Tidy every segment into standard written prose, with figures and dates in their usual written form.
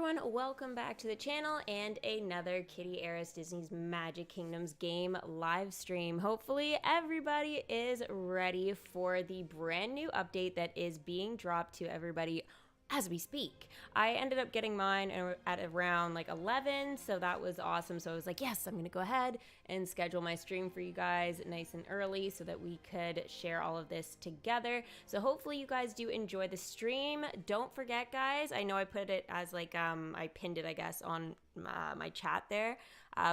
everyone, welcome back to the channel and another Kittyarris Disney's Magic Kingdoms game live stream. Hopefully everybody is ready for the brand new update that is being dropped to everybody as we speak. I ended up getting mine at around like 11, so that was awesome. So I was like, yes, I'm gonna go ahead and schedule my stream for you guys nice and early so that we could share all of this together. So hopefully you guys do enjoy the stream. Don't forget, guys, I know I put it as like, I pinned it, I guess, on my chat there.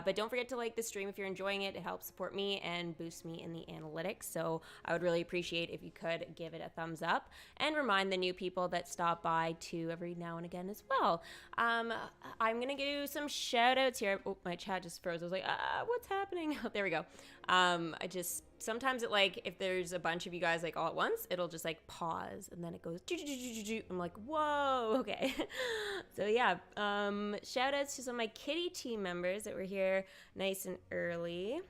But don't forget to like the stream if you're enjoying it. It helps support me and boost me in the analytics. So I would really appreciate if you could give it a thumbs up and remind the new people that stop by to every now and again as well. I'm going to do some shout outs here. Oh, my chat just froze. I was like, what's happening? Oh, there we go. Sometimes it like, if there's a bunch of you guys like all at once, it'll just like pause and then it goes, I'm like, whoa, okay. So yeah, shout outs to some of my kitty team members that were here nice and early.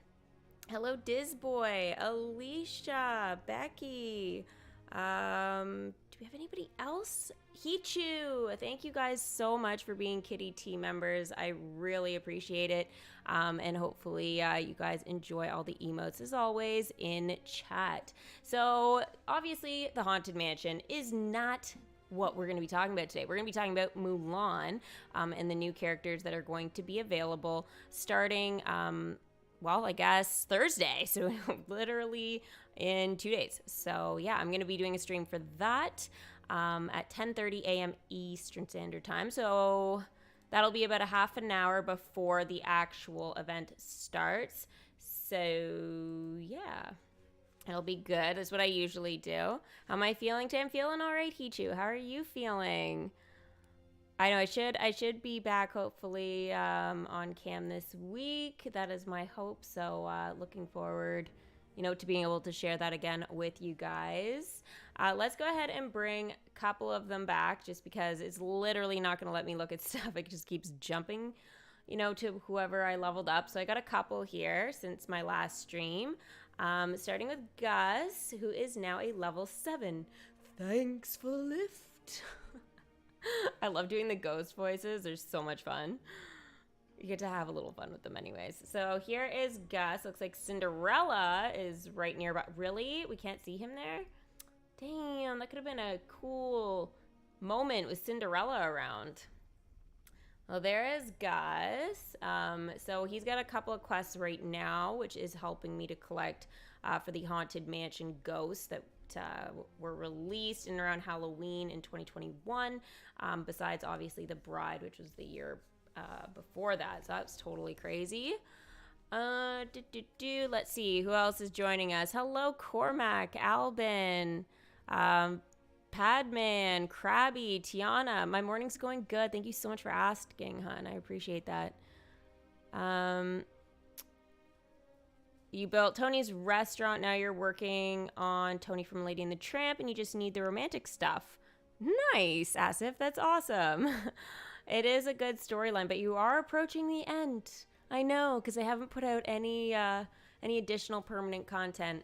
Hello, Dizboy, Alicia, Becky. Do we have anybody else? Hichu, thank you guys so much for being kitty team members. I really appreciate it. And hopefully you guys enjoy all the emotes as always in chat. So obviously the Haunted Mansion is not what we're going to be talking about today. We're going to be talking about Mulan and the new characters that are going to be available starting, well, I guess Thursday. So literally in 2 days. So yeah, I'm going to be doing a stream for that at 10:30 a.m. Eastern Standard Time. So that'll be about a half an hour before the actual event starts. So yeah, it'll be good. That's what I usually do. How am I feeling today? I'm feeling all right, Hichu. How are you feeling? I know I should be back hopefully on cam this week. That is my hope. So looking forward, you know, to being able to share that again with you guys. Let's go ahead and bring a couple of them back just because it's literally not going to let me look at stuff. It just keeps jumping, you know, to whoever I leveled up. So I got a couple here since my last stream. Starting with Gus, who is now a level 7. Thanks for the lift. I love doing the ghost voices. They're so much fun. You get to have a little fun with them anyways. So here is Gus. Looks like Cinderella is right nearby. Really? We can't see him there? Damn, that could have been a cool moment with Cinderella around. Well, there is Gus. So he's got a couple of quests right now, which is helping me to collect for the Haunted Mansion ghosts that were released in around Halloween in 2021. Besides, obviously, The Bride, which was the year before that. So that's totally crazy. Let's see. Who else is joining us? Hello, Cormac, Albin, Padman, Krabby, Tiana. My morning's going good. Thank you so much for asking, hon. I appreciate that. You built Tony's restaurant. Now you're working on Tony from Lady and the Tramp, and you just need the romantic stuff. Nice, Asif. That's awesome. It is a good storyline, but you are approaching the end. I know, because I haven't put out any additional permanent content.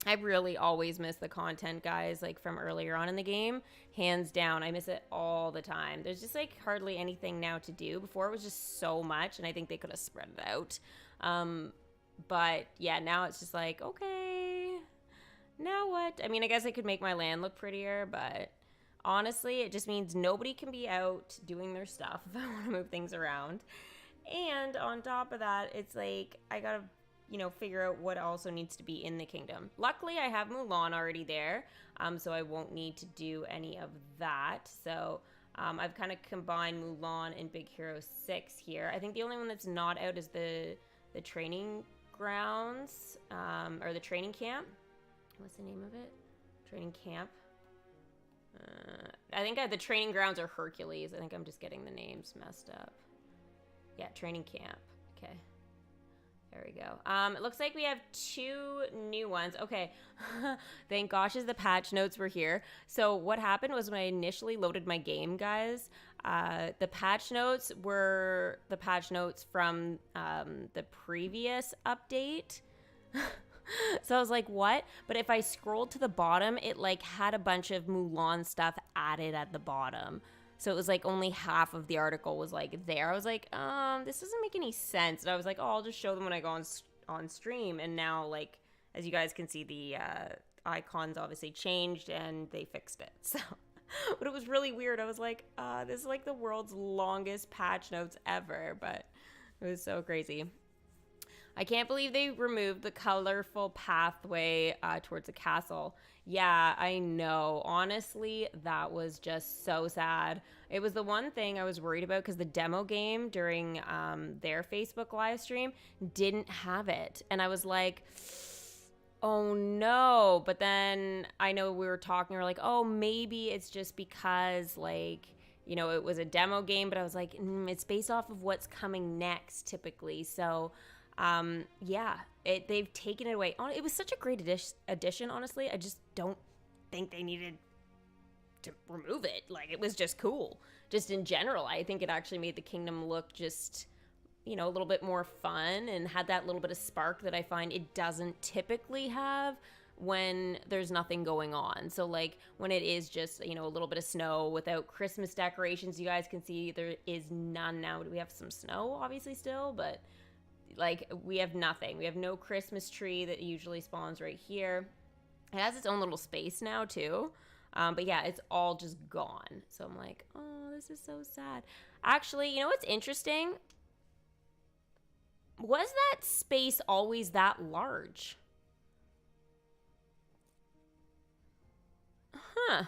I really always miss the content, guys, like from earlier on in the game. Hands down, I miss it all the time. There's just like hardly anything now to do. Before it was just so much, and I think they could have spread it out. But yeah, now it's just like, okay, now what? I mean, I guess I could make my land look prettier, but honestly, it just means nobody can be out doing their stuff if I want to move things around. And on top of that, it's like, I gotta, you know, figure out what also needs to be in the kingdom. Luckily, I have Mulan already there, so I won't need to do any of that. So I've kind of combined Mulan and Big Hero 6 here. I think the only one that's not out is the training grounds, or the training camp. What's the name of it? Training camp. I think the training grounds are Hercules. I think I'm just getting the names messed up. Yeah, training camp. Okay. There we go. It looks like we have 2 new ones. Okay. Thank gosh the patch notes were here. So what happened was when I initially loaded my game, guys, the patch notes were the patch notes from the previous update. So I was like, what? But if I scrolled to the bottom, it like had a bunch of Mulan stuff added at the bottom. So it was like only half of the article was like there. I was like, this doesn't make any sense. And I was like, oh, I'll just show them when I go on stream. And now, like, as you guys can see, the icons obviously changed and they fixed it. So, but it was really weird. I was like, this is like the world's longest patch notes ever. But it was so crazy. I can't believe they removed the colorful pathway towards the castle. Yeah, I know. Honestly, that was just so sad. It was the one thing I was worried about because the demo game during their Facebook live stream didn't have it. And I was like, oh no. But then I know we were talking, we were like, oh, maybe it's just because, like, you know, it was a demo game. But I was like, it's based off of what's coming next typically. So yeah, they've taken it away. It was such a great addition, honestly. I just don't think they needed to remove it. Like, it was just cool. Just in general, I think it actually made the kingdom look just, you know, a little bit more fun and had that little bit of spark that I find it doesn't typically have when there's nothing going on. So, like, when it is just, you know, a little bit of snow without Christmas decorations, you guys can see there is none now. We have some snow, obviously, still, but like, we have nothing. We have no Christmas tree that usually spawns right here. It has its own little space now, too. But yeah, it's all just gone. So I'm like, oh, this is so sad. Actually, you know what's interesting? Was that space always that large? Huh.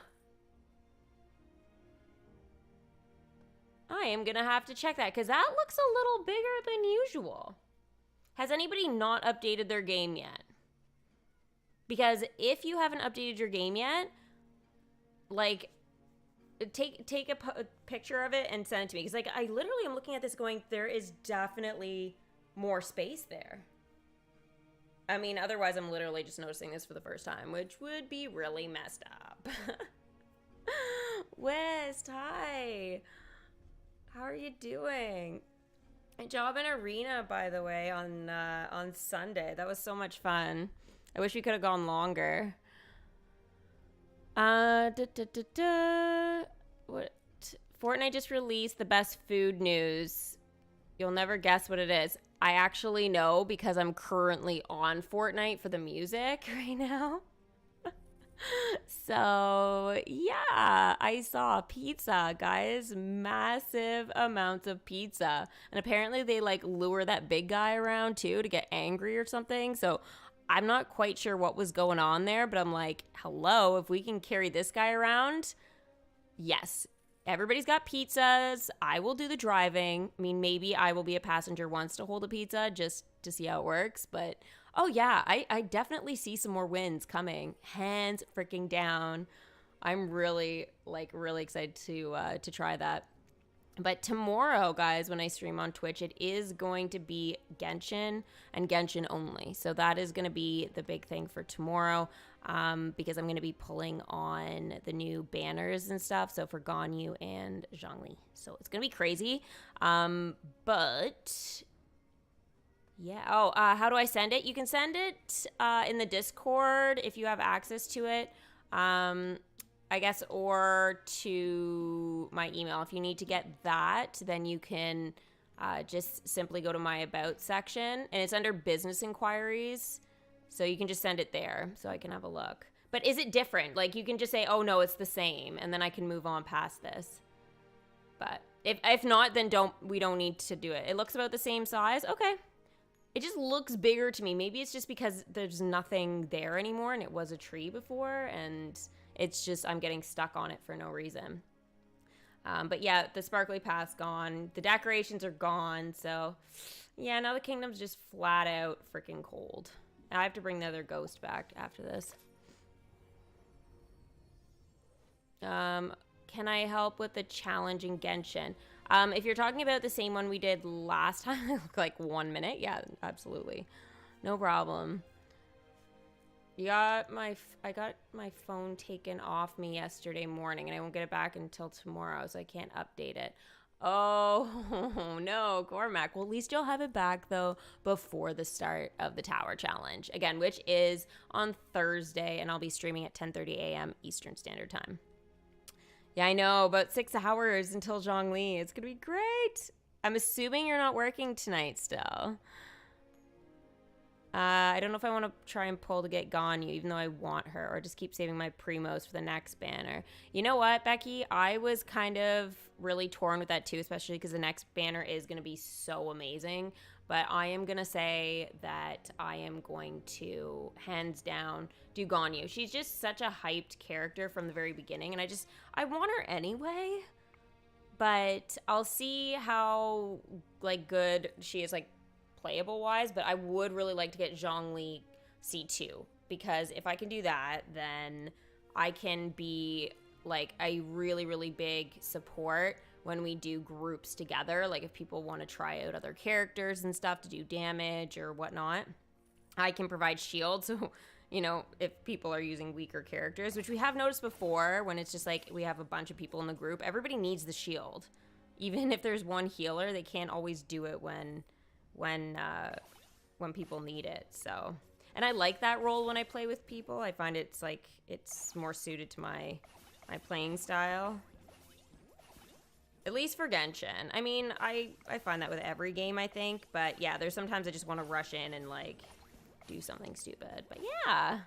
I am going to have to check that because that looks a little bigger than usual. Has anybody not updated their game yet? Because if you haven't updated your game yet, like, take a picture of it and send it to me. Because, like, I literally am looking at this going, there is definitely more space there. I mean, otherwise I'm literally just noticing this for the first time, which would be really messed up. West, hi. How are you doing? Job in Arena, by the way, on Sunday. That was so much fun. I wish we could have gone longer. What? Fortnite just released the best food news. You'll never guess what it is. I actually know because I'm currently on Fortnite for the music right now. So, yeah, I saw pizza, guys. Massive amounts of pizza. And apparently they, like, lure that big guy around, too, to get angry or something. So I'm not quite sure what was going on there, but I'm like, hello, if we can carry this guy around, yes. Everybody's got pizzas. I will do the driving. I mean, maybe I will be a passenger once to hold a pizza just to see how it works, but oh yeah, I definitely see some more wins coming. Hands freaking down. I'm really excited to try that. But tomorrow, guys, when I stream on Twitch, it is going to be Genshin and Genshin only. So that is going to be the big thing for tomorrow, because I'm going to be pulling on the new banners and stuff. So for Ganyu and Zhongli. So it's going to be crazy. But yeah. Oh, how do I send it? You can send it in the Discord if you have access to it, I guess, or to my email. If you need to get that, then you can just simply go to my About section, and it's under Business Inquiries. So you can just send it there so I can have a look. But is it different? Like, you can just say, oh, no, it's the same, and then I can move on past this. But if not, then we don't need to do it. It looks about the same size. Okay. It just looks bigger to me. Maybe it's just because there's nothing there anymore and it was a tree before, and it's just I'm getting stuck on it for no reason. But yeah, the sparkly path's gone. The decorations are gone. So yeah, now the kingdom's just flat out freaking cold. I have to bring the other ghost back after this. Can I help with the challenge in Genshin? If you're talking about the same one we did last time, like 1 minute, yeah, absolutely. No problem. I got my phone taken off me yesterday morning, and I won't get it back until tomorrow, so I can't update it. Oh, no, Cormac. Well, at least you'll have it back, though, before the start of the Tower Challenge. Again, which is on Thursday, and I'll be streaming at 10:30 a.m. Eastern Standard Time. Yeah, I know. About 6 hours until Zhongli. It's going to be great. I'm assuming you're not working tonight still. I don't know if I want to try and pull to get Ganyu, even though I want her, or just keep saving my primos for the next banner. You know what, Becky? I was kind of really torn with that too, especially because the next banner is going to be so amazing. But I am going to say that I am going to, hands down, do Ganyu. She's just such a hyped character from the very beginning, and I want her anyway. But I'll see how, like, good she is, like, playable wise, but I would really like to get Zhongli C2, because if I can do that, then I can be like a really, really big support when we do groups together. Like if people want to try out other characters and stuff to do damage or whatnot, I can provide shield. So, you know, if people are using weaker characters, which we have noticed before when it's just like we have a bunch of people in the group, everybody needs the shield. Even if there's one healer, they can't always do it when people need it. So, and I like that role when I play with people. I find it's more suited to my playing style, at least for Genshin. I mean, I find that with every game, I think, but yeah, there's sometimes I just want to rush in and like do something stupid. But yeah,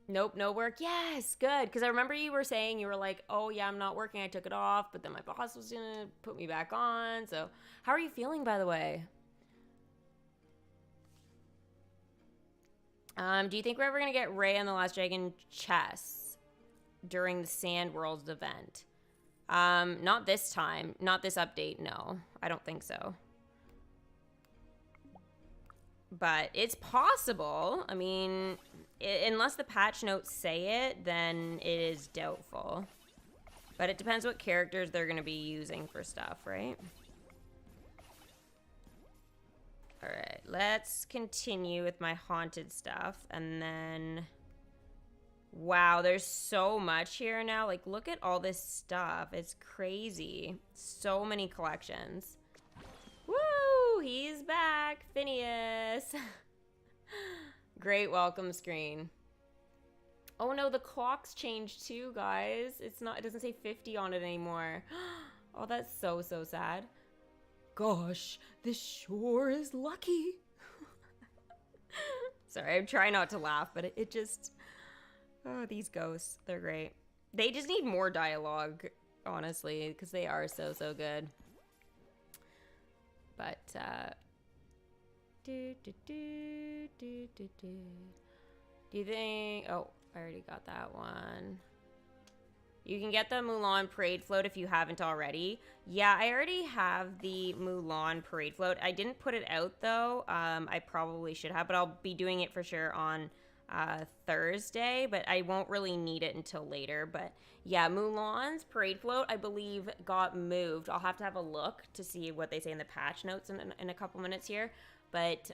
nope, no work. Yes, good, because I remember you were saying, you were like, oh yeah, I'm not working, I took it off, but then my boss was gonna put me back on. So how are you feeling, by the way? Do you think we're ever gonna get Rey and the Last Dragon chests during the Sand Worlds event? Not this time, not this update, no, I don't think so. But it's possible. I mean, unless the patch notes say it, then it is doubtful. But it depends what characters they're going to be using for stuff, right? Alright, let's continue with my haunted stuff. And then... wow, there's so much here now. Like, look at all this stuff. It's crazy. So many collections. Woo! He's back, Phineas. Great welcome screen. Oh no, the clock's changed too, guys. It doesn't say 50 on it anymore. Oh, that's so sad. Gosh, this sure is lucky. Sorry, I'm trying not to laugh, but it just... oh, these ghosts, they're great. They just need more dialogue, honestly, because they are so good. But, do you think... oh, I already got that one. You can get the Mulan Parade Float if you haven't already. Yeah, I already have the Mulan Parade Float. I didn't put it out, though. I probably should have, but I'll be doing it for sure on Thursday, but I won't really need it until later. But yeah, Mulan's Parade Float, I believe, got moved. I'll have to have a look to see what they say in the patch notes in a couple minutes here. But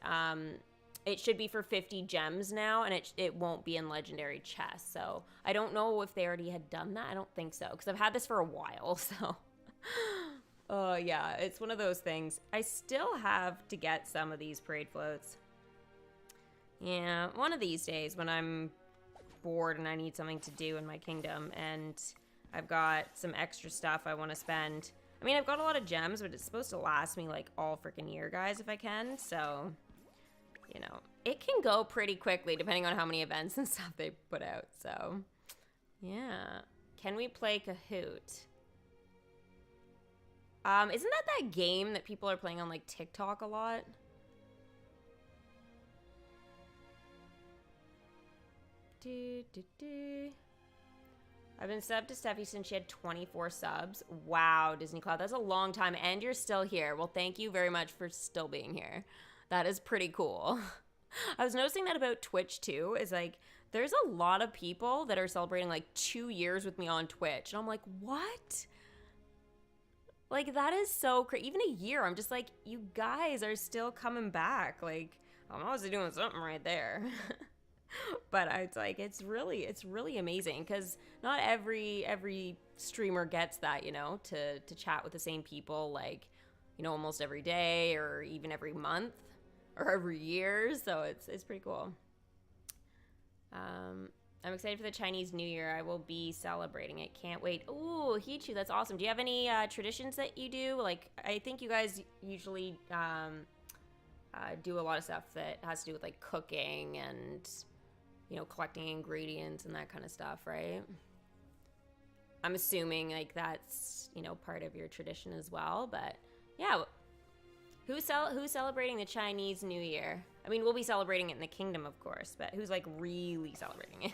it should be for 50 gems now, and it won't be in legendary chests. So I don't know if they already had done that. I don't think so, because I've had this for a while. So yeah, it's one of those things. I still have to get some of these parade floats. Yeah, one of these days when I'm bored and I need something to do in my kingdom and I've got some extra stuff I want to spend. I mean, I've got a lot of gems, but it's supposed to last me like all freaking year, guys, if I can. So, you know, it can go pretty quickly depending on how many events and stuff they put out. So, yeah. Can we play Kahoot? Isn't that game that people are playing on like TikTok a lot? I've been subbed to Steffi since she had 24 subs. Wow, Disney Cloud, that's a long time, and you're still here. Well, thank you very much for still being here. That is pretty cool. I was noticing that about Twitch too, is like there's a lot of people that are celebrating like 2 years with me on Twitch, and I'm like, what? Like, that is so crazy. Even a year, I'm just like, you guys are still coming back. Like, I'm obviously doing something right there. But it's like, it's really amazing, because not every streamer gets that, you know, to chat with the same people, like, you know, almost every day or even every month or every year. So it's pretty cool. I'm excited for the Chinese New Year. I will be celebrating it. Can't wait. Ooh, Hichu, that's awesome. Do you have any traditions that you do? Like, I think you guys usually do a lot of stuff that has to do with like cooking and, you know, collecting ingredients and that kind of stuff, right? I'm assuming like that's, you know, part of your tradition as well. But yeah, who's celebrating the Chinese New Year? I mean, we'll be celebrating it in the kingdom, of course, but who's like really celebrating it?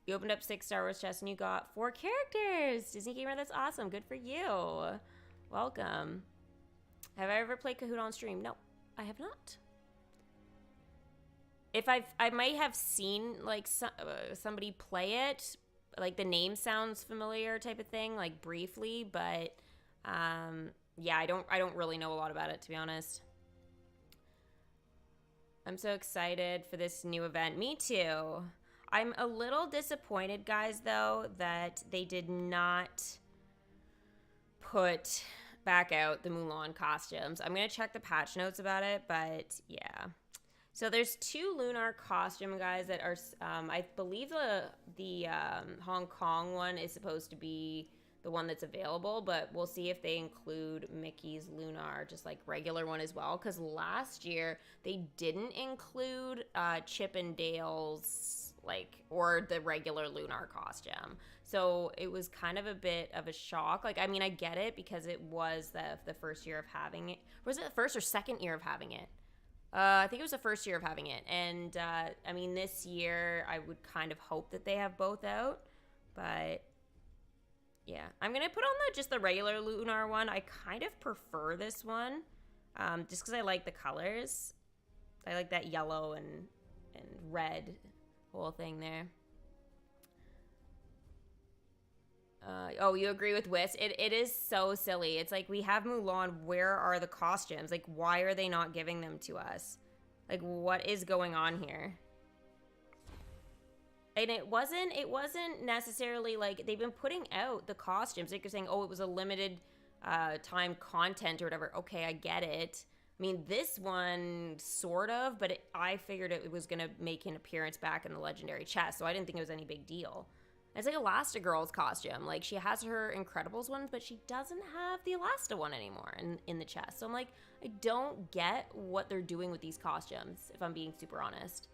You opened up 6 Star Wars chests and you got 4 characters. Disney Gamer, that's awesome. Good for you. Welcome. Have I ever played Kahoot on stream? No, I have not. If I might have seen like somebody play it, like the name sounds familiar type of thing, like briefly, but yeah, I don't really know a lot about it, to be honest. I'm so excited for this new event. Me too. I'm a little disappointed, guys, though, that they did not put back out the Mulan costumes. I'm going to check the patch notes about it, but yeah. So there's 2 Lunar costume guys that are, I believe the Hong Kong one is supposed to be the one that's available, but we'll see if they include Mickey's Lunar, just like regular one as well, because last year they didn't include Chip and Dale's, like, or the regular Lunar costume. So it was kind of a bit of a shock. Like, I mean, I get it because it was the first year of having it. Was it the first or second year of having it? I think it was the first year of having it. And, I mean, this year I would kind of hope that they have both out, but yeah, I'm going to put on just the regular Lunar one. I kind of prefer this one, just because I like the colors. I like that yellow and red whole thing there. Oh, you agree with Whis? It is so silly. It's like, we have Mulan. Where are the costumes? Like, why are they not giving them to us? Like, what is going on here? And it wasn't necessarily like they've been putting out the costumes. Like you're saying, oh, it was a limited time content or whatever. Okay, I get it. I mean, this one sort of, but I figured it was going to make an appearance back in the Legendary chest, so I didn't think it was any big deal. It's like Elastigirl's costume. Like, she has her Incredibles one, but she doesn't have the Elasta one anymore in the chest. So I'm like, I don't get what they're doing with these costumes, if I'm being super honest.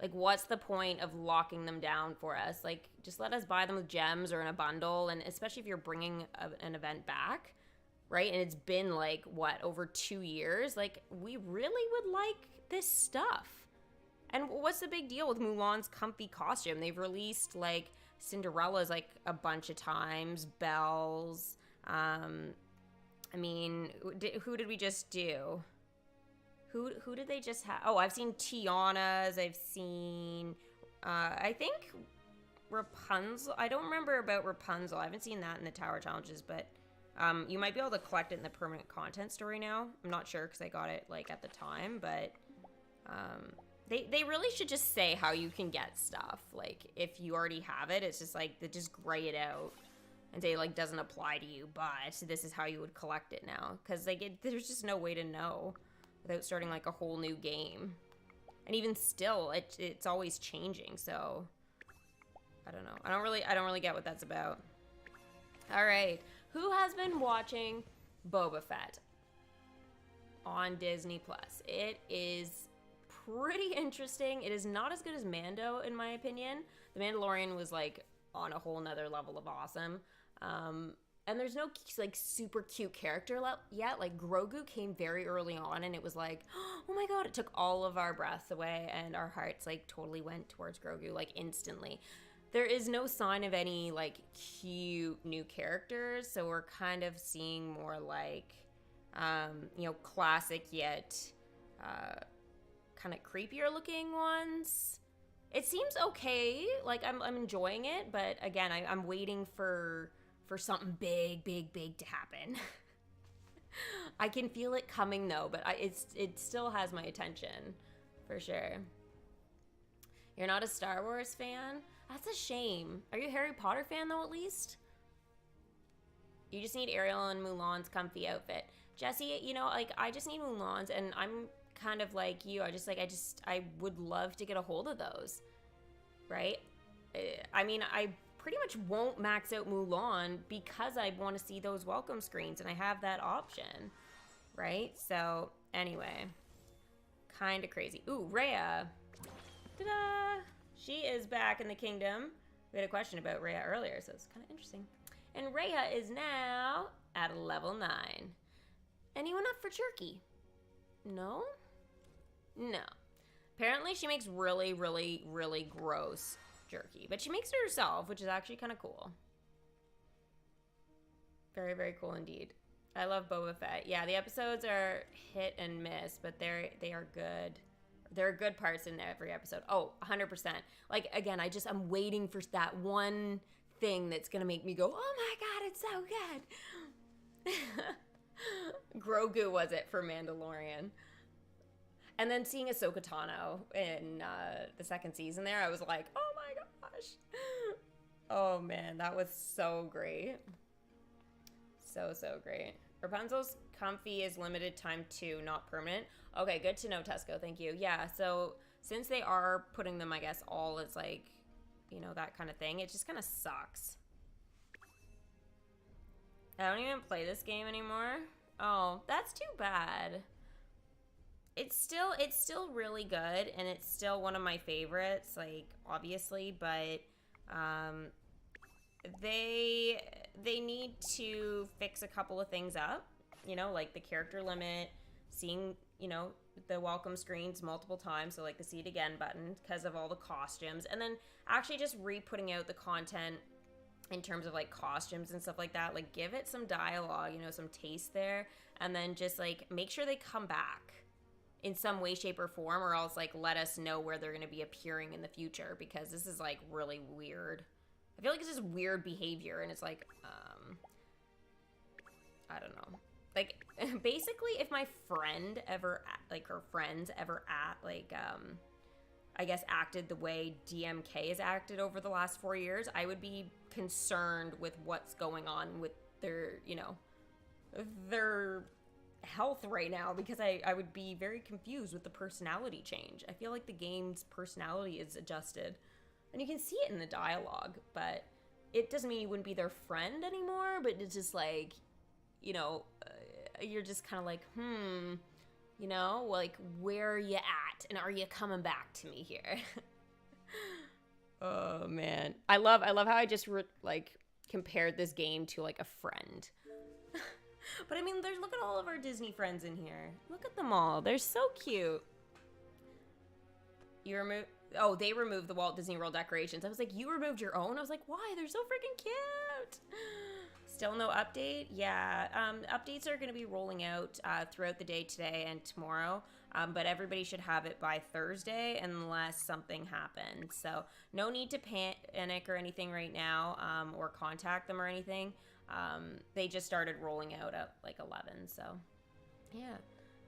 Like, what's the point of locking them down for us? Like, just let us buy them with gems or in a bundle, and especially if you're bringing an event back, right? And it's been, like, what, over 2 years? Like, we really would like this stuff. And what's the big deal with Mulan's comfy costume? They've released, like, Cinderella's, like, a bunch of times, Belle's. I mean, who did we just do? Who did they just have? Oh, I've seen Tiana's. I've seen, I think Rapunzel. I don't remember about Rapunzel. I haven't seen that in the Tower Challenges, but you might be able to collect it in the permanent content story now. I'm not sure because I got it, like, at the time, but they really should just say how you can get stuff. Like, if you already have it, it's just like, they just gray it out and say, like, doesn't apply to you, but this is how you would collect it now. Because, like, there's just no way to know without starting, like, a whole new game. And even still, it's always changing, so I don't know. I don't really get what that's about. All right, who has been watching Boba Fett on Disney Plus? It is pretty interesting. It is not as good as Mando, in my opinion. The Mandalorian was, like, on a whole nother level of awesome. And there's no, like, super cute character yet. Like, Grogu came very early on, and it was like, oh my god, it took all of our breaths away, and our hearts, like, totally went towards Grogu, like, instantly. There is no sign of any, like, cute new characters, so we're kind of seeing more, like, you know, classic yet kind of creepier looking ones. It seems okay. Like, I'm enjoying it, but again, I'm waiting for something big to happen. I can feel it coming though, but it still has my attention for sure. You're not a Star Wars fan? That's a shame. Are you a Harry Potter fan though, at least? You just need Ariel and Mulan's comfy outfit. Jesse, you know, like, I just need Mulan's, and I'm kind of like you. I would love to get a hold of those. right? I mean, I pretty much won't max out Mulan because I want to see those welcome screens and I have that option, right? So anyway, kind of crazy. Ooh, Rhea. Ta-da! She is back in the kingdom. We had a question about Rhea earlier, so it's kind of interesting. And Rhea is now at level 9. Anyone up for jerky? No? No. Apparently she makes really, really, really gross jerky, but she makes it herself, which is actually kind of cool. Very, very cool indeed. I love Boba Fett. Yeah, the episodes are hit and miss, but they are good. There are good parts in every episode. Oh, 100%. Like, again, I'm waiting for that one thing that's gonna make me go, oh my god, it's so good. Grogu was it for Mandalorian. And then seeing Ahsoka Tano in the second season there, I was like, oh my gosh. Oh man, that was so great. So great. Rapunzel's comfy is limited time too, not permanent. Okay, good to know, Tesco. Thank you. Yeah, so since they are putting them, I guess, all as like, you know, that kind of thing, it just kind of sucks. I don't even play this game anymore. Oh, that's too bad. It's still really good, and it's still one of my favorites, like, obviously, but they need to fix a couple of things up, you know, like the character limit, seeing, you know, the welcome screens multiple times, so like the see it again button because of all the costumes, and then actually just re-putting out the content in terms of like costumes and stuff like that. Like, give it some dialogue, you know, some taste there, and then just like make sure they come back in some way, shape, or form, or else like let us know where they're going to be appearing in the future, because this is like really weird. I feel like it's just weird behavior, and it's like, I don't know. Like, basically, if my friend ever, like, her friends ever I guess, acted the way DMK has acted over the last 4 years, I would be concerned with what's going on with their, you know, their health right now, because I would be very confused with the personality change. I feel like the game's personality is adjusted, and you can see it in the dialogue, but it doesn't mean you wouldn't be their friend anymore, but it's just like, you know, you're just kind of like, you know, like, where are you at, and are you coming back to me here? Oh man, I love how I just like compared this game to like a friend. But I mean, look at all of our Disney friends in here. Look at them all. They're so cute. They removed the Walt Disney World decorations. I was like, you removed your own? I was like, why? They're so freaking cute. Still no update? Yeah, updates are going to be rolling out throughout the day today and tomorrow, but everybody should have it by Thursday unless something happens. So no need to panic or anything right now, or contact them or anything. They just started rolling out at like 11, so yeah.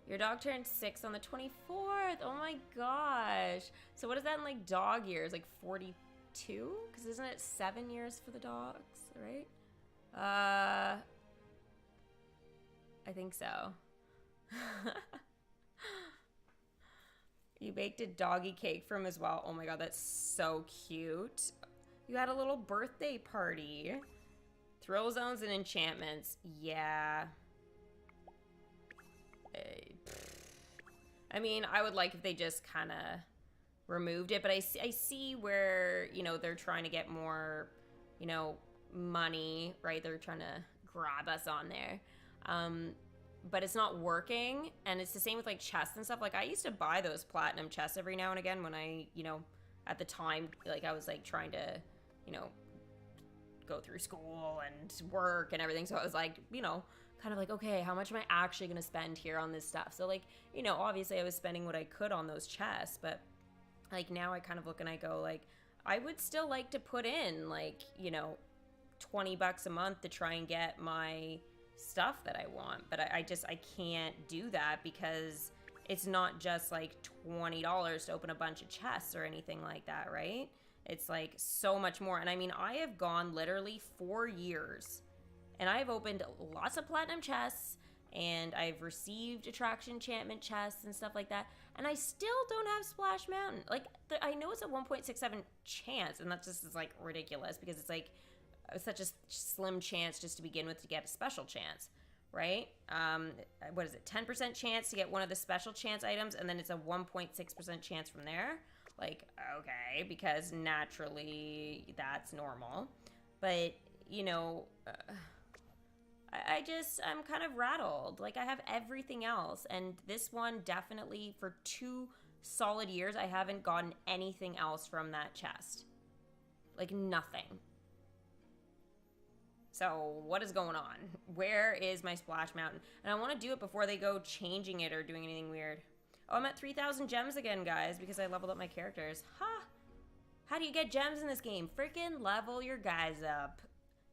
Your dog turned 6 on the 24th. Oh my gosh. So what is that in like dog years? Like 42? Because isn't it 7 years for the dogs, right? I think so. You baked a doggy cake for him as well. Oh my god, that's so cute. You had a little birthday party. Thrill zones and enchantments. Yeah. I mean, I would like if they just kind of removed it, but I see where, you know, they're trying to get more, you know, money, right? They're trying to grab us on there. But it's not working, and it's the same with like chests and stuff. Like, I used to buy those platinum chests every now and again when I, you know, at the time, like, I was like trying to, you know, go through school and work and everything. So I was like, you know, kind of like, okay, how much am I actually going to spend here on this stuff? So like, you know, obviously I was spending what I could on those chests, but like now I kind of look and I go like, I would still like to put in like, you know, $20 a month to try and get my stuff that I want. But I can't do that because it's not just like $20 to open a bunch of chests or anything like that, right? It's like so much more. And I mean, I have gone literally 4 years and I've opened lots of platinum chests and I've received attraction enchantment chests and stuff like that, and I still don't have Splash Mountain. Like, I know it's a 1.67 chance, and that just is, like, ridiculous, because it's, like, such a slim chance just to begin with to get a special chance, right? What is it, 10% chance to get one of the special chance items, and then it's a 1.6% chance from there? Like, okay, because naturally that's normal. But, you know, I'm kind of rattled. Like, I have everything else, and this one definitely, for 2 solid years, I haven't gotten anything else from that chest. Like, nothing. So, what is going on? Where is my Splash Mountain? And I want to do it before they go changing it or doing anything weird. Oh, I'm at 3,000 gems again, guys, because I leveled up my characters. Ha! How do you get gems in this game? Freaking level your guys up.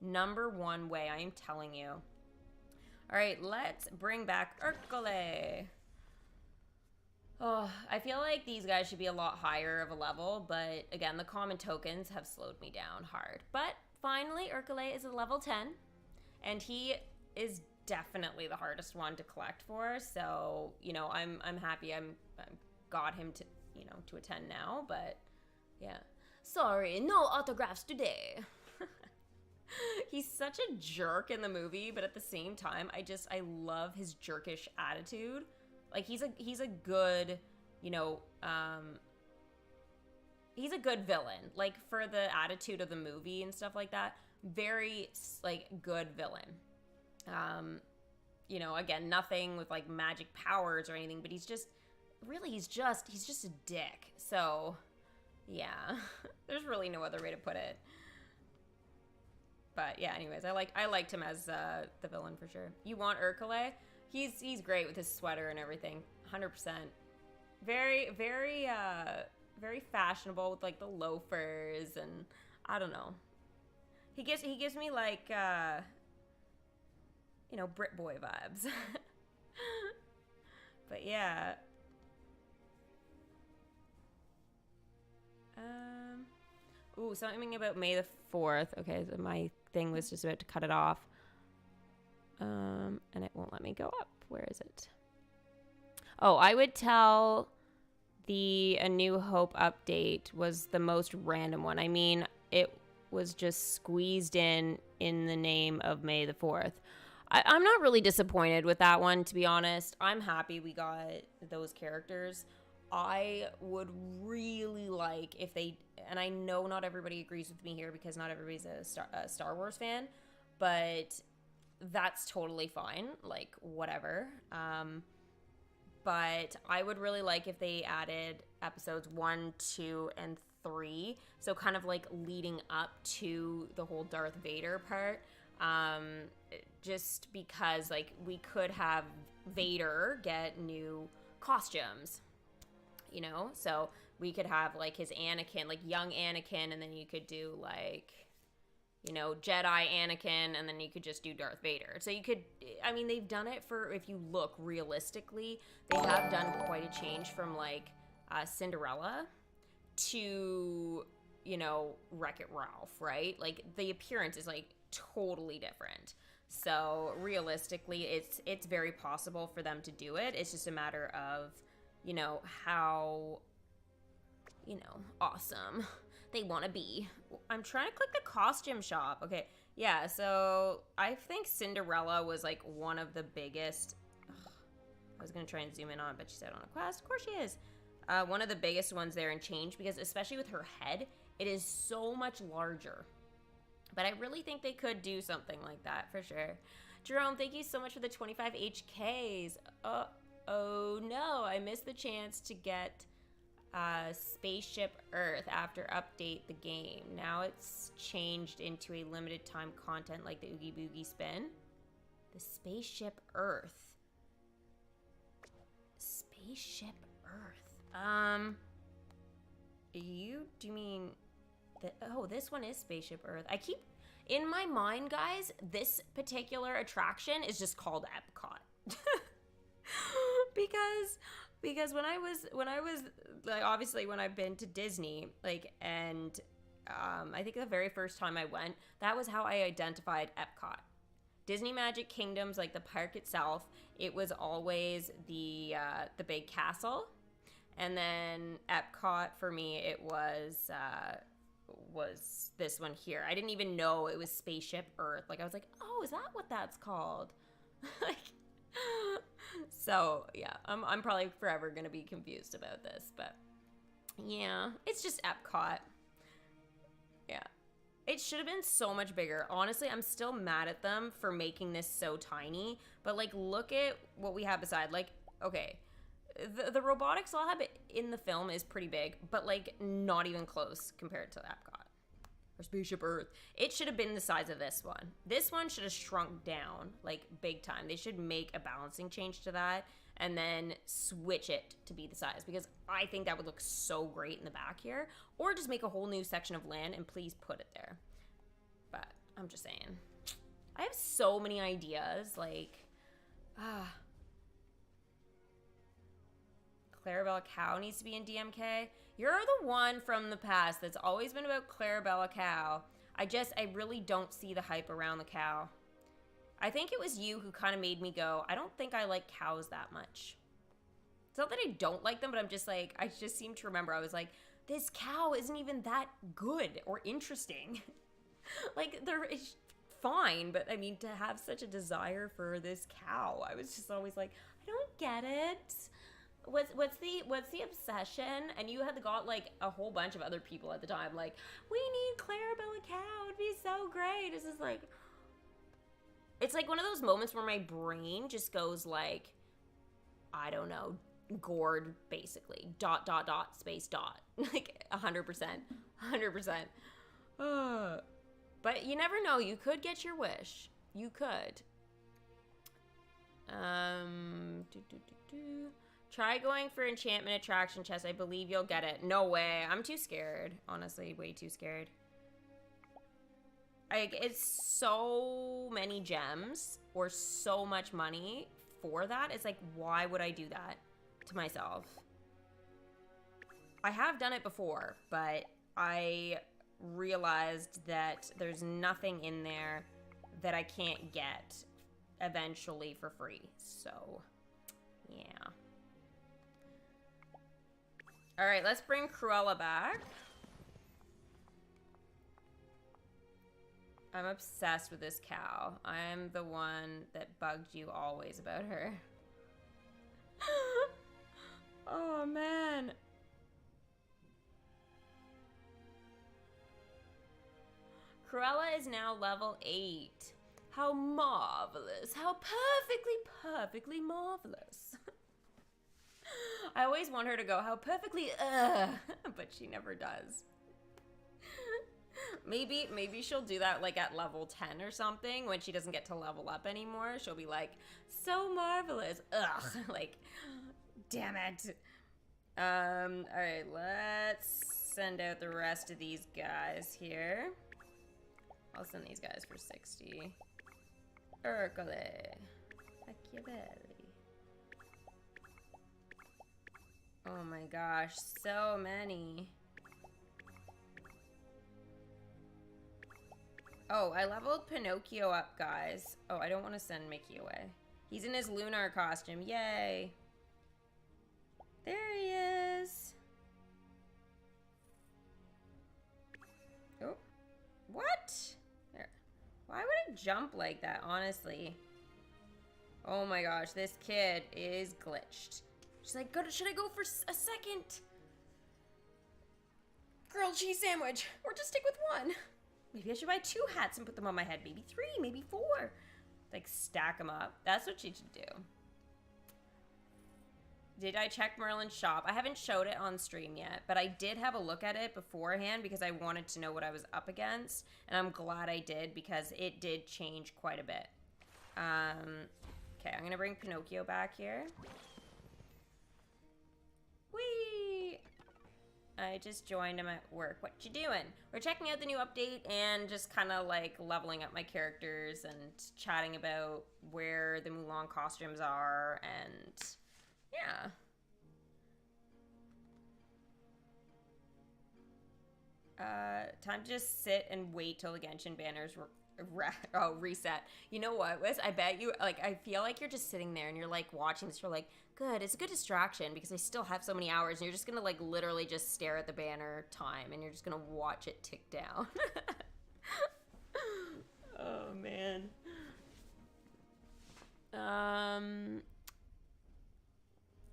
Number 1 way, I am telling you. All right, let's bring back Urkele. Oh, I feel like these guys should be a lot higher of a level, but again, the common tokens have slowed me down hard. But finally, Urkele is a level 10, and he is definitely the hardest one to collect for, so, you know, I'm happy I'm got him to, you know, to a 10 now, but yeah. Sorry, no autographs today. He's such a jerk in the movie, but at the same time, I love his jerkish attitude. Like, he's a good, you know, he's a good villain. Like, for the attitude of the movie and stuff like that, very, like, good villain. You know, again, nothing with, like, magic powers or anything, but he's just a dick. So, yeah, there's really no other way to put it. But yeah, anyways, I liked him as the villain for sure. You want Urkele? He's great with his sweater and everything, 100%. Very, very, very fashionable with, like, the loafers, and I don't know. He gives me, like, you know, Brit boy vibes. But yeah. Ooh, something about May the 4th. Okay, so my thing was just about to cut it off. And it won't let me go up. Where is it? Oh, I would tell the A New Hope update was the most random one. I mean, it was just squeezed in the name of May the 4th. I'm not really disappointed with that one, to be honest. I'm happy we got those characters. I would really like if they, and I know not everybody agrees with me here because not everybody's a Star Wars fan, but that's totally fine, like, whatever. But I would really like if they added episodes 1, 2, and 3, so kind of like leading up to the whole Darth Vader part, just because, like, we could have Vader get new costumes, you know, so we could have, like, his Anakin, like, young Anakin, and then you could do, like, you know, Jedi Anakin, and then you could just do Darth Vader. So you could, I mean, they've done it for, if you look realistically, they have done quite a change from, like, Cinderella to, you know, Wreck-It Ralph, right? Like, the appearance is, like, totally different. So realistically, it's very possible for them to do it. It's just a matter of, you know, how, you know, awesome they want to be. I'm trying to click the costume shop. Okay, yeah, so I think Cinderella was, like, one of the biggest. I was going to try and zoom in on it, but she's out on a quest. Of course she is. One of the biggest ones there in change, because especially with her head, it is so much larger. But I really think they could do something like that, for sure. Jerome, thank you so much for the 25 HKs. Oh no, I missed the chance to get Spaceship Earth after update the game. Now it's changed into a limited time content like the Oogie Boogie Spin. The Spaceship Earth. Spaceship Earth. Do you mean that? Oh, this one is Spaceship Earth. I keep, in my mind, guys, this particular attraction is just called Epcot. because when I was like, obviously when I've been to Disney, like, and I think the very first time I went, that was how I identified Epcot. Disney Magic Kingdoms, like the park itself, it was always the big castle. And then Epcot, for me, it was this one here. I didn't even know it was Spaceship Earth. Like, I was like, oh, is that what that's called? Like, so yeah, I'm probably forever gonna be confused about this, but yeah, it's just Epcot. Yeah, it should have been so much bigger. Honestly, I'm still mad at them for making this so tiny, but like, look at what we have beside. Like, okay, the robotics I'll have in the film is pretty big, but like not even close compared to Epcot or Spaceship Earth. It should have been the size of this one. This one should have shrunk down like big time. They should make a balancing change to that and then switch it to be the size, because I think that would look so great in the back here. Or just make a whole new section of land and please put it there. But I'm just saying, I have so many ideas. Like, Clarabella Cow needs to be in DMK. You're the one from the past that's always been about Clarabella Cow. I really don't see the hype around the cow. I think it was you who kind of made me go, I don't think I like cows that much. It's not that I don't like them, but I'm just like, I just seem to remember, I was like, this cow isn't even that good or interesting. Like, it's fine, but I mean, to have such a desire for this cow, I was just always like, I don't get it. What's the obsession? And you had got like a whole bunch of other people at the time like, we need Clarabella Cow, it'd be so great. It's just like, it's like one of those moments where my brain just goes like, I don't know, gourd basically, ... space ... like 100%. But you never know, you could get your wish. You could. Try going for enchantment attraction chest. I believe you'll get it. No way. I'm too scared. Honestly, way too scared. Like, it's so many gems or so much money for that. It's like, why would I do that to myself? I have done it before, but I realized that there's nothing in there that I can't get eventually for free. So, yeah. All right, let's bring Cruella back. I'm obsessed with this cow. I'm the one that bugged you always about her. Oh, man. Cruella is now level 8. How marvelous. How perfectly marvelous. I always want her to go, how perfectly, but she never does. Maybe she'll do that like at level 10 or something when she doesn't get to level up anymore. She'll be like, so marvelous. Ugh, like, damn it. All right, let's send out the rest of these guys here. I'll send these guys for 60. Ercole. Machiavelli. Oh my gosh, so many. Oh, I leveled Pinocchio up, guys. Oh, I don't want to send Mickey away. He's in his Lunar costume. Yay. There he is. Oh. What? There. Why would it jump like that, honestly? Oh my gosh, this kid is glitched. She's like, should I go for a second grilled cheese sandwich? Or just stick with one? Maybe I should buy 2 hats and put them on my head. Maybe 3, maybe 4. Like, stack them up. That's what she should do. Did I check Merlin's shop? I haven't showed it on stream yet, but I did have a look at it beforehand because I wanted to know what I was up against. And I'm glad I did because it did change quite a bit. Okay, I'm going to bring Pinocchio back here. Whee! I just joined him at work. What you doing? We're checking out the new update and just kind of like leveling up my characters and chatting about where the Mulan costumes are and yeah. Time to just sit and wait till the Genshin banners Reset. You know what, Wes? I bet you, like, I feel like you're just sitting there and you're, like, watching this. You're like, good. It's a good distraction because I still have so many hours. And you're just going to, like, literally just stare at the banner time. And you're just going to watch it tick down. Oh, man.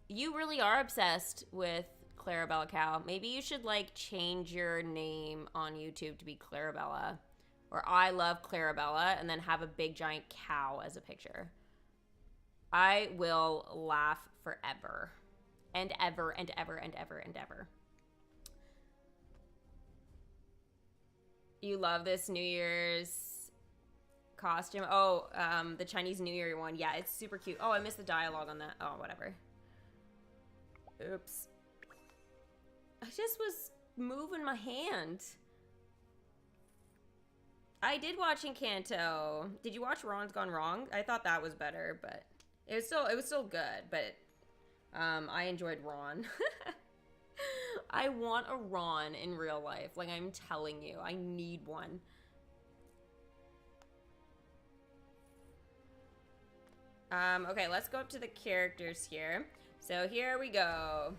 You really are obsessed with Clarabella Cow. Maybe you should, like, change your name on YouTube to be Clarabella. Or I love Clarabella, and then have a big giant cow as a picture. I will laugh forever. And ever, and ever, and ever, and ever. You love this New Year's costume? Oh, the Chinese New Year one. Yeah, it's super cute. Oh, I missed the dialogue on that. Oh, whatever. Oops. I just was moving my hand. I did watch Encanto. Did you watch Ron's Gone Wrong? I thought that was better, but it was still good. But I enjoyed Ron. I want a Ron in real life. Like, I'm telling you, I need one. Okay, let's go up to the characters here. So here we go.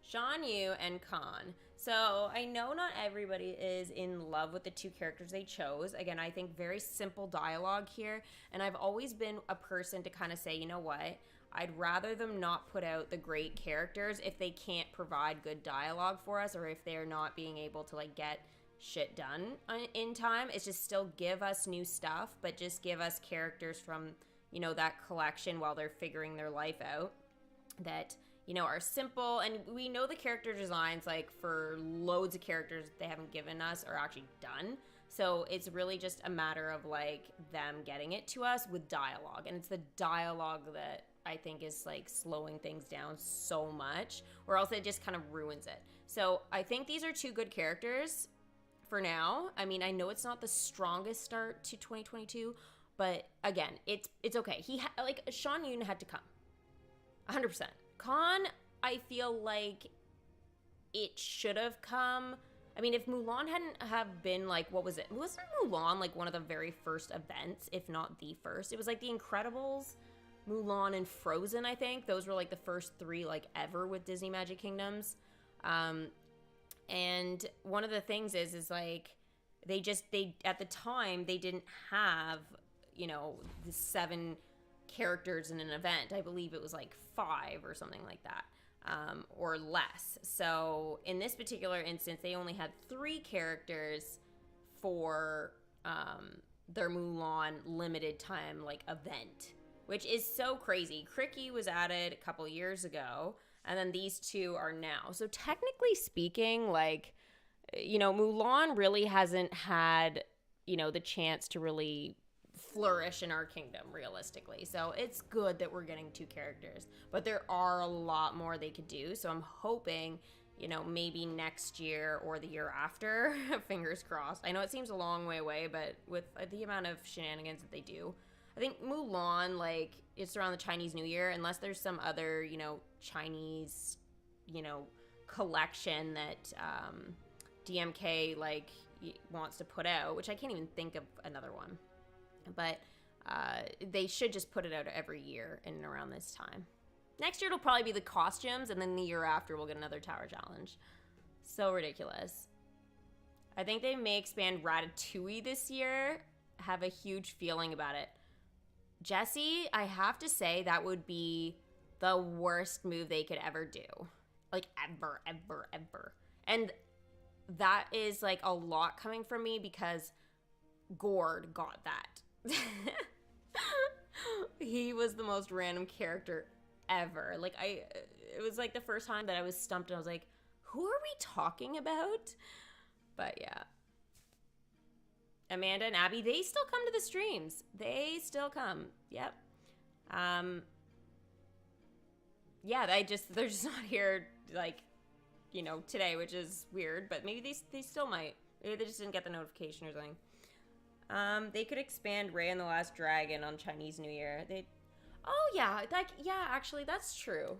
Shan Yu and Khan. So I know not everybody is in love with the two characters they chose. Again, I think very simple dialogue here. And I've always been a person to kind of say, you know what? I'd rather them not put out the great characters if they can't provide good dialogue for us, or if they're not being able to, like, get shit done in time. It's just still give us new stuff, but just give us characters from, you know, that collection while they're figuring their life out that, you know, are simple. And we know the character designs, like, for loads of characters they haven't given us are actually done. So it's really just a matter of, like, them getting it to us with dialogue. And it's the dialogue that I think is, like, slowing things down so much, or else it just kind of ruins it. So I think these are two good characters for now. I mean, I know it's not the strongest start to 2022, but again, it's okay. Like, Shan Yun had to come. 100%. Khan, I feel like it should have come. I mean, if Mulan hadn't have been, like, what was it? Wasn't Mulan, like, one of the very first events, if not the first? It was, like, The Incredibles, Mulan, and Frozen, I think. Those were, like, the first three, like, ever with Disney Magic Kingdoms. And one of the things is like, they at the time, they didn't have, you know, the 7 characters in an event. I believe it was like 5 or something like that, or less. So in this particular instance, they only had 3 characters for their Mulan limited time, like, event, which is so crazy. Cricky was added a couple years ago, and then these 2 are now. So technically speaking, like, you know, Mulan really hasn't had, you know, the chance to really flourish in our kingdom, realistically. So it's good that we're getting 2 characters, but there are a lot more they could do. So I'm hoping, you know, maybe next year or the year after, fingers crossed. I know it seems a long way away, but with the amount of shenanigans that they do, I think Mulan, like, it's around the Chinese New Year, unless there's some other, you know, Chinese, you know, collection that DMK, like, wants to put out, which I can't even think of another one. But they should just put it out every year in and around this time. Next year it'll probably be the costumes, and then the year after we'll get another Tower Challenge. So ridiculous. I think they may expand Ratatouille this year. Have a huge feeling about it. Jessie, I have to say that would be the worst move they could ever do. Like, ever, ever, ever. And that is, like, a lot coming from me because Gord got that. He was the most random character ever. Like, it was like the first time that I was stumped and I was like, who are we talking about? But yeah. Amanda and Abby, they still come to the streams. They still come. Yep. Yeah, they're just not here, like, you know, today, which is weird, but maybe they still might. Maybe they just didn't get the notification or something. They could expand Raya and the Last Dragon on Chinese New Year. Oh yeah, actually that's true.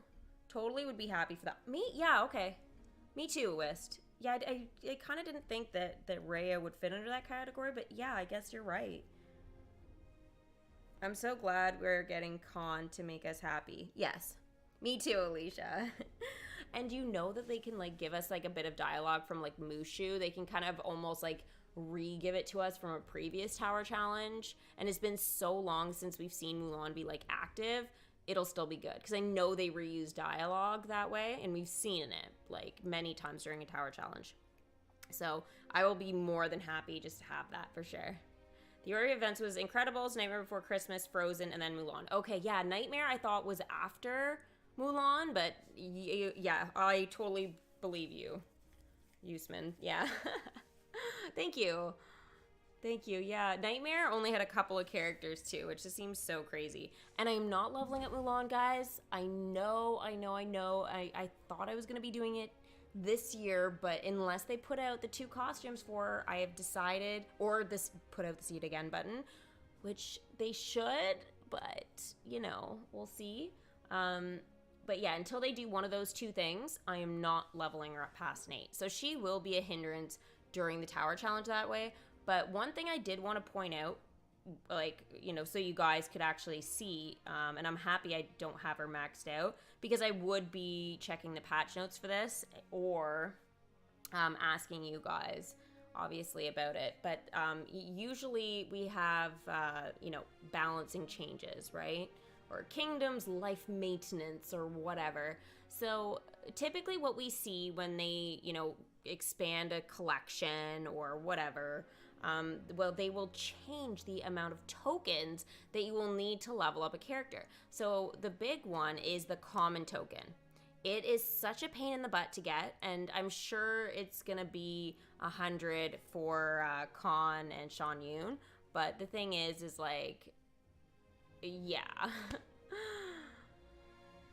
Totally would be happy for that. Yeah, okay. Me too, Wist. Yeah, I kind of didn't think that Raya would fit under that category, but yeah, I guess you're right. I'm so glad we're getting Khan to make us happy. Yes, me too, Alicia. And you know that they can like give us like a bit of dialogue from like Mushu. They can kind of almost like re-give it to us from a previous tower challenge. And it's been so long since we've seen Mulan be like active. It'll still be good because I know they reuse dialogue that way, and we've seen it like many times during a tower challenge. So I will be more than happy just to have that for sure. The order of events was Incredibles, Nightmare Before Christmas, Frozen, and then Mulan. Okay, yeah, Nightmare I thought was after Mulan, but yeah, I totally believe you, Usman. Yeah. Thank you. Thank you. Yeah, Nightmare only had a couple of characters too, which just seems so crazy. And I'm not leveling up Mulan, guys. I know. I thought I was going to be doing it this year, but unless they put out the 2 costumes for her, I have decided, or this put out the see it again button, which they should, but you know, we'll see. But yeah, until they do one of those 2 things, I am not leveling her up past Nate. So she will be a hindrance during the tower challenge that way. But one thing I did want to point out, like, you know, so you guys could actually see, and I'm happy I don't have her maxed out, because I would be checking the patch notes for this, or asking you guys, obviously, about it. But usually we have, you know, balancing changes, right? Or kingdoms, life maintenance, or whatever. So typically what we see when they, you know, expand a collection or whatever, well, they will change the amount of tokens that you will need to level up a character. So the big one is the common token. It is such a pain in the butt to get, and I'm sure it's gonna be 100 for Khan and Shan Yun. But the thing is like, yeah.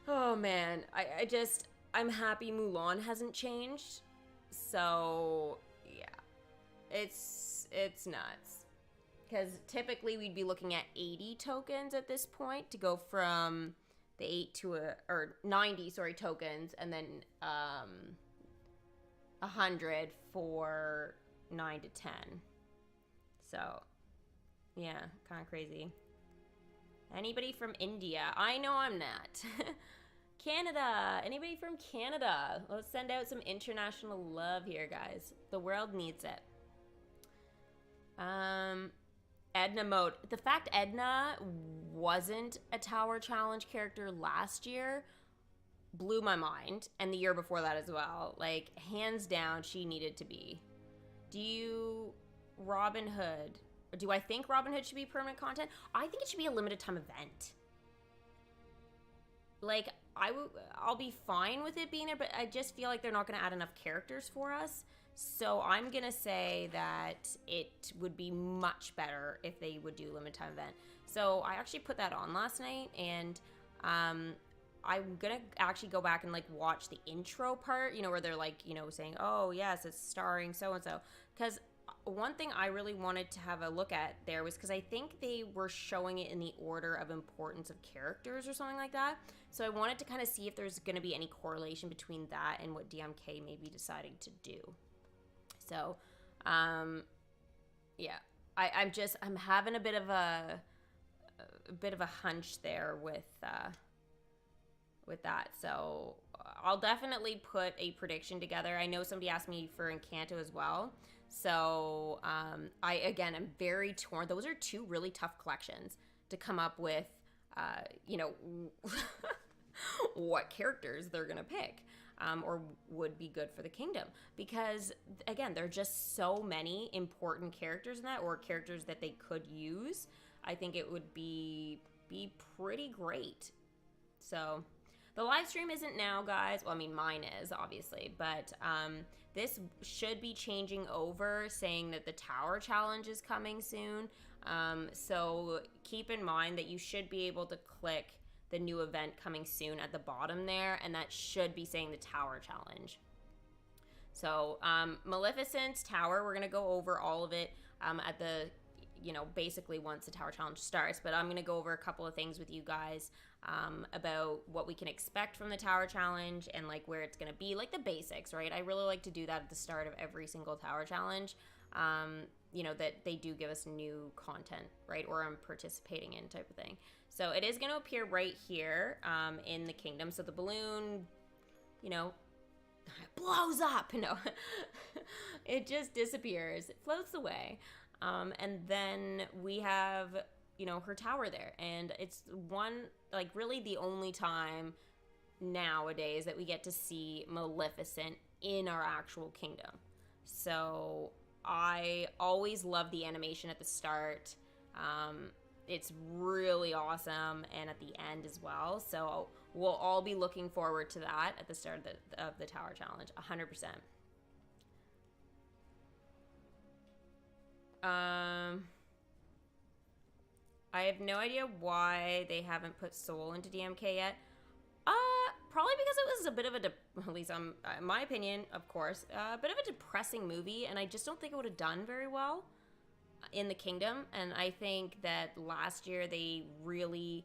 Oh man, I'm happy Mulan hasn't changed. So yeah, it's nuts, because typically we'd be looking at 80 tokens at this point to go from the 8 to or 90 tokens, and then 100 for 9 to 10. So yeah, kind of crazy. Anybody from India? I know I'm not. Canada. Anybody from Canada? Let's send out some international love here, guys. The world needs it. Edna mode. The fact Edna wasn't a tower challenge character last year blew my mind, and the year before that as well. Like, hands down, she needed to be. Robin Hood? Or do I think Robin Hood should be permanent content? I think it should be a limited time event. Like, I'll be fine with it being there, but I just feel like they're not going to add enough characters for us. So I'm going to say that it would be much better if they would do limited time event. So I actually put that on last night, and I'm going to actually go back and like watch the intro part, you know, where they're like, you know, saying, oh yes, it's starring so-and-so. Because one thing I really wanted to have a look at there was because I think they were showing it in the order of importance of characters or something like that. So I wanted to kind of see if there's going to be any correlation between that and what DMK may be deciding to do. So, yeah, I'm having a bit of a hunch there with that. So I'll definitely put a prediction together. I know somebody asked me for Encanto as well. So I'm very torn. Those are 2 really tough collections to come up with, you know, what characters they're going to pick, or would be good for the kingdom. Because, again, there are just so many important characters in that, or characters that they could use. I think it would be pretty great. So the live stream isn't now, guys. Well, I mean, mine is, obviously. But this should be changing over, saying that the Tower Challenge is coming soon. So keep in mind that you should be able to click the new event coming soon at the bottom there, and that should be saying the Tower Challenge. So Maleficent's Tower, we're going to go over all of it at the, you know, basically once the Tower Challenge starts. But I'm going to go over a couple of things with you guys about what we can expect from the Tower Challenge and like where it's going to be, like the basics, right? I really like to do that at the start of every single Tower Challenge. you know, that they do give us new content, right? Or I'm participating in type of thing. So it is going to appear right here in the kingdom. So the balloon, you know, blows up. No, it just disappears. It floats away. And then we have, you know, her tower there. And it's like really the only time nowadays that we get to see Maleficent in our actual kingdom. So I always love the animation at the start. It's really awesome, and at the end as well. So we'll all be looking forward to that at the start of the Tower Challenge, 100%. I have no idea why they haven't put Soul into DMK yet. Probably because it was a bit of at least in my opinion, of course, a bit of a depressing movie, and I just don't think it would have done very well in the kingdom. And I think that last year they really,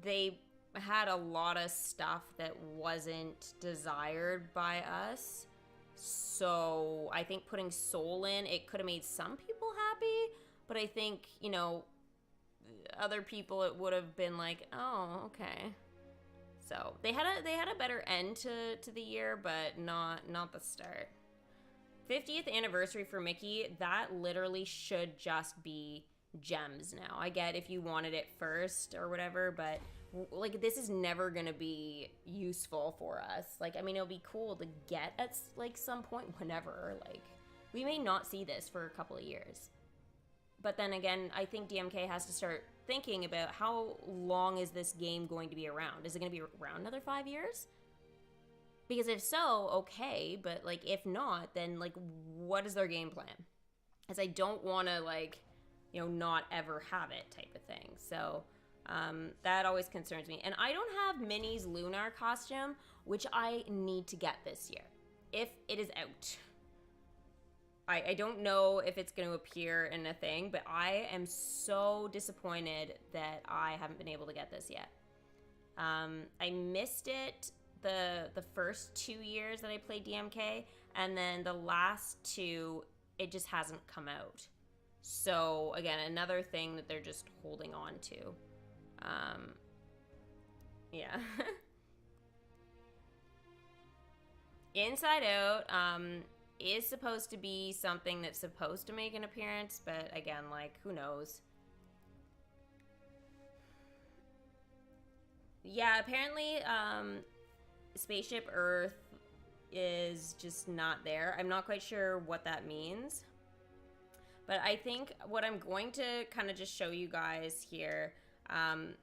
they had a lot of stuff that wasn't desired by us. So I think putting Soul in, it could have made some people happy, but I think, you know, other people it would have been like, oh, okay. So they had a better end to the year, but not the start. 50th anniversary for Mickey, that literally should just be gems now. I get if you wanted it first or whatever, but like this is never gonna be useful for us. Like, I mean, it'll be cool to get at like some point whenever. Like, we may not see this for a couple of years. But then again, I think DMK has to start thinking about how long is this game going to be around? Is it going to be around another 5 years? Because if so, okay, but like if not, then like what is their game plan? As I don't want to like, you know, not ever have it type of thing. So that always concerns me. And I don't have Minnie's Lunar costume, which I need to get this year if it is out. I don't know if it's going to appear in a thing, but I am so disappointed that I haven't been able to get this yet. I missed it the first 2 years that I played DMK, and then the last 2, it just hasn't come out. So, again, another thing that they're just holding on to. Yeah. Inside Out, is supposed to be something that's supposed to make an appearance, but again, like, who knows? Yeah, apparently, Spaceship Earth is just not there. I'm not quite sure what that means. But I think what I'm going to kind of just show you guys here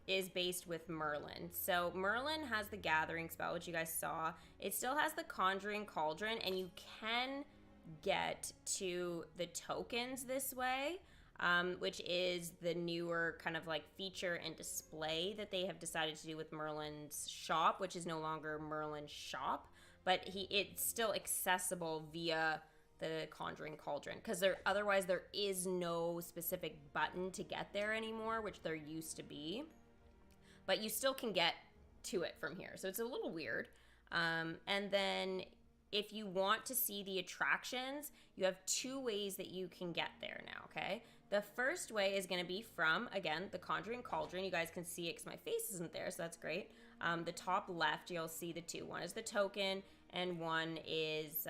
is based with Merlin. So Merlin has the Gathering spell, which you guys saw. It still has the Conjuring Cauldron, and you can get to the tokens this way, which is the newer kind of like feature and display that they have decided to do with Merlin's shop, which is no longer Merlin's shop, but it's still accessible via the Conjuring Cauldron, because otherwise there is no specific button to get there anymore, which there used to be, but you still can get to it from here, so it's a little weird. And then if you want to see the attractions, you have 2 ways that you can get there now, okay? The first way is going to be from, again, the Conjuring Cauldron. You guys can see it because my face isn't there, so that's great. The top left, you'll see the 2. One is the token, and one is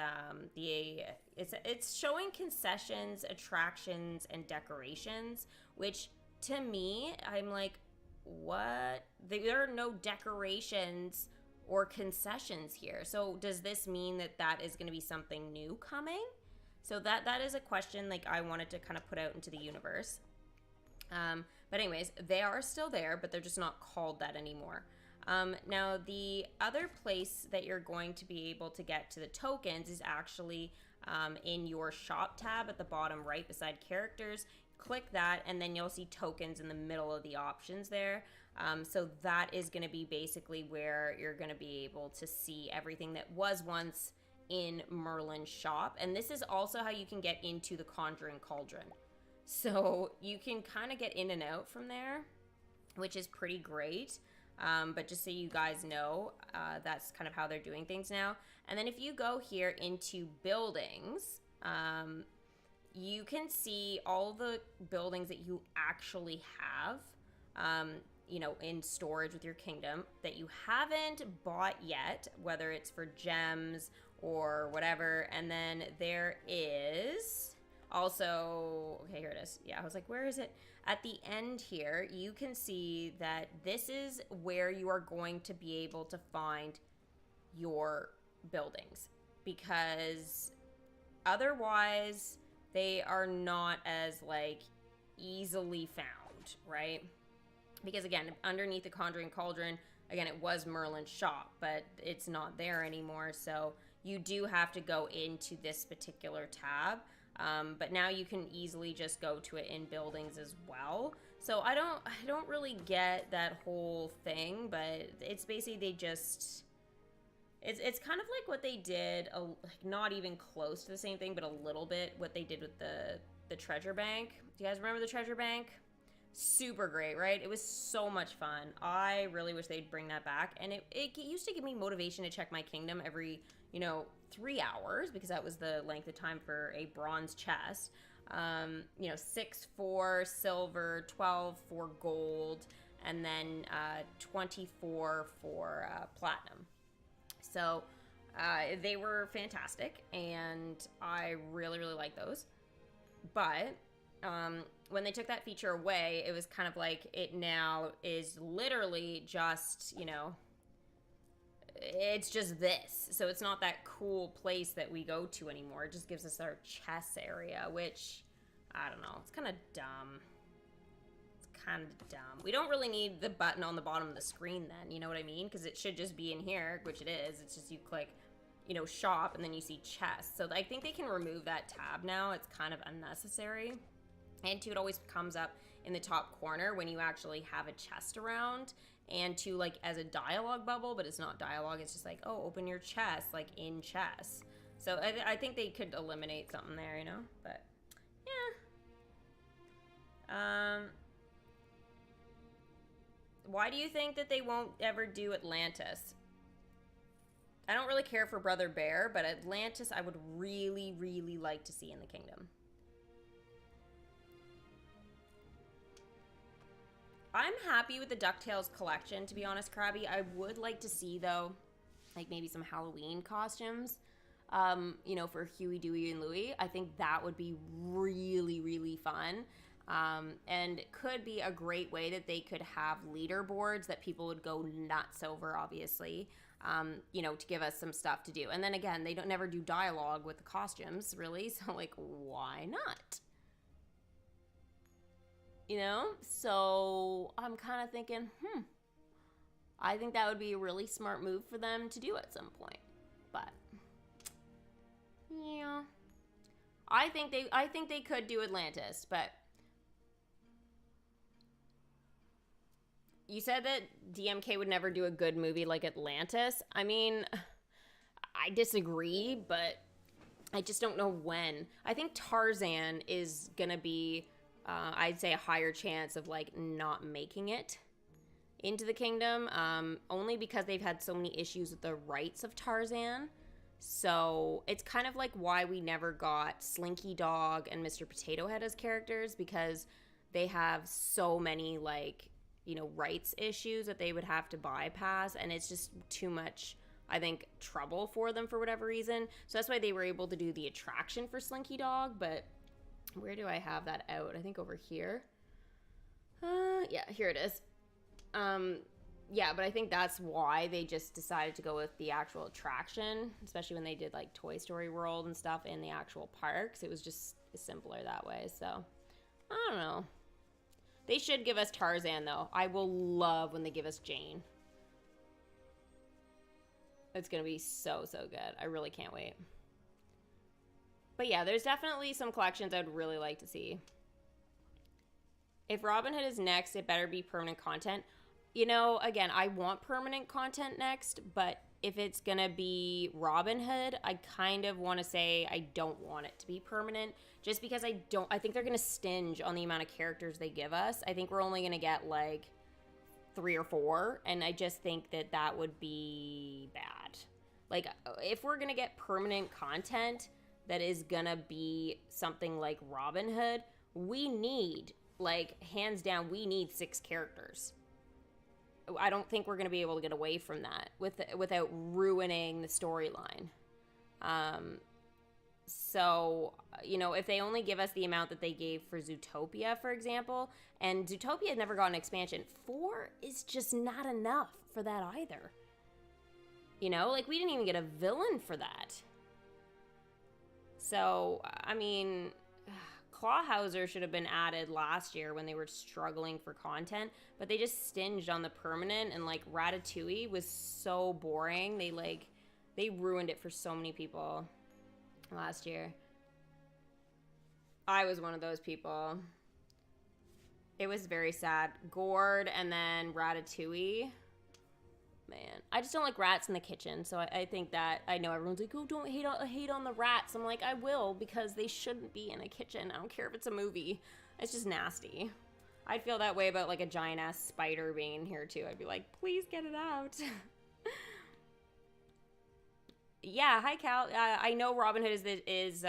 it's showing concessions, attractions, and decorations, which to me, I'm like, what? There are no decorations or concessions here. So does this mean that that is going to be something new coming? So that is a question like I wanted to kind of put out into the universe. But anyways, they are still there, but they're just not called that anymore. Now, the other place that you're going to be able to get to the tokens is actually in your shop tab at the bottom right beside characters. Click that, and then you'll see tokens in the middle of the options there. So that is going to be basically where you're going to be able to see everything that was once in Merlin's shop. And this is also how you can get into the Conjuring Cauldron. So you can kind of get in and out from there, which is pretty great. But just so you guys know, that's kind of how they're doing things now. And then if you go here into buildings, you can see all the buildings that you actually have, you know, in storage with your kingdom that you haven't bought yet, whether it's for gems or whatever. And then there is also, okay, here it is. Yeah, I was like, where is it? At the end here, you can see that this is where you are going to be able to find your buildings, because otherwise they are not as like easily found, right? Because again, underneath the Conjuring Cauldron, again, it was Merlin's shop, but it's not there anymore. So you do have to go into this particular tab. But now you can easily just go to it in buildings as well. So I don't really get that whole thing, but it's basically they just, it's kind of like what they did, like not even close to the same thing, but a little bit what they did with the treasure bank. Do you guys remember the treasure bank? Super great, right? It was so much fun. I really wish they'd bring that back. And it used to give me motivation to check my kingdom every, 3 hours, because that was the length of time for a bronze chest. 6 for silver, 12 for gold, and then 24 for platinum. So they were fantastic, and I really, really like those. But when they took that feature away, it was kind of like it now is literally just, it's just this. So it's not that cool place that we go to anymore. It just gives us our chess area, which, I don't know, it's kind of dumb. It's kind of dumb. We don't really need the button on the bottom of the screen then, you know what I mean? Because it should just be in here, which it is. It's just you click, shop, and then you see chess. So I think they can remove that tab now. It's kind of unnecessary. And two, it always comes up in the top corner when you actually have a chest around. And two, like as a dialogue bubble, but it's not dialogue. It's just like, oh, open your chest, like in chess. So I think they could eliminate something there, But yeah. Why do you think that they won't ever do Atlantis? I don't really care for Brother Bear, but Atlantis I would really, really like to see in the kingdom. I'm happy with the DuckTales collection, to be honest, Krabby. I would like to see, though, like maybe some Halloween costumes, for Huey, Dewey, and Louie. I think that would be really, really fun. And it could be a great way that they could have leaderboards that people would go nuts over, obviously, to give us some stuff to do. And then again, they never do dialogue with the costumes, really. So, like, why not? So I'm kind of thinking, I think that would be a really smart move for them to do at some point. But yeah, I think they could do Atlantis. But you said that DMK would never do a good movie like Atlantis. I mean, I disagree, but I just don't know when. I think Tarzan is gonna be, I'd say, a higher chance of like not making it into the kingdom, only because they've had so many issues with the rights of Tarzan. So it's kind of like why we never got Slinky Dog and Mr. Potato Head as characters, because they have so many like, rights issues that they would have to bypass, and it's just too much, I think, trouble for them for whatever reason. So that's why they were able to do the attraction for Slinky Dog. But where do I have that out? I think over here. Yeah, here it is. Yeah, but I think that's why they just decided to go with the actual attraction, especially when they did like Toy Story World and stuff in the actual parks. It was just simpler that way. So I don't know. They should give us Tarzan, though. I will love when they give us Jane. It's going to be so, so good. I really can't wait. But yeah, there's definitely some collections I'd really like to see. If Robin Hood is next, it better be permanent content. Again, I want permanent content next, but if it's going to be Robin Hood, I kind of want to say I don't want it to be permanent, just because I think they're going to stinge on the amount of characters they give us. I think we're only going to get like 3 or 4, and I just think that would be bad. Like, if we're going to get permanent content, that is gonna be something like Robin Hood, we need, like, hands down, we need 6 characters. I don't think we're gonna be able to get away from that without ruining the storyline. So, you know, if they only give us the amount that they gave for Zootopia, for example, and Zootopia had never got an expansion, 4 is just not enough for that either. You know, like, we didn't even get a villain for that. So, I mean, Clawhauser should have been added last year when they were struggling for content, but they just stinged on the permanent, and, like, Ratatouille was so boring. They ruined it for so many people last year. I was one of those people. It was very sad. Gourd and then Ratatouille. Man, I just don't like rats in the kitchen, so I think that, I know everyone's like, oh, don't hate on the rats. I'm like, I will, because they shouldn't be in a kitchen. I don't care if it's a movie. It's just nasty. I'd feel that way about, like, a giant-ass spider being in here, too. I'd be like, please get it out. Yeah, hi, Cal. I know Robin Hood is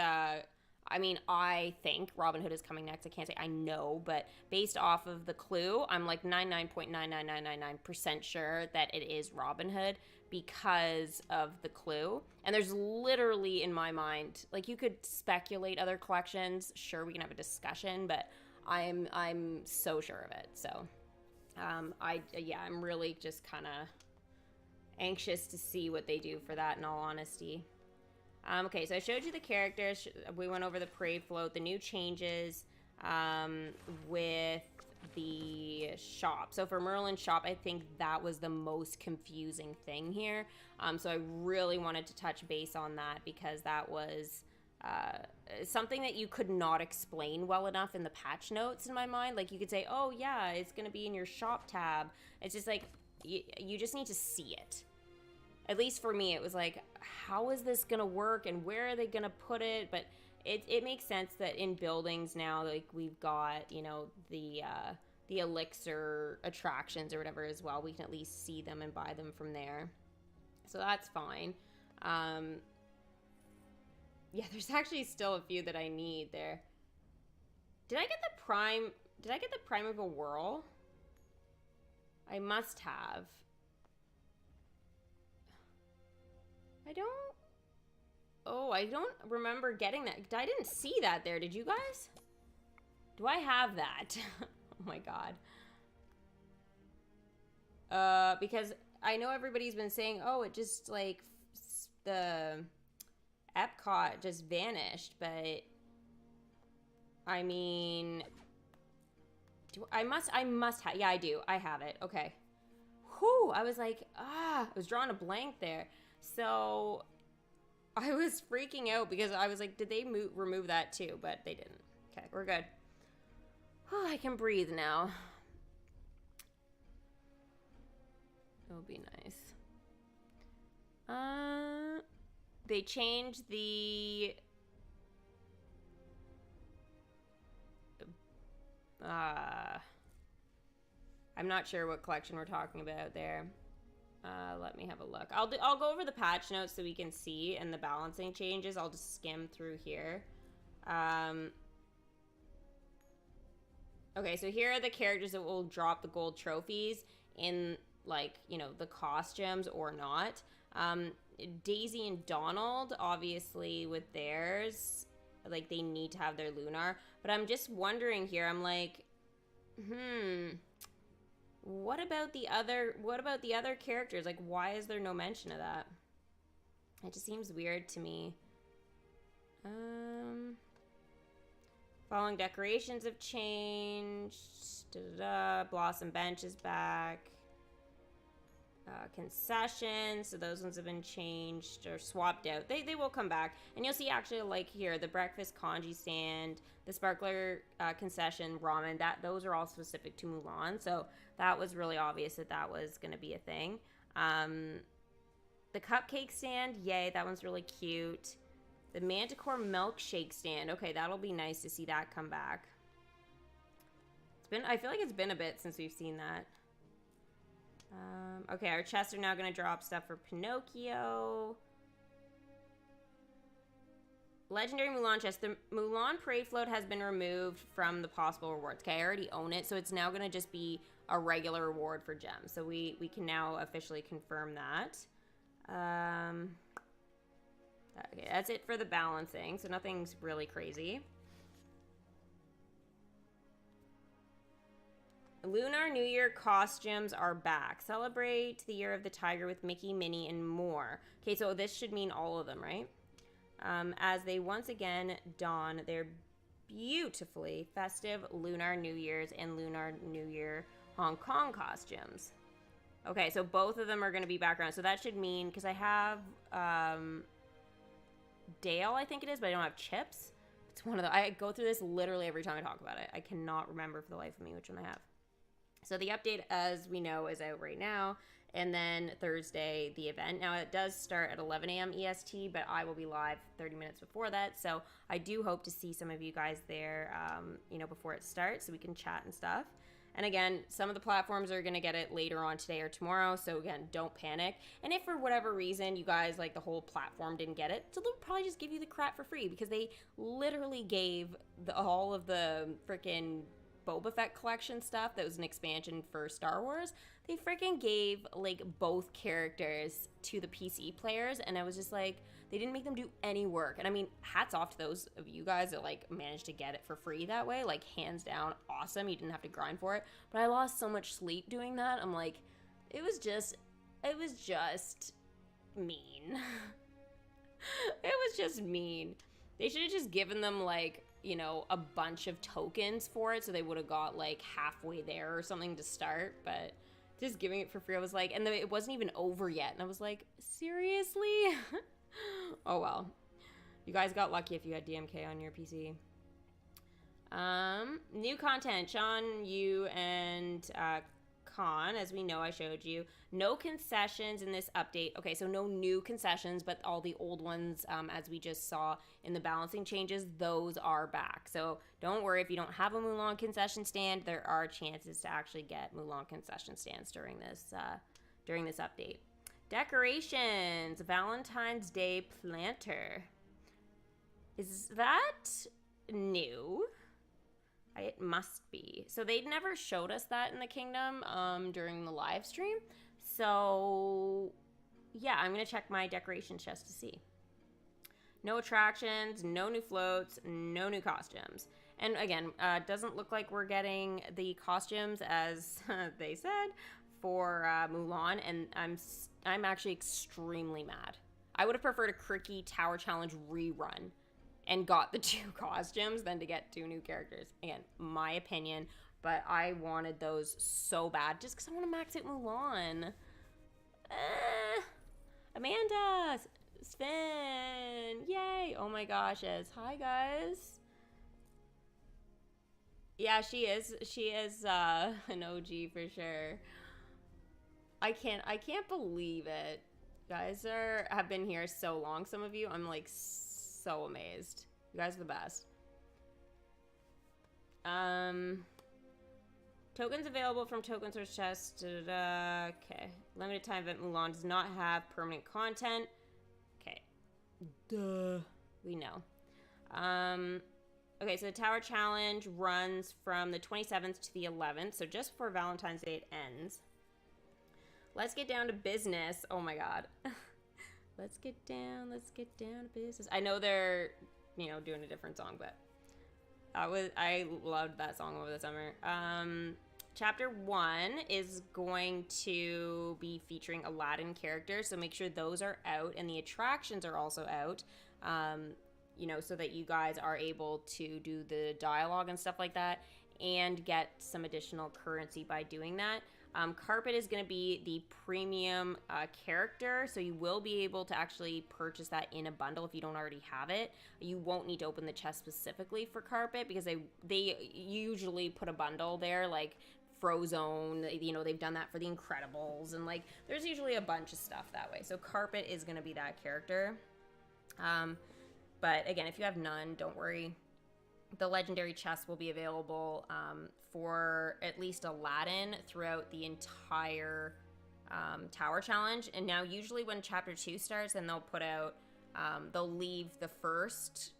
I mean, I think Robin Hood is coming next. I can't say I know, but based off of the clue, I'm like 99.99999% sure that it is Robin Hood because of the clue. And there's literally, in my mind, like, you could speculate other collections. Sure, we can have a discussion, but I'm so sure of it. So, I'm really just kind of anxious to see what they do for that, in all honesty. Okay, so I showed you the characters. We went over the parade float, the new changes with the shop. So for Merlin's shop, I think that was the most confusing thing here. So I really wanted to touch base on that because that was something that you could not explain well enough in the patch notes in my mind. Like, you could say, oh yeah, it's going to be in your shop tab. It's just like, you just need to see it. At least for me, it was like, how is this going to work and where are they going to put it? But it makes sense that in buildings now, like, we've got, you know, the elixir attractions or whatever as well. We can at least see them and buy them from there. So that's fine. Yeah, there's actually still a few that I need there. Did I get the primeval whirl? I must have. I don't remember getting that. I didn't see that there. Did you guys? Do I have that? Oh my god. Because I know everybody's been saying, oh, it just, like, the Epcot just vanished, but I mean, I must have, yeah, I do. I have it. Okay. Whew, I was like, I was drawing a blank there. So I was freaking out because I was like, did they remove that too? But they didn't. Okay, we're good. Oh, I can breathe now. That would be nice. They changed the... I'm not sure what collection we're talking about there. Let me have a look. I'll go over the patch notes so we can see, and the balancing changes. I'll just skim through here. Okay, so here are the characters that will drop the gold trophies in, like, you know, the costumes or not. Daisy and Donald, obviously, with theirs, like, they need to have their Lunar. But I'm just wondering here, I'm like, what about the other characters? Like, why is there no mention of that? It just seems weird to me. Following decorations have changed. Blossom Bench is back. Concessions, so those ones have been changed or swapped out. They will come back, and you'll see actually, like, here, the breakfast congee stand, the sparkler concession ramen, those are all specific to Mulan, so that was really obvious that was going to be a thing. The cupcake stand, yay, that one's really cute. The Manticore milkshake stand, okay, that'll be nice to see that come back. I feel like it's been a bit since we've seen that. Okay, our chests are now going to drop stuff for Pinocchio. Legendary Mulan chest. The Mulan parade float has been removed from the possible rewards. Okay, I already own it, so it's now going to just be a regular reward for gems. So we can now officially confirm that. Okay, that's it for the balancing, so nothing's really crazy. Lunar New Year costumes are back. Celebrate the Year of the Tiger with Mickey, Minnie, and more. Okay, so this should mean all of them, right? As they once again don their beautifully festive Lunar New Year's and Lunar New Year Hong Kong costumes. Okay, so both of them are going to be background. So that should mean, because I have Dale, I think it is, but I don't have Chips. It's one of the, I go through this literally every time I talk about it. I cannot remember for the life of me which one I have. So the update, as we know, is out right now. And then Thursday, the event. Now, it does start at 11 a.m. EST, but I will be live 30 minutes before that. So I do hope to see some of you guys there, you know, before it starts so we can chat and stuff. And again, some of the platforms are going to get it later on today or tomorrow. So again, don't panic. And if for whatever reason you guys, like the whole platform didn't get it, so they'll probably just give you the crap for free because they literally gave all of the freaking Boba Fett collection stuff that was an expansion for Star Wars. They freaking gave like both characters to the PC players, and I was just like, they didn't make them do any work. And I mean, hats off to those of you guys that like managed to get it for free that way. Like hands down, awesome. You didn't have to grind for it. But I lost so much sleep doing that. I'm like, it was just mean. It was just mean. They should have just given them like, you know, a bunch of tokens for it so they would have got like halfway there or something to start. But just giving it for free, I was like, and it wasn't even over yet. And I was like, seriously? Oh well. You guys got lucky if you had DMK on your PC. New content. Sean, you, and Con, as we know, I showed you. No concessions in this update. Okay, so no new concessions, but all the old ones, as we just saw in the balancing changes, those are back. So don't worry if you don't have a Mulan concession stand. There are chances to actually get Mulan concession stands during this update. Decorations. Valentine's Day planter. Is that new? It must be. So they never showed us that in the kingdom during the live stream. So yeah, I'm gonna check my decoration chest to see. No attractions, no new floats, no new costumes. And again, doesn't look like we're getting the costumes as they said for Mulan, and I'm actually extremely mad. I would have preferred a Cricky Tower Challenge rerun and got the 2 costumes than to get 2 new characters. Again, my opinion, but I wanted those so bad just because I want to max out Mulan. Amanda, Sven, yay! Oh my gosh, hi guys. Yeah, she is an OG for sure. I can't believe it. You guys have been here so long. Some of you, I'm like so amazed. You guys are the best. Tokens available from token source chest. Okay. Limited time event Mulan does not have permanent content. Okay. Duh. We know. Okay, so the Tower Challenge runs from the 27th to the 11th, so just before Valentine's Day it ends. Let's get down to business. Oh my god. Let's get down to business. I know they're, you know, doing a different song, but I loved that song over the summer. Chapter 1 is going to be featuring Aladdin characters, so make sure those are out, and the attractions are also out, you know, so that you guys are able to do the dialogue and stuff like that, and get some additional currency by doing that. Carpet is going to be the premium character, so you will be able to actually purchase that in a bundle if you don't already have it. You won't need to open the chest specifically for Carpet because they usually put a bundle there, like Frozone, you know, they've done that for the Incredibles, and like there's usually a bunch of stuff that way. So Carpet is going to be that character. But again, if you have none, don't worry. The legendary chest will be available for at least Aladdin throughout the entire Tower Challenge. And now usually when Chapter 2 starts, then they'll put out, they'll leave the first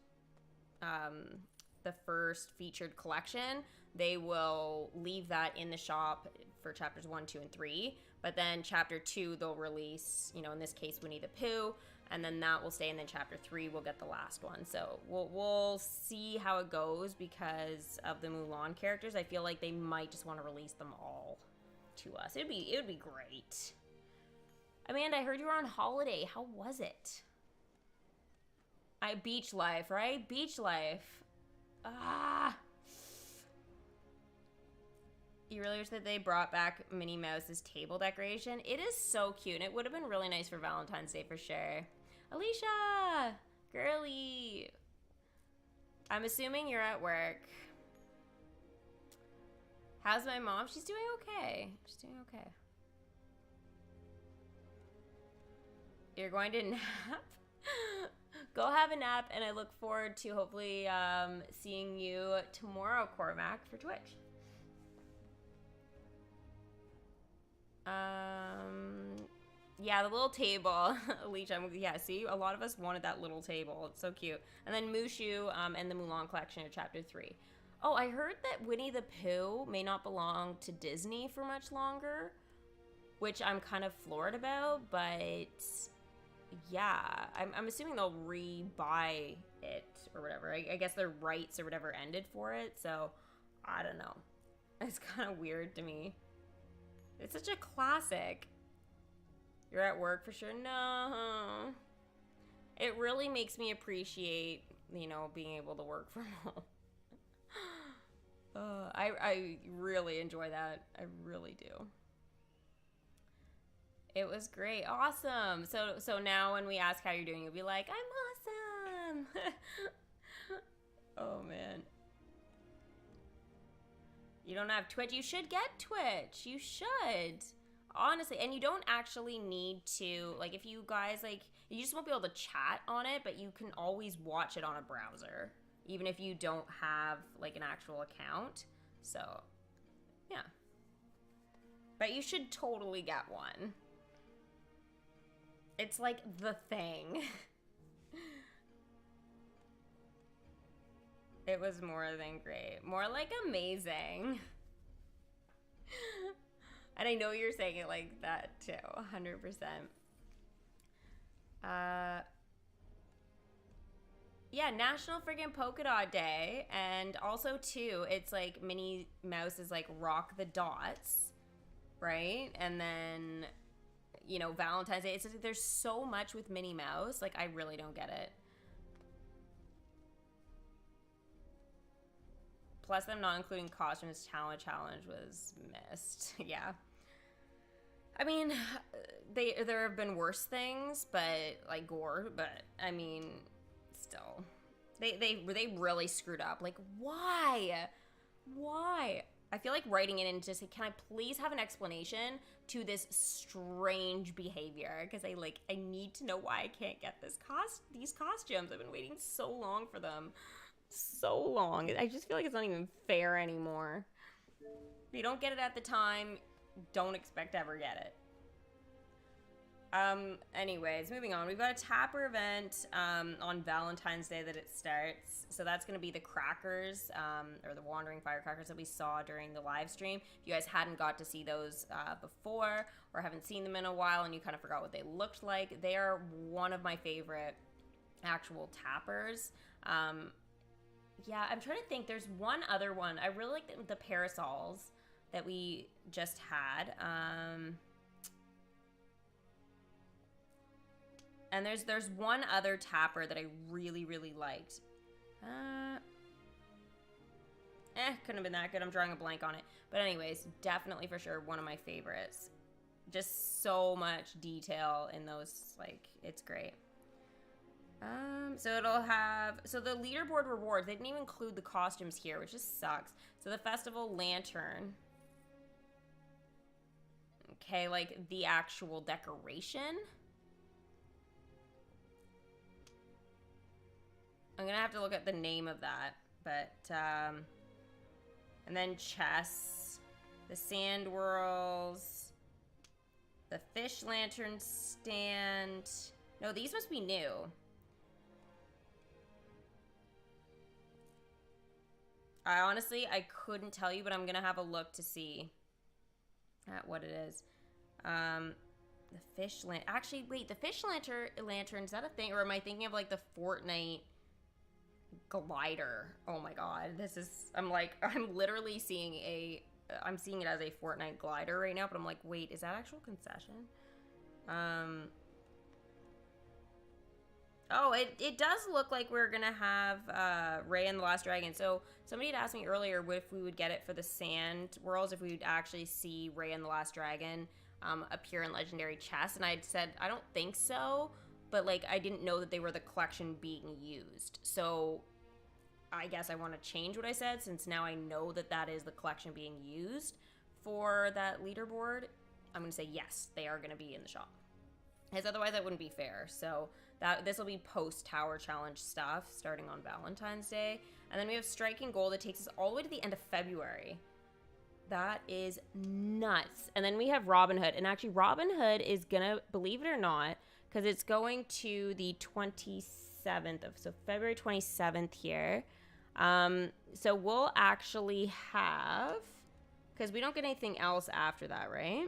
the first featured collection, they will leave that in the shop for chapters 1, 2, and 3. But then chapter 2, they'll release, you know, in this case, Winnie the Pooh, and then that will stay, and then chapter 3 will get the last one. So we'll see how it goes because of the Mulan characters. I feel like they might just want to release them all to us. It would be great. Amanda, I heard you were on holiday. How was it? Beach life, right? Beach life. Ah. You really wish that they brought back Minnie Mouse's table decoration? It is so cute. And it would have been really nice for Valentine's Day for sure. Alicia! Girly! I'm assuming you're at work. How's my mom? She's doing okay. She's doing okay. You're going to nap? Go have a nap, and I look forward to hopefully seeing you tomorrow, Cormac, for Twitch. Yeah, the little table. Alicia, yeah, see? A lot of us wanted that little table. It's so cute. And then Mushu and the Mulan collection of chapter 3. Oh, I heard that Winnie the Pooh may not belong to Disney for much longer, which I'm kind of floored about, but yeah, I'm assuming they'll re-buy it or whatever. I guess their rights or whatever ended for it, so I don't know. It's kind of weird to me. It's such a classic. You're at work for sure? No. It really makes me appreciate, you know, being able to work from home. I really enjoy that. I really do. It was great. Awesome. So now when we ask how you're doing, you'll be like, I'm awesome. Oh, man. You don't have Twitch? You should get Twitch. You should. Honestly. And you don't actually need to, like, if you guys, like, you just won't be able to chat on it, but you can always watch it on a browser, even if you don't have, like, an actual account. So, yeah. But you should totally get one. It's like the thing. It was more than great. More like amazing. And I know you're saying it like that too, 100%. Yeah, National friggin' Polka Dot Day. And also too, it's like Minnie Mouse is like rock the dots, right? And then, you know, Valentine's Day. It's just, there's so much with Minnie Mouse. Like, I really don't get it. Plus, them not including costumes challenge was missed. Yeah. I mean, there have been worse things, but like gore. But I mean, still, they really screwed up. Like, why? I feel like writing it in just like, can I please have an explanation to this strange behavior? Because I need to know why I can't get these costumes. I've been waiting so long for them. So long. I just feel like it's not even fair anymore. If you don't get it at the time, don't expect to ever get it. Anyways, moving on. We've got a Tapper event on Valentine's Day that it starts. So that's going to be the crackers, or the Wandering Firecrackers that we saw during the live stream. If you guys hadn't got to see those before or haven't seen them in a while and you kind of forgot what they looked like, they are one of my favorite actual tappers. Yeah, I'm trying to think. There's one other one. I really like the parasols that we just had. And there's one other tapper that I really, really liked. Couldn't have been that good. I'm drawing a blank on it. But anyways, definitely for sure one of my favorites. Just so much detail in those. Like, it's great. So it'll have, so the leaderboard rewards, they didn't even include the costumes here, which just sucks. So the festival lantern. Okay, like the actual decoration. I'm gonna have to look at the name of that, but, and then chess, the sand whirls, the fish lantern stand. No, these must be new. I couldn't tell you, but I'm going to have a look to see at what it is. The fish lantern. Actually, wait, the fish lantern, is that a thing? Or am I thinking of like the Fortnite glider? Oh my god, I'm literally seeing I'm seeing it as a Fortnite glider right now, but I'm like, wait, is that actual concession? Oh, it does look like we're gonna have Raya and the Last Dragon. So somebody had asked me earlier if we would get it for the Sand Worlds, if we would actually see Raya and the Last Dragon appear in Legendary Chests, and I'd said I don't think so, but like I didn't know that they were the collection being used. So I guess I want to change what I said, since now I know that that is the collection being used for that leaderboard. I'm gonna say yes, they are gonna be in the shop, because otherwise that wouldn't be fair. So this will be post Tower Challenge stuff starting on Valentine's Day. And then we have Striking Gold that takes us all the way to the end of February. That is nuts. And then we have Robin Hood. And actually Robin Hood is gonna, believe it or not, because it's going to the 27th of, so February 27th here. So we'll actually have, because we don't get anything else after that, right?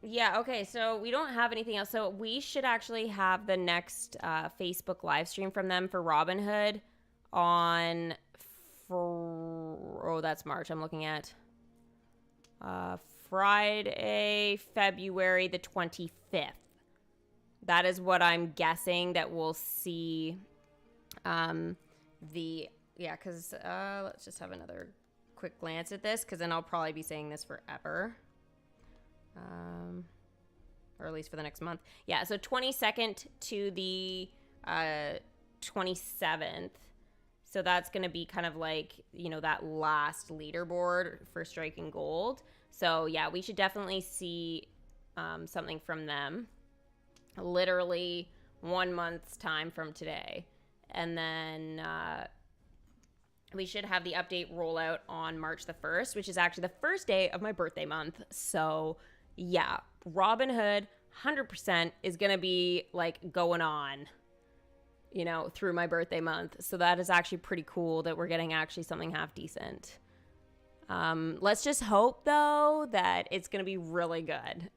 Yeah, okay, so we don't have anything else. So we should actually have the next Facebook live stream from them for Robin Hood on, that's March I'm looking at. Friday, February the 25th. That is what I'm guessing that we'll see. Because let's just have another quick glance at this, because then I'll probably be saying this forever. Or at least for the next month. Yeah, so 22nd to the 27th. So that's going to be kind of like, that last leaderboard for Striking Gold. So yeah, we should definitely see something from them. Literally 1 month's time from today. And then we should have the update roll out on March the 1st, which is actually the first day of my birthday month. So yeah, Robin Hood 100% is going to be like going on, through my birthday month. So that is actually pretty cool that we're getting actually something half decent. Let's just hope though that it's going to be really good,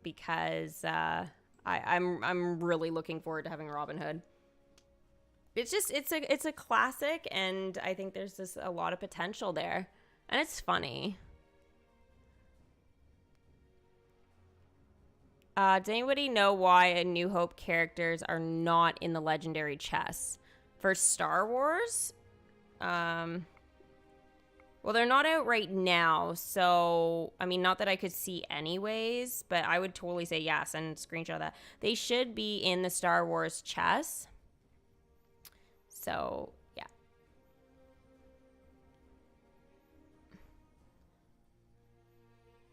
because I'm really looking forward to having Robin Hood. It's a classic, and I think there's just a lot of potential there, and it's funny. Does anybody know why A New Hope characters are not in the legendary chests for Star Wars? Well, they're not out right now, so I mean, not that I could see anyways, but I would totally say yes and screenshot that. They should be in the Star Wars chests. So, yeah.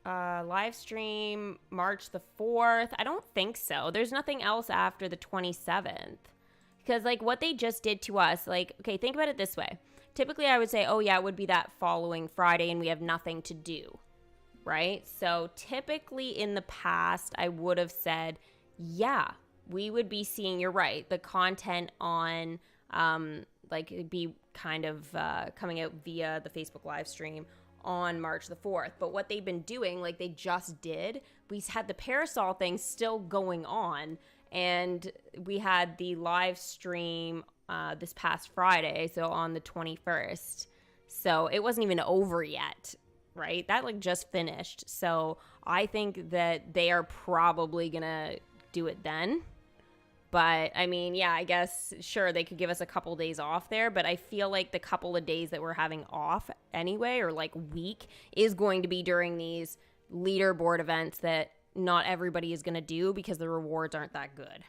Live stream March the 4th. I don't think so. There's nothing else after the 27th. Because, like, what they just did to us, like, okay, think about it this way. Typically, I would say, oh, yeah, it would be that following Friday and we have nothing to do, right? So, typically in the past, I would have said, yeah, we would be seeing, you're right, the content on, like, it'd be kind of coming out via the Facebook live stream on March the 4th. But what they've been doing, like they just did, we had the parasol thing still going on, and we had the live stream this past Friday, so on the 21st. So it wasn't even over yet, right? That like just finished. So I think that they are probably gonna do it then. But I mean, yeah, I guess sure they could give us a couple days off there, but I feel like the couple of days that we're having off anyway, or like week, is going to be during these leaderboard events that not everybody is going to do because the rewards aren't that good.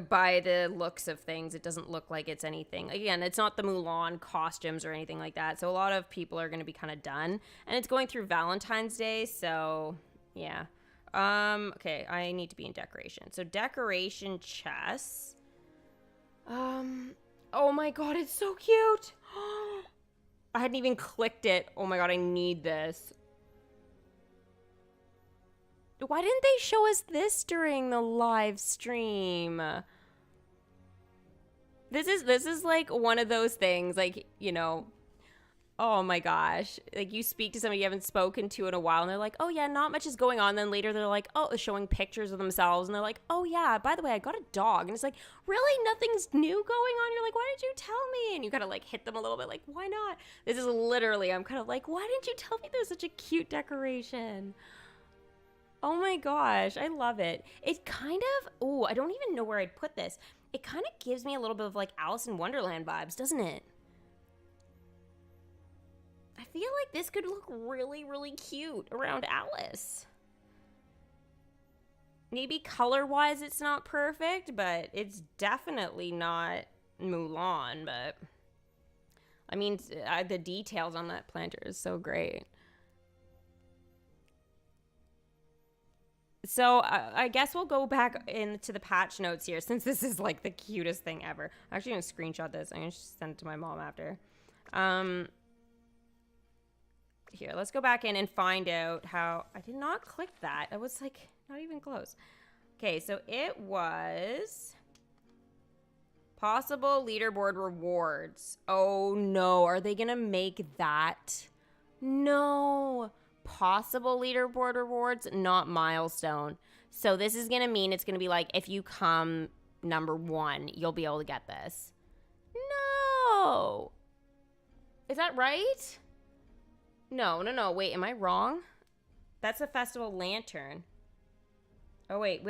By the looks of things, it doesn't look like it's anything. Again, it's not the Mulan costumes or anything like that. So a lot of people are going to be kind of done, and it's going through Valentine's Day. So yeah. Okay, I need to be in decoration. So decoration chests. Oh my god, it's so cute. I hadn't even clicked it. Oh my god, I need this. Why didn't they show us this during the live stream? This is like one of those things, like, you know, oh my gosh. Like, you speak to somebody you haven't spoken to in a while, and they're like, oh yeah, not much is going on. Then later they're like, oh, showing pictures of themselves, and they're like, oh yeah, by the way, I got a dog. And it's like, really? Nothing's new going on? You're like, why didn't you tell me? And you kind of like hit them a little bit, like, why not? This is literally, I'm kind of like, why didn't you tell me there's such a cute decoration? Oh my gosh, I love it. It kind of, oh, I don't even know where I'd put this. It kind of gives me a little bit of like Alice in Wonderland vibes, doesn't it? I feel like this could look really, really cute around Alice. Maybe color-wise it's not perfect, but it's definitely not Mulan, but I mean, the details on that planter is so great. So I guess we'll go back into the patch notes here, since this is like the cutest thing ever. I'm actually gonna screenshot this. I'm gonna send it to my mom after. Here, let's go back in and find out how... I did not click that. It was like not even close. Okay, so it was possible leaderboard rewards. Oh no, are they gonna make that? No. Possible leaderboard rewards, not milestone. So this is gonna mean it's gonna be like, if you come number 1, you'll be able to get this. No, is that right? No, wait, am I wrong? That's a festival lantern. Oh wait.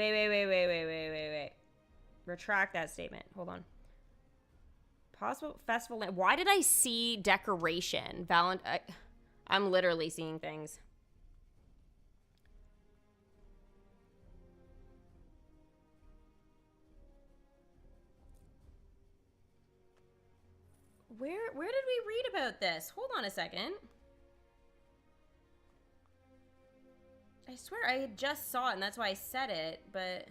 Retract that statement. Hold on. Possible festival. Why did I see decoration? I'm literally seeing things. Where did we read about this? Hold on a second. I swear I just saw it and that's why I said it, but...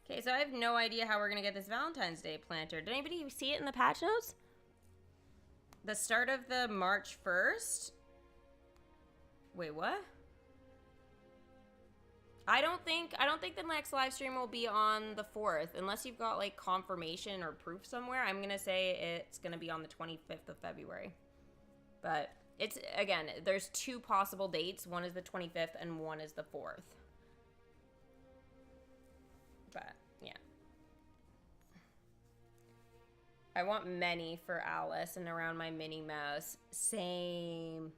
Okay, so I have no idea how we're gonna get this Valentine's Day planter. Did anybody see it in the patch notes? The start of the March 1st? Wait, what? I don't think the next live stream will be on the 4th, unless you've got like confirmation or proof somewhere. I'm gonna say it's gonna be on the 25th of February. But it's, again, there's 2 possible dates. One is the 25th and one is the 4th. But yeah, I want many for Alice and around my Minnie Mouse. Same.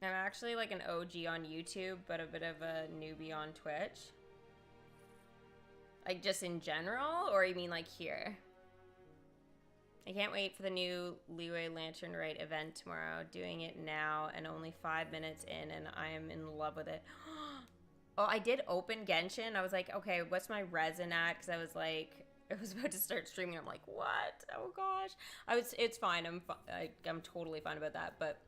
I'm actually like an OG on YouTube, but a bit of a newbie on Twitch. Like just in general, or you mean like here? I can't wait for the new Leeway Lantern Rite event tomorrow. Doing it now and only 5 minutes in, and I am in love with it. Oh, I did open Genshin. I was like, okay, what's my resin at? Because I was like, I was about to start streaming. I'm like, what? Oh gosh. It's fine. I'm totally fine about that. But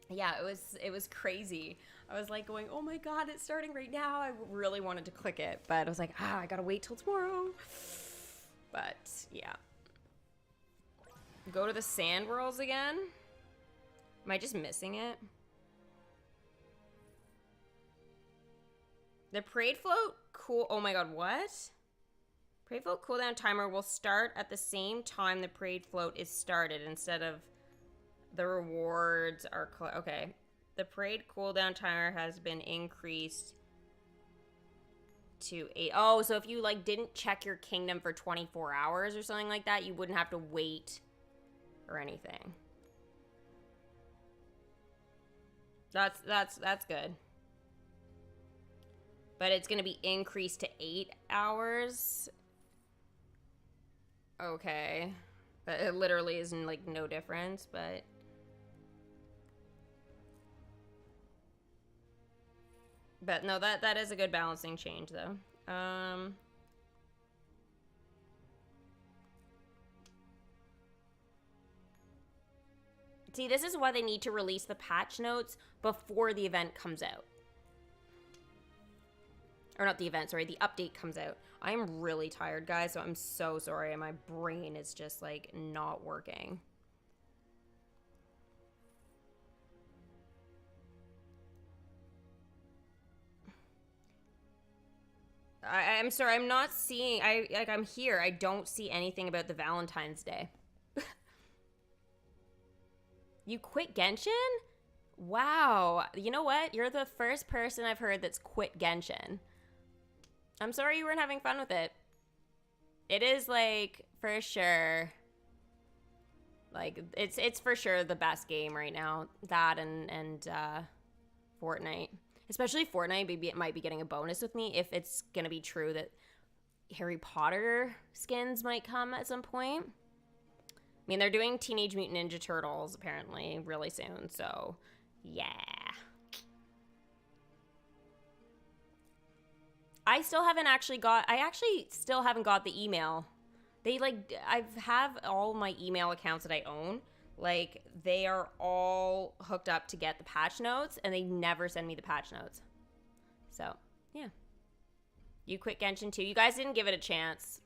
yeah, it was crazy. I was like going, oh my god, it's starting right now. I really wanted to click it, but I was like, I gotta wait till tomorrow. But yeah. Go to the Sand Worlds again? Am I just missing it? The parade float cool. Oh my god, what? Parade float cooldown timer will start at the same time the parade float is started instead of the rewards are okay. The parade cooldown timer has been increased to 8. Oh, so if you like didn't check your kingdom for 24 hours or something like that, you wouldn't have to wait or anything. That's good. But it's gonna be increased to 8 hours. Okay. It literally isn't like no difference, but no, that is a good balancing change though. See, this is why they need to release the patch notes before the event comes out. Or not the event, sorry, the update comes out. I am really tired, guys, so I'm so sorry. My brain is just, like, not working. I'm sorry, I'm not seeing, I'm here. I don't see anything about the Valentine's Day. You quit Genshin? Wow. You know what? You're the first person I've heard that's quit Genshin. I'm sorry you weren't having fun with it. It is, like, for sure, like, it's for sure the best game right now. That and Fortnite. Especially Fortnite, maybe it might be getting a bonus with me if it's gonna be true that Harry Potter skins might come at some point. I mean, they're doing Teenage Mutant Ninja Turtles, apparently, really soon, so, yeah. I still haven't got the email. They, like, I have all my email accounts that I own. Like, they are all hooked up to get the patch notes, and they never send me the patch notes. So, yeah. You quit Genshin too. You guys didn't give it a chance.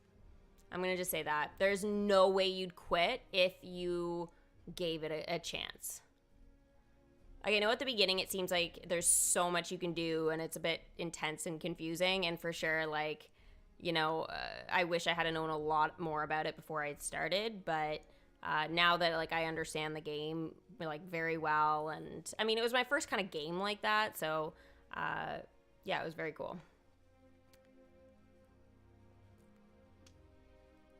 I'm going to just say that. There's no way you'd quit if you gave it a chance. Like, I know at the beginning it seems like there's so much you can do and it's a bit intense and confusing. And for sure, like, you know, I wish I had known a lot more about it before I had started. But now that, like, I understand the game, like, very well. And, I mean, it was my first kind of game like that. So, yeah, it was very cool.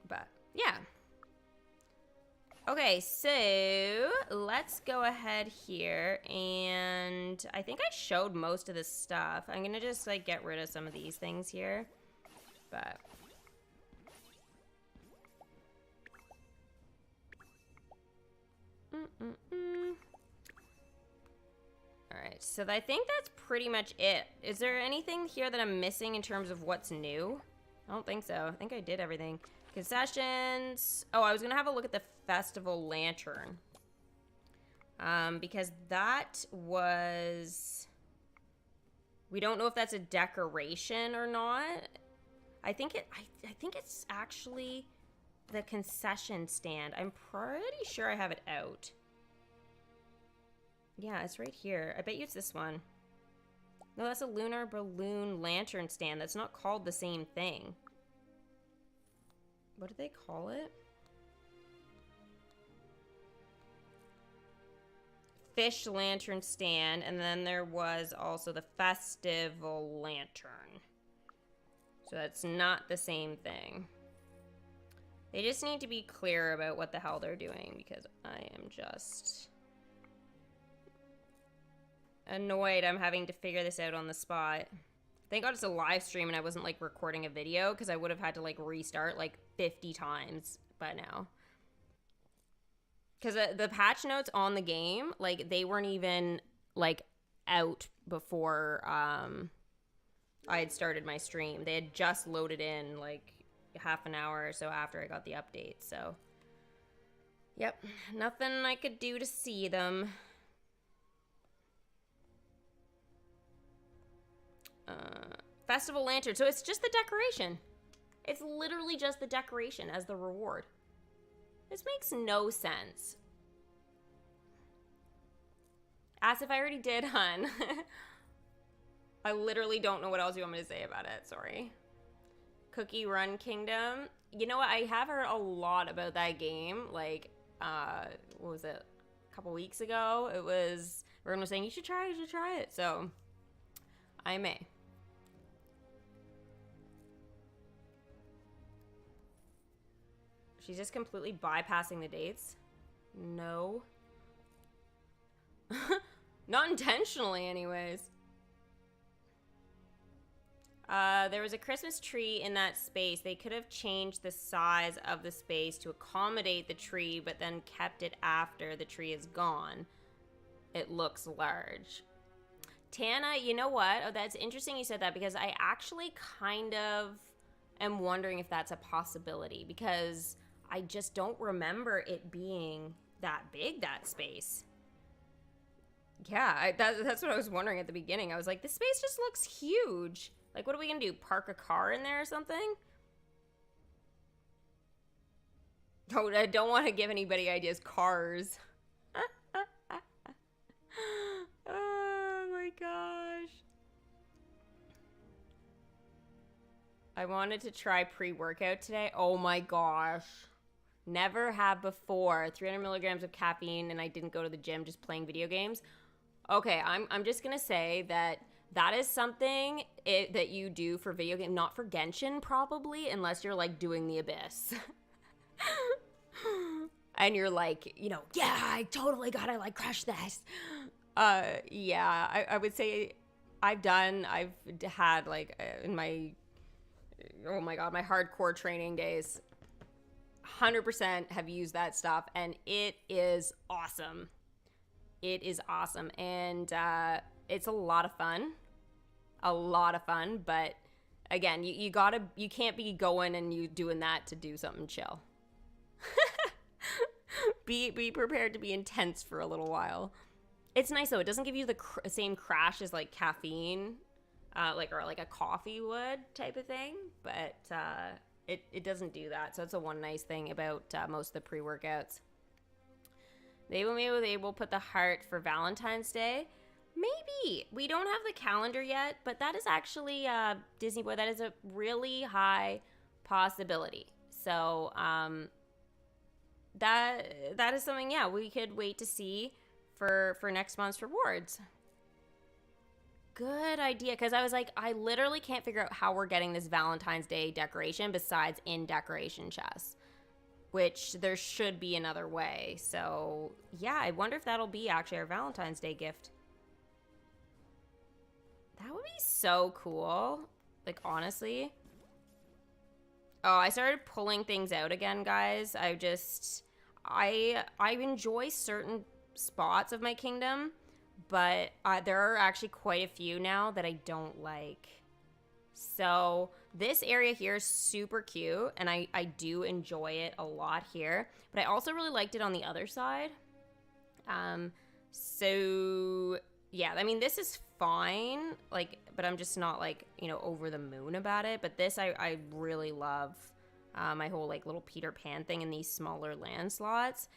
But, yeah. Okay, so let's go ahead here, and I think I showed most of this stuff. I'm gonna just, like, get rid of some of these things here, but... Alright, so I think that's pretty much it. Is there anything here that I'm missing in terms of what's new? I don't think so. I think I did everything. Concessions. Oh, I was going to have a look at the festival lantern. Because that was... We don't know if that's a decoration or not. I think it's actually the concession stand. I'm pretty sure I have it out. Yeah, it's right here. I bet you it's this one. No, that's a lunar balloon lantern stand. That's not called the same thing. What do they call it? Fish lantern stand, and then there was also the festival lantern. So that's not the same thing. They just need to be clear about what the hell they're doing, because I am just annoyed I'm having to figure this out on the spot. Thank God it's a live stream and I wasn't, like, recording a video, because I would have had to, like, restart, like, 50 times by now. Because the patch notes on the game, like, they weren't even, like, out before I had started my stream. They had just loaded in, like, half an hour or so after I got the update, so. Yep, nothing I could do to see them. Festival lantern. So it's just the decoration. It's literally just the decoration as the reward. This makes no sense. As if I already did, hun. I literally don't know what else you want me to say about it. Sorry. Cookie Run Kingdom. You know what? I have heard a lot about that game. Like, what was it? A couple weeks ago. Everyone was saying, you should try it. So, I may. She's just completely bypassing the dates. No. Not intentionally, anyways. There was a Christmas tree in that space. They could have changed the size of the space to accommodate the tree, but then kept it after the tree is gone. It looks large. Tana, you know what? Oh, that's interesting you said that, because I actually kind of am wondering if that's a possibility, because I just don't remember it being that big, that space. Yeah, that's what I was wondering at the beginning. I was like, this space just looks huge. Like, what are we gonna do? Park a car in there or something? Oh, I don't want to give anybody ideas. Cars. Oh my gosh. I wanted to try pre-workout today. Oh my gosh. Never have before. 300 milligrams of caffeine, and I didn't go to the gym, just playing video games. Okay, I'm just gonna say that is something that you do for video game, not for Genshin probably, unless you're like doing the Abyss. And you're like, you know, yeah, I totally gotta like crush this. Yeah, I would say I've had like in my, oh my God, my hardcore training days, 100% have used that stuff, and it is awesome. It is awesome, and it's a lot of fun. A lot of fun, but again, you can't be going and you doing that to do something chill. Be prepared to be intense for a little while. It's nice though. It doesn't give you the same crash as like caffeine, or like a coffee would type of thing, but it doesn't do that. So it's a one nice thing about most of the pre-workouts. They will put the heart for Valentine's Day. Maybe. We don't have the calendar yet, but that is actually Disney Boy. That is a really high possibility. So that is something, yeah, we could wait to see for next month's rewards. Good idea, because I was like, I literally can't figure out how we're getting this Valentine's Day decoration besides in decoration chests, which there should be another way. So yeah, I wonder if that'll be actually our Valentine's Day gift. That would be so cool. Like, honestly. Oh, I started pulling things out again, guys. I enjoy certain spots of my kingdom, but there are actually quite a few now that I don't like. So this area here is super cute, and I do enjoy it a lot here, but I also really liked it on the other side. So yeah, I mean, this is fine, like, but I'm just not like, you know, over the moon about it. But this I really love. My whole like little Peter Pan thing in these smaller land slots.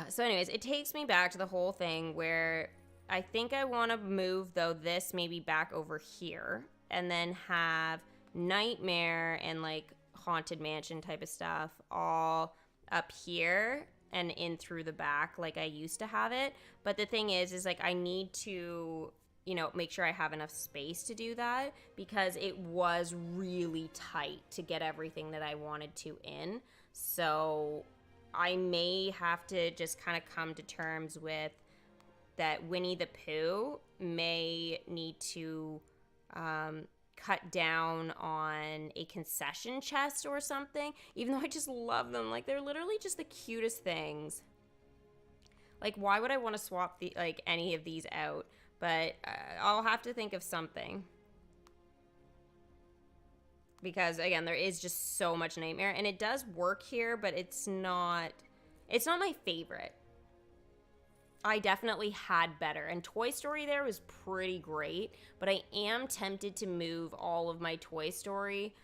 So anyways, it takes me back to the whole thing where I think I want to move though this maybe back over here, and then have Nightmare and like Haunted Mansion type of stuff all up here and in through the back like I used to have it. But the thing is like I need to, you know, make sure I have enough space to do that, because it was really tight to get everything that I wanted to in. So I may have to just kind of come to terms with that Winnie the Pooh may need to cut down on a concession chest or something, even though I just love them. Like, they're literally just the cutest things. Like, why would I want to swap any of these out? But I'll have to think of something, because again, there is just so much Nightmare, and it does work here, but it's not my favorite. I definitely had better, and Toy Story there was pretty great, but I am tempted to move all of my Toy Story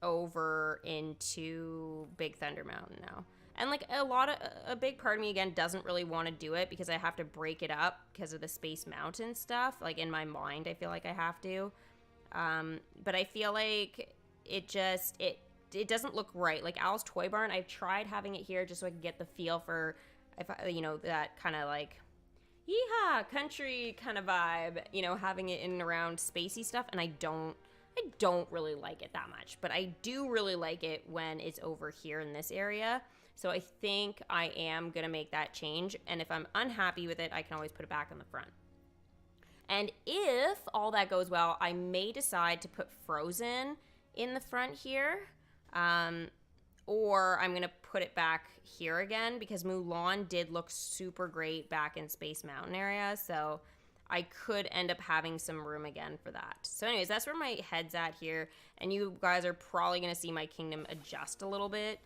over into Big Thunder Mountain now. And like a big part of me again doesn't really want to do it, because I have to break it up because of the Space Mountain stuff. Like, in my mind, I feel like I have to. But I feel like it doesn't look right. Like Al's Toy Barn, I've tried having it here just so I can get the feel for, if I, you know, that kind of like yeehaw country kind of vibe, you know, having it in and around spacey stuff. And I don't really like it that much, but I do really like it when it's over here in this area. So I think I am going to make that change. And if I'm unhappy with it, I can always put it back on the front. And if all that goes well, I may decide to put Frozen in the front here. Or I'm going to put it back here again, because Mulan did look super great back in Space Mountain area. So I could end up having some room again for that. So anyways, that's where my head's at here. And you guys are probably going to see my kingdom adjust a little bit.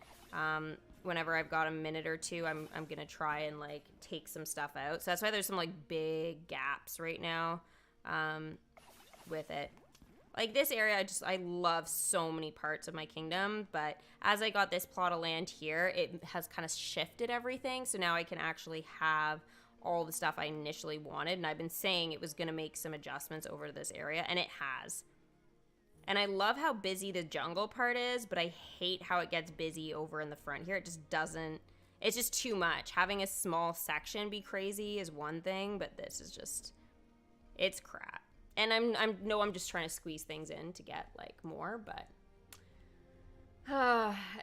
Whenever I've got a minute or two, I'm going to try and like take some stuff out. So that's why there's some like big gaps right now with it. Like this area, I love so many parts of my kingdom, but as I got this plot of land here, it has kind of shifted everything. So now I can actually have all the stuff I initially wanted. And I've been saying it was going to make some adjustments over to this area, and it has. And I love how busy the jungle part is, but I hate how it gets busy over in the front here. It just doesn't, it's just too much. Having a small section be crazy is one thing, but this is just, it's crap. And I'm just trying to squeeze things in to get like more, but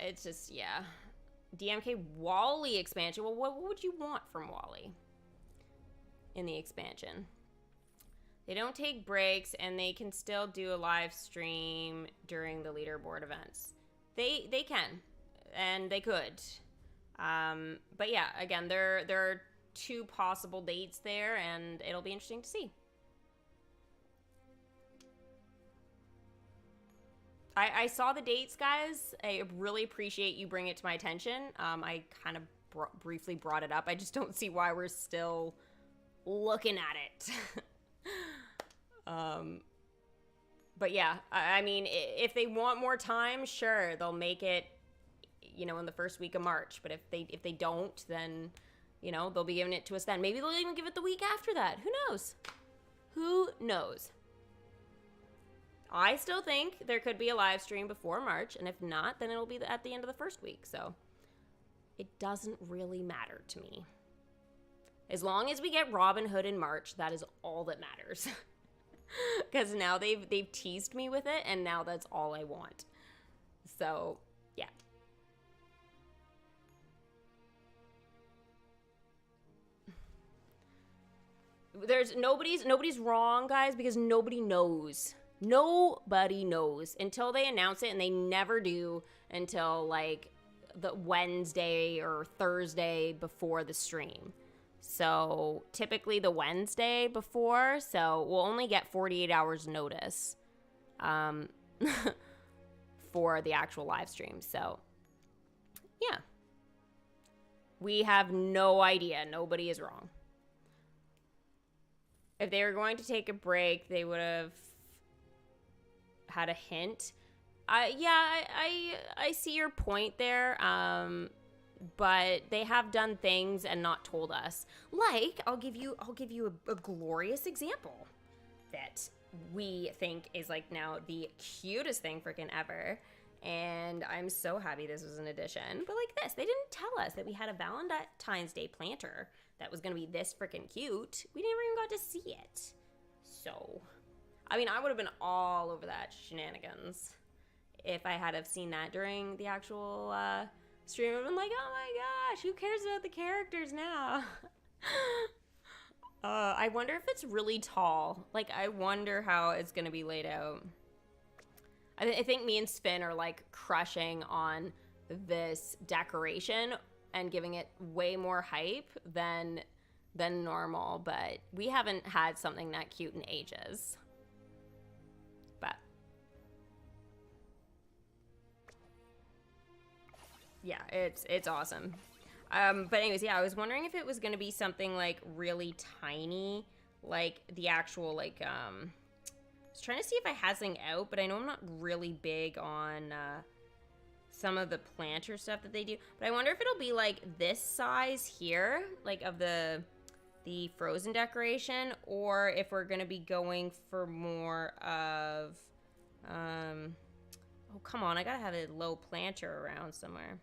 it's just, yeah. DMK Wally expansion. Well, what would you want from Wally in the expansion? They don't take breaks, and they can still do a live stream during the leaderboard events. They can, and they could. But yeah, again, there are 2 possible dates there, and it'll be interesting to see. I saw the dates, guys. I really appreciate you bringing it to my attention. I kind of briefly brought it up. I just don't see why we're still looking at it. But yeah, I mean, if they want more time, sure, they'll make it, you know, in the first week of March. But if they don't, then, you know, they'll be giving it to us then. Maybe they'll even give it the week after that. Who knows? Who knows? I still think there could be a live stream before March, and if not, then it'll be at the end of the first week. So it doesn't really matter to me. As long as we get Robin Hood in March, that is all that matters. Because now they've teased me with it, and now that's all I want. So, yeah. Nobody's wrong, guys, because nobody knows. Nobody knows until they announce it, and they never do until like the Wednesday or Thursday before the stream. So typically the Wednesday before, so we'll only get 48 hours notice for the actual live stream. So yeah, we have no idea. Nobody is wrong. If they were going to take a break, they would have had a hint. I see your point there. But they have done things and not told us. Like, I'll give you a glorious example that we think is like now the cutest thing freaking ever. And I'm so happy this was an addition. But like this, they didn't tell us that we had a Valentine's Day planter that was going to be this freaking cute. We never even got to see it. So, I mean, I would have been all over that shenanigans if I had have seen that during the actual stream. I've been like, oh my gosh, who cares about the characters now? I wonder if it's really tall. Like, I wonder how it's going to be laid out. I think me and Sven are like crushing on this decoration and giving it way more hype than normal, but we haven't had something that cute in ages. But yeah, it's awesome. But anyways, yeah, I was wondering if it was going to be something like really tiny, like the actual like I was trying to see if I had something out, but I know I'm not really big on some of the planter stuff that they do. But I wonder if it'll be like this size here, like of the frozen decoration, or if we're gonna be going for more of oh come on, I gotta have a low planter around somewhere.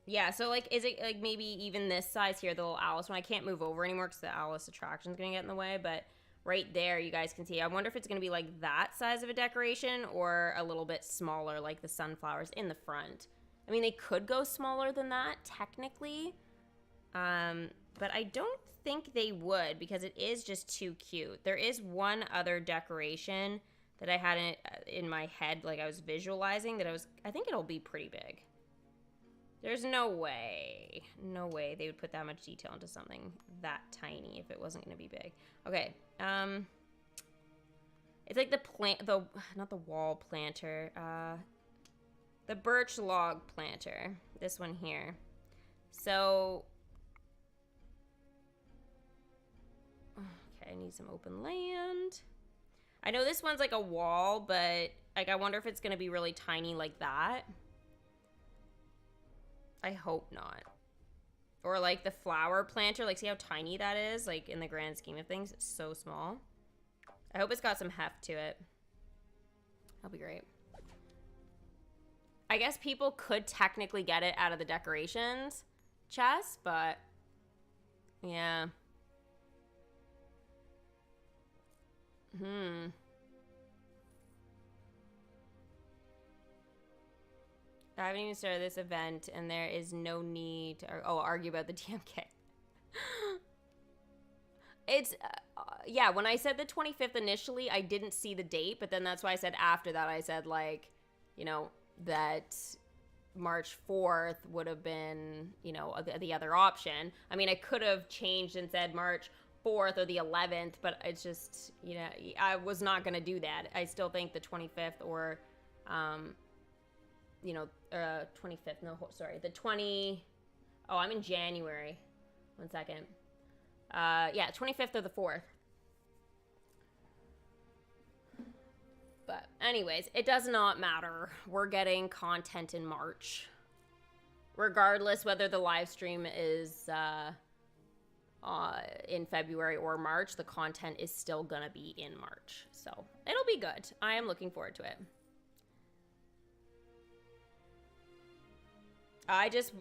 Yeah, so like, is it like maybe even this size here, the little Alice one? I can't move over anymore because the Alice attraction's gonna get in the way, but right there you guys can see. I wonder if it's gonna be like that size of a decoration or a little bit smaller, like the sunflowers in the front. I mean, they could go smaller than that technically, but I don't think they would because it is just too cute. There is one other decoration that I had in my head, like I was visualizing that I think it'll be pretty big. There's no way. No way they would put that much detail into something that tiny if it wasn't going to be big. Okay. It's like not the wall planter. The Birch Log Planter. This one here. So... Okay, I need some open land. I know this one's like a wall, but like I wonder if it's going to be really tiny like that. I hope not. Or like the flower planter, like see how tiny that is? Like in the grand scheme of things, it's so small. I hope it's got some heft to it. That'll be great. I guess people could technically get it out of the decorations chest, but yeah. I haven't even started this event, and there is no need to argue about the DMK. It's, yeah, when I said the 25th initially, I didn't see the date, but then that's why I said after that, I said, like, you know, that March 4th would have been, you know, the other option. I mean, I could have changed and said March 4th or the 11th, but it's just, you know, I was not going to do that. I still think the 25th or, you know, 25th, no, sorry, the 20, oh, I'm in January. 1 second. Yeah, 25th or the 4th. But anyways, it does not matter. We're getting content in March. Regardless whether the live stream is in February or March, the content is still gonna be in March. So it'll be good. I am looking forward to it. I just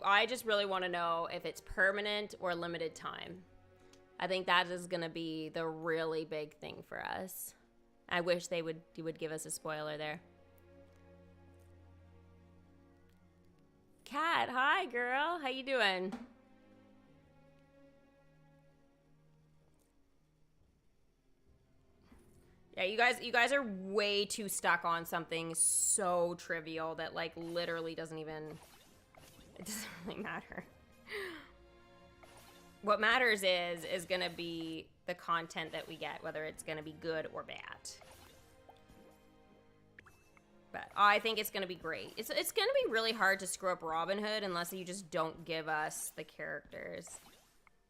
really want to know if it's permanent or limited time. I think that is going to be the really big thing for us. I wish they would give us a spoiler there. Kat, hi girl. How you doing? Yeah, you guys are way too stuck on something so trivial that like literally doesn't even, it doesn't really matter. What matters is going to be the content that we get, whether it's going to be good or bad. But I think it's going to be great. It's going to be really hard to screw up Robin Hood unless you just don't give us the characters.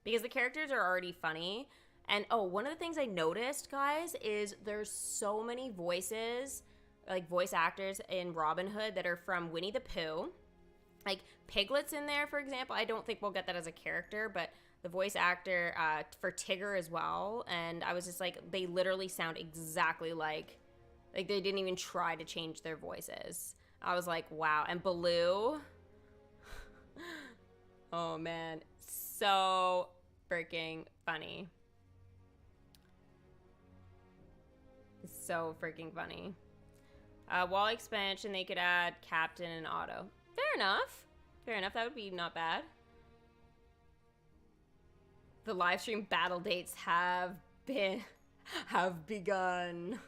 Because the characters are already funny. And, oh, one of the things I noticed, guys, is there's so many voices, like voice actors in Robin Hood that are from Winnie the Pooh. Like, Piglet's in there, for example. I don't think we'll get that as a character, but the voice actor for Tigger as well. And I was just like, they literally sound exactly like they didn't even try to change their voices. I was like, wow. And Baloo. Oh, man. So freaking funny. So freaking funny. Wall expansion, they could add Captain and Otto. Fair enough. Fair enough. That would be not bad. The live stream battle dates have begun.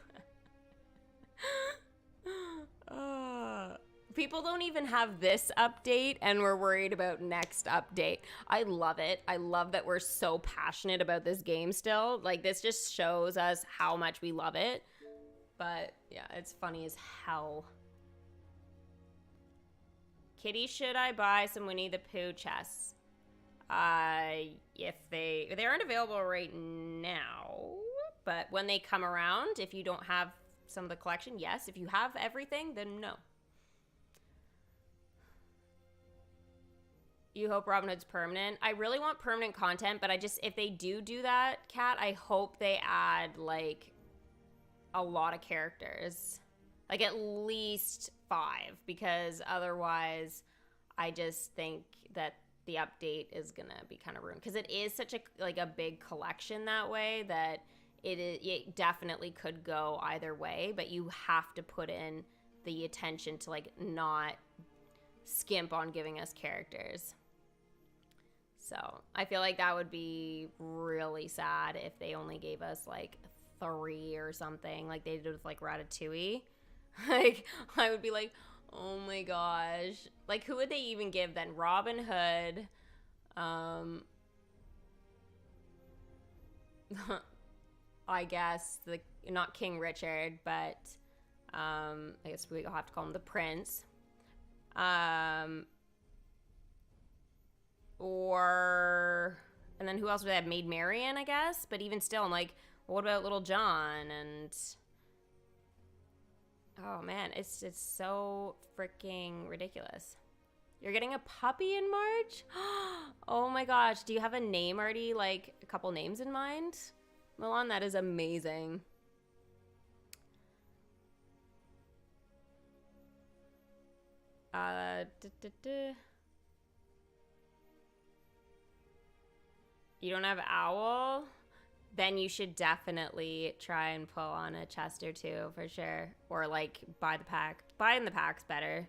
People don't even have this update and we're worried about next update. I love it. I love that we're so passionate about this game still. Like, this just shows us how much we love it. But yeah, it's funny as hell. Kitty, should I buy some Winnie the Pooh chests? If they aren't available right now, but when they come around, if you don't have some of the collection, yes. If you have everything, then no. You hope Robin Hood's permanent? I really want permanent content, but if they do that, Kat, I hope they add, like, a lot of characters. Like, at least 5, because otherwise, I just think that the update is gonna be kind of ruined. Because it is such a big collection that way that it definitely could go either way, but you have to put in the attention to, like, not skimp on giving us characters. So I feel like that would be really sad if they only gave us like 3 or something, like they did with like Ratatouille. Like, I would be like, Oh my gosh. Like, who would they even give then? Robin Hood. I guess not King Richard, but I guess we'll have to call him the Prince. Or and then who else would they have? Maid Marian, I guess. But even still, I'm like, well, what about Little John? And oh man, it's so freaking ridiculous. You're getting a puppy in March? Oh my gosh, do you have a name already? Like a couple names in mind? Mulan, that is amazing. You don't have Owl? Then you should definitely try and pull on a chest or two for sure. Or like buy the pack. Buying the pack's better.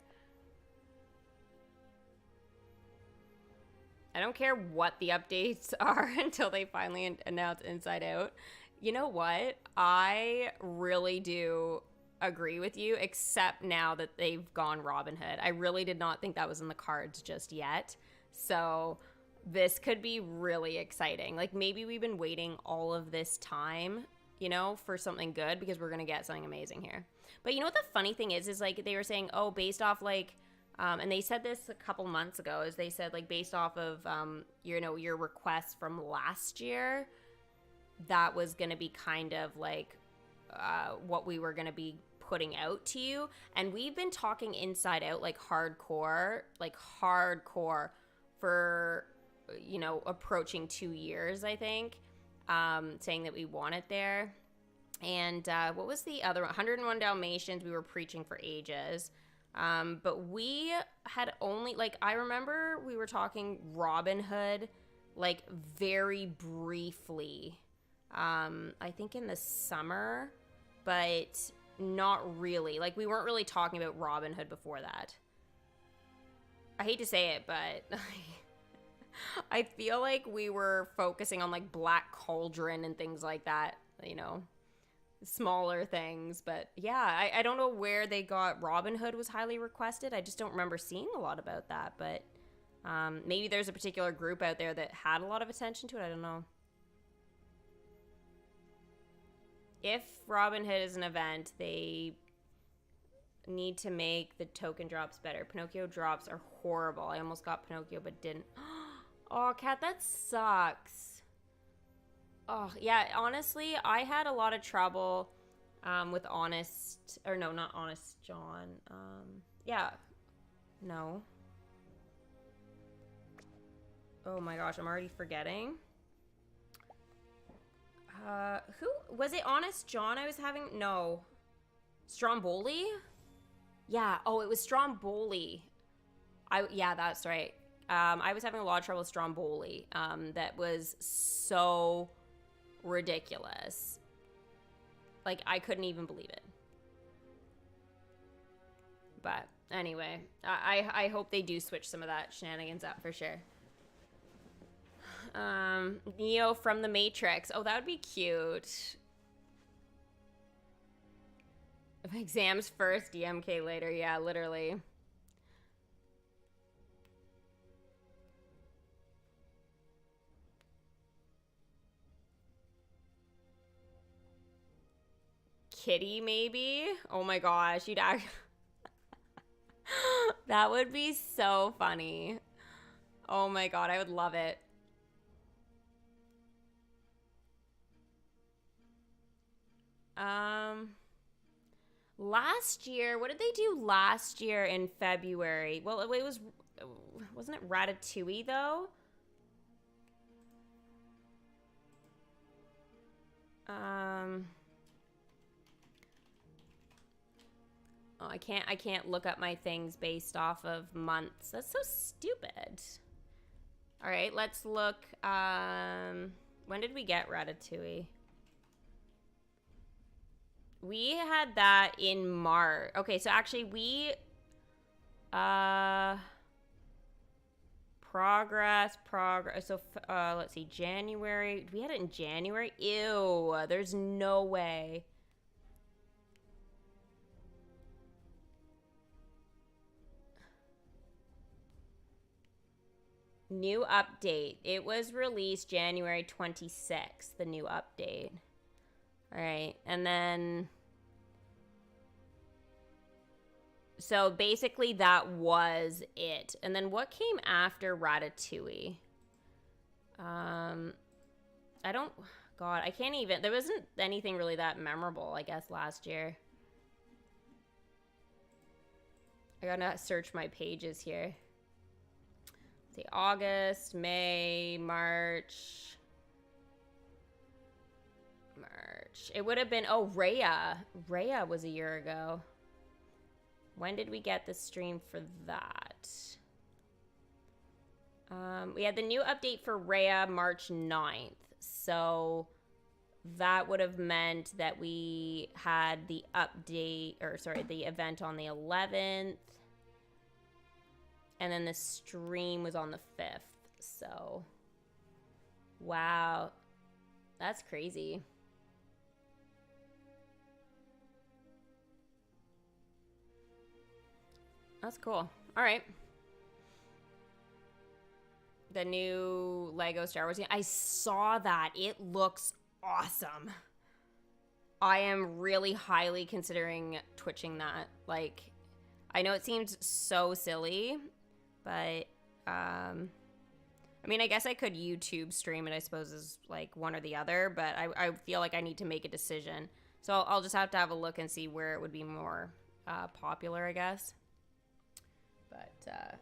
I don't care what the updates are until they finally announce Inside Out. You know what? I really do agree with you, except now that they've gone Robin Hood. I really did not think that was in the cards just yet. So this could be really exciting. Like maybe we've been waiting all of this time, you know, for something good because we're going to get something amazing here. But you know what the funny thing is like they were saying, oh, based off like, and they said this a couple months ago, is they said like based off of, you know, your requests from last year, that was going to be kind of like what we were going to be putting out to you. And we've been talking Inside Out like hardcore for, you know, approaching 2 years, I think, saying that we want it there. And what was the other one? 101 Dalmatians, we were preaching for ages. But we had only, like, I remember we were talking Robin Hood, like, very briefly, I think in the summer, but not really. Like, we weren't really talking about Robin Hood before that. I hate to say it, but I feel like we were focusing on, like, Black Cauldron and things like that, you know. Smaller things, but yeah, I don't know where they got Robin Hood was highly requested. I just don't remember seeing a lot about that, but maybe there's a particular group out there that had a lot of attention to it. I don't know. If Robin Hood is an event, they need to make the token drops better. Pinocchio drops are horrible. I almost got Pinocchio but didn't. Oh, Kat, that sucks. Oh, yeah, honestly, I had a lot of trouble with Honest, or no, not Honest John. Yeah, no. Oh my gosh, I'm already forgetting. Who, was it Honest John I was having? No. Stromboli? Yeah, oh, it was Stromboli. Yeah, that's right. I was having a lot of trouble with Stromboli. That was so ridiculous. Like, I couldn't even believe it. But anyway, I hope they do switch some of that shenanigans up for sure. Neo from the Matrix. Oh, that would be cute. Exams first, DMK later. Yeah, literally. Kitty, maybe? Oh my gosh, you'd act. That would be so funny. Oh my god, I would love it. Last year, what did they do last year in February? Well, it was, wasn't it Ratatouille though? Oh, I can't look up my things based off of months. That's so stupid. All right, let's look. When did we get Ratatouille? We had that in March. Okay, so actually we progress. So let's see, January. We had it in January. Ew, there's no way. New update. It was released January 26th, the new update. All right, and then... So basically that was it. And then what came after Ratatouille? I don't... God, I can't even... There wasn't anything really that memorable, I guess, last year. I gotta search my pages here. Let's see, August, May, March. It would have been... Oh, Raya. Raya was a year ago. When did we get the stream for that? We had the new update for Raya March 9th. So that would have meant that we had the update, or sorry, the event on the 11th. And then the stream was on the 5th. So, wow. That's crazy. That's cool. All right. The new Lego Star Wars game. I saw that. It looks awesome. I am really highly considering twitching that. Like, I know it seems so silly, but, I mean, I guess I could YouTube stream it, I suppose, is like one or the other, but I feel like I need to make a decision. So I'll just have to have a look and see where it would be more popular, I guess. But,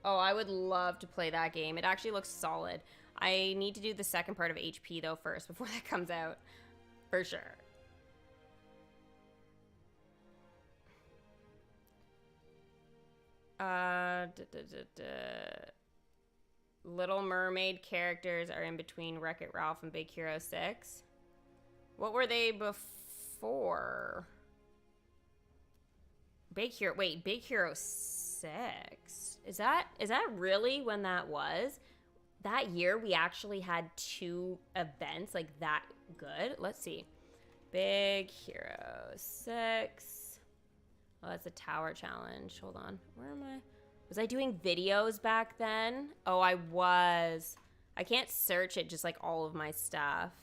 oh, I would love to play that game. It actually looks solid. I need to do the second part of HP, though, first, before that comes out. For sure. Little Mermaid characters are in between Wreck-It Ralph and Big Hero 6. What were they before? Big Hero... Wait, Big Hero 6? Is that really when that was? That year we actually had 2 events like that good? Let's see. Big Hero 6. Oh, that's a tower challenge. Hold on. Where am I? Was I doing videos back then? Oh, I was. I can't search it, just like all of my stuff.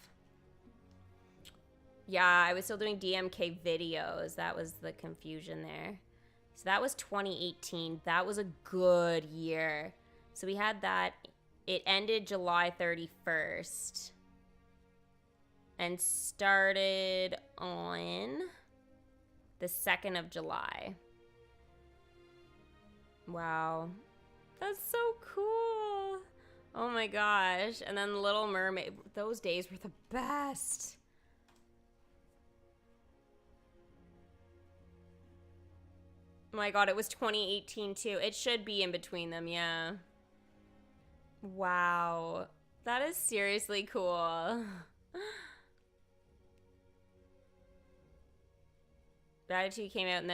Yeah, I was still doing DMK videos. That was the confusion there. So that was 2018. That was a good year. So we had that. It ended July 31st. And started on the 2nd of July. Wow. That's so cool. Oh my gosh. And then Little Mermaid. Those days were the best. Oh my god, it was 2018 too. It should be in between them, yeah. Wow. That is seriously cool. Ratatouille came out, and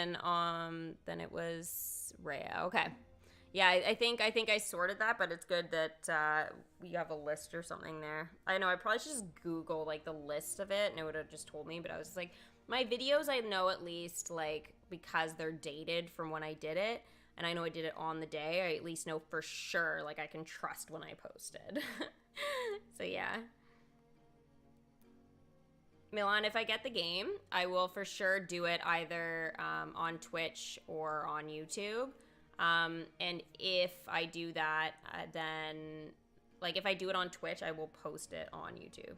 then it was Raya. Okay, yeah, I think I sorted that, but it's good that we have a list or something there. I know I probably should just Google like the list of it, and it would have just told me. But I was just like, my videos, I know at least like because they're dated from when I did it, and I know I did it on the day. I at least know for sure, like I can trust when I posted. So yeah. Milan, if I get the game, I will for sure do it either on Twitch or on YouTube. And if I do that, then, like, if I do it on Twitch, I will post it on YouTube.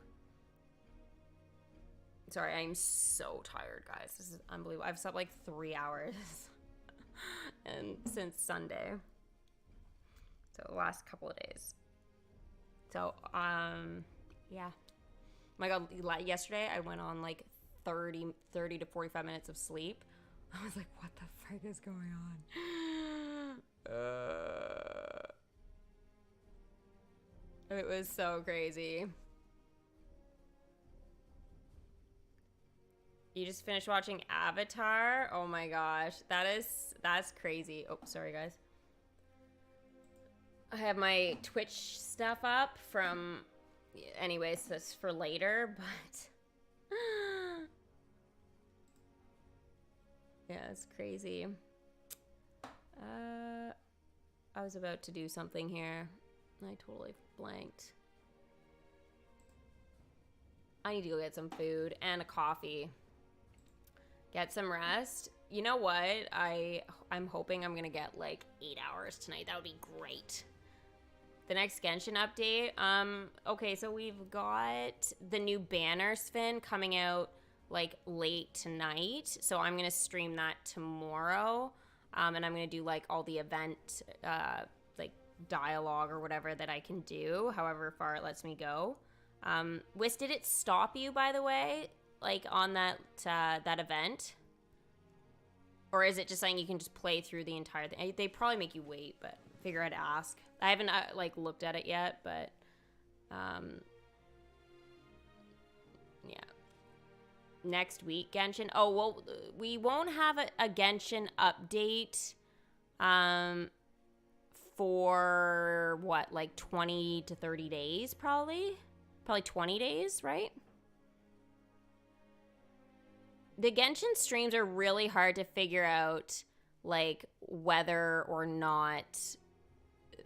Sorry, I'm so tired, guys. This is unbelievable. I've slept like 3 hours and since Sunday. So the last couple of days. So, yeah. My god, yesterday I went on like 30 to 45 minutes of sleep. I was like, what the frick is going on? It was so crazy. You just finished watching Avatar? Oh my gosh. That's crazy. Oh, sorry guys. I have my Twitch stuff up from... Anyways, that's for later, but... Yeah, it's crazy. I was about to do something here. I totally blanked. I need to go get some food and a coffee. Get some rest. You know what? I'm hoping I'm gonna get like 8 hours tonight. That would be great. The next Genshin update. Okay, so we've got the new banner spin coming out like late tonight. So I'm gonna stream that tomorrow. And I'm gonna do like all the event like dialogue or whatever that I can do, however far it lets me go. Wiz, did it stop you, by the way, like on that event? Or is it just saying you can just play through the entire thing? They probably make you wait, but figure I'd ask. I haven't like looked at it yet, but yeah. Next week, Genshin. Oh, well, we won't have a Genshin update for what, like 20 to 30 days, probably 20 days, right? The Genshin streams are really hard to figure out, like, whether or not,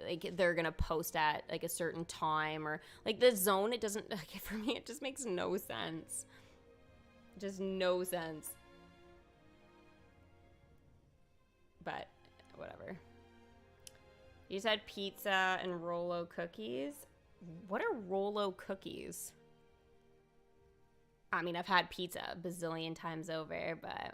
like, they're gonna post at, like, a certain time, or, like, the zone, it doesn't, like, for me, it just makes no sense. Just no sense. But, whatever. You said pizza and Rolo cookies? What are Rolo cookies? I mean, I've had pizza a bazillion times over, but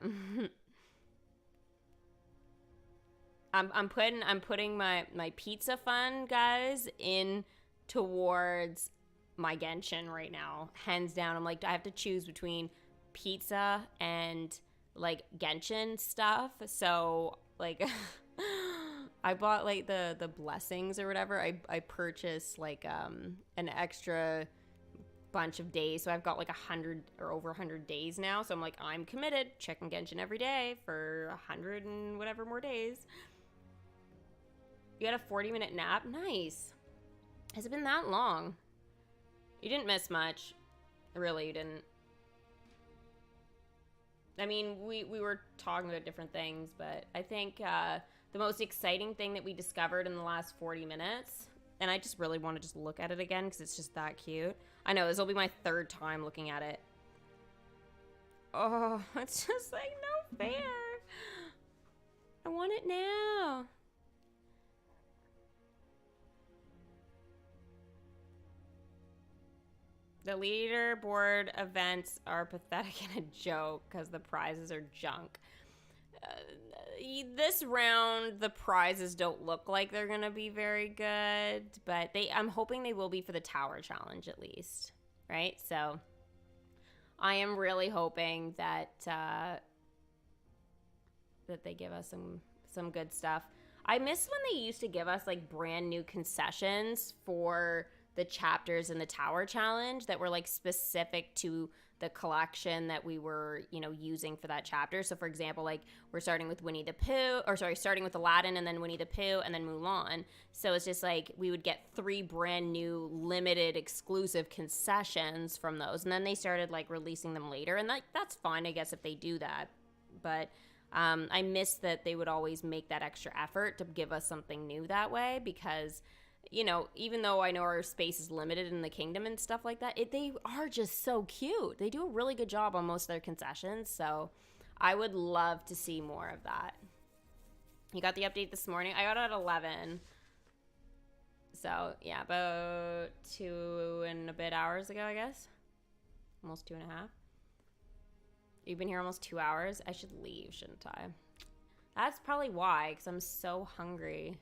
I'm putting my pizza fund, guys, in towards my Genshin right now. Hands down. I'm like, I have to choose between pizza and like Genshin stuff. So like I bought like the blessings or whatever. I purchased like an extra bunch of days, so I've got like 100 or over 100 days now, so I'm like, I'm committed, checking Genshin every day for 100 and whatever more days. You had a 40-minute nap? Nice. Has it been that long? You didn't miss much. Really, you didn't. I mean, we were talking about different things, but I think the most exciting thing that we discovered in the last 40 minutes, and I just really want to just look at it again because it's just that cute. I know, this will be my 3rd time looking at it. Oh, it's just like no fair. I want it now. The leaderboard events are pathetic and a joke because the prizes are junk. This round, the prizes don't look like they're gonna be very good, but I'm hoping they will be for the tower challenge at least, right? So I am really hoping that that they give us some good stuff. I miss when they used to give us like brand new concessions for the chapters in the tower challenge that were like specific to the collection that we were, you know, using for that chapter. So for example, like we're starting with Winnie the Pooh, or sorry, starting with Aladdin and then Winnie the Pooh and then Mulan. So it's just like we would get 3 brand new limited exclusive concessions from those. And then they started like releasing them later. And that's fine, I guess, if they do that. But I miss that they would always make that extra effort to give us something new that way, because you know, even though I know our space is limited in the kingdom and stuff like that, they are just so cute. They do a really good job on most of their concessions, so I would love to see more of that. You got the update this morning? I got it at 11. So, yeah, about 2 and a bit hours ago, I guess. Almost 2.5. You've been here almost 2 hours? I should leave, shouldn't I? That's probably why, because I'm so hungry.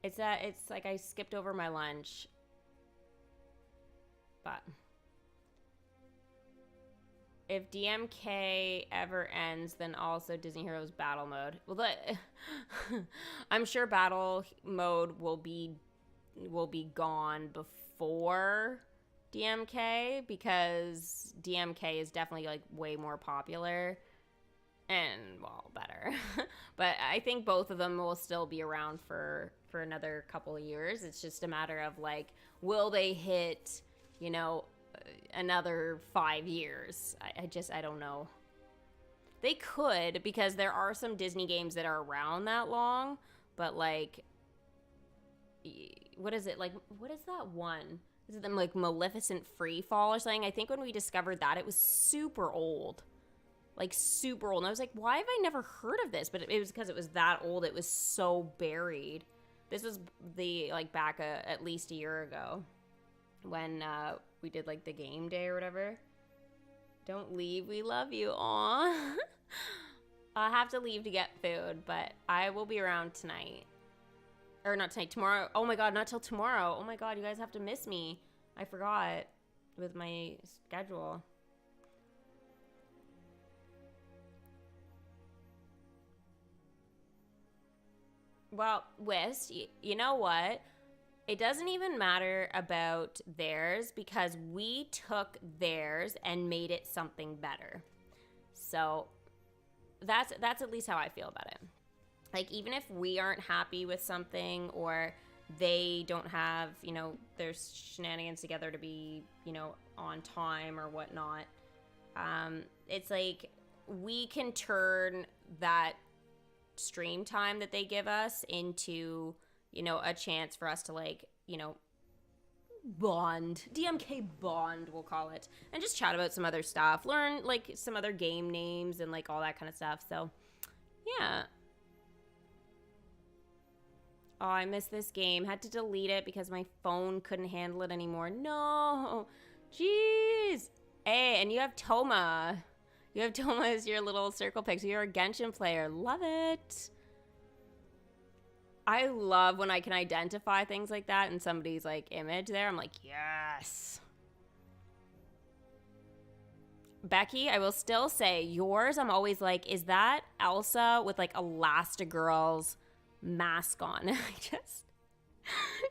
It's like I skipped over my lunch. But if DMK ever ends, then also Disney Heroes Battle Mode. Well, I'm sure Battle Mode will be gone before DMK, because DMK is definitely like way more popular and, well, better. But I think both of them will still be around for another couple of years. It's just a matter of like, will they hit, you know, another 5 years? I don't know. They could, because there are some Disney games that are around that long, but like what is it? Like, what is that one? Is it them like Maleficent Free Fall or something? I think when we discovered that, it was super old. Like, super old. And I was like, why have I never heard of this? But it was because it was that old. It was so buried. This was like, back at least a year ago when we did, like, the game day or whatever. Don't leave. We love you. Aw. I'll have to leave to get food, but I will be around tonight. Or not tonight, tomorrow. Oh my god, not till tomorrow. Oh my god, you guys have to miss me. I forgot with my schedule. Well, Wist, you know what? It doesn't even matter about theirs because we took theirs and made it something better. So that's at least how I feel about it. Like, even if we aren't happy with something or they don't have, you know, their shenanigans together to be, you know, on time or whatnot, it's like we can turn that stream time that they give us into, you know, a chance for us to, like, you know, bond. DMK bond, we'll call it. And just chat about some other stuff. Learn, like, some other game names and, like, all that kind of stuff. So, yeah. Oh, I missed this game. Had to delete it because my phone couldn't handle it anymore. No. Jeez. Hey, and you have Toma. You have Toma as your little circle pick. So you're a Genshin player. Love it. I love when I can identify things like that in somebody's, like, image there. I'm like, yes. Becky, I will still say yours. I'm always like, is that Elsa with, like, Elastigirl's mask on? I just,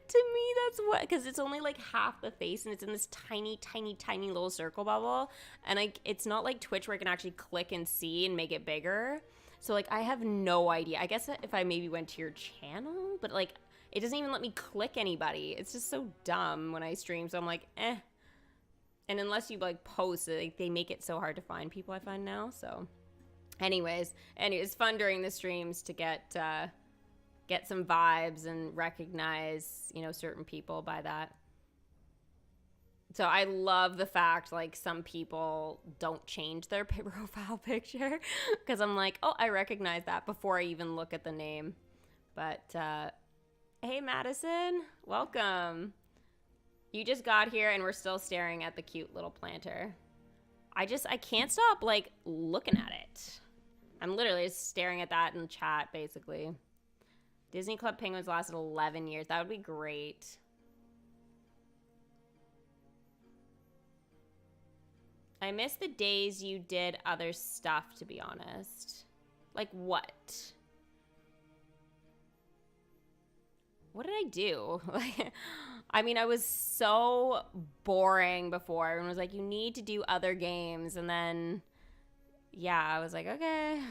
to me, that's what, because it's only like half the face and it's in this tiny, tiny, tiny little circle bubble. And it's not like Twitch where I can actually click and see and make it bigger. So, like, I have no idea. I guess if I maybe went to your channel, but, like, it doesn't even let me click anybody. It's just so dumb when I stream. So I'm like, eh. And unless you, like, post, like, they make it so hard to find people, I find now. So anyways, it's fun during the streams to get some vibes and recognize, you know, certain people by that. So I love the fact, like, some people don't change their profile picture because I'm like, oh, I recognize that before I even look at the name. But hey, Madison, welcome. You just got here and we're still staring at the cute little planter. I can't stop, like, looking at it. I'm literally just staring at that in chat, basically. Disney Club Penguins lasted 11 years. That would be great. I miss the days you did other stuff, to be honest. Like what? What did I do? I mean, I was so boring before. Everyone was like, you need to do other games. And then, yeah, I was like, okay.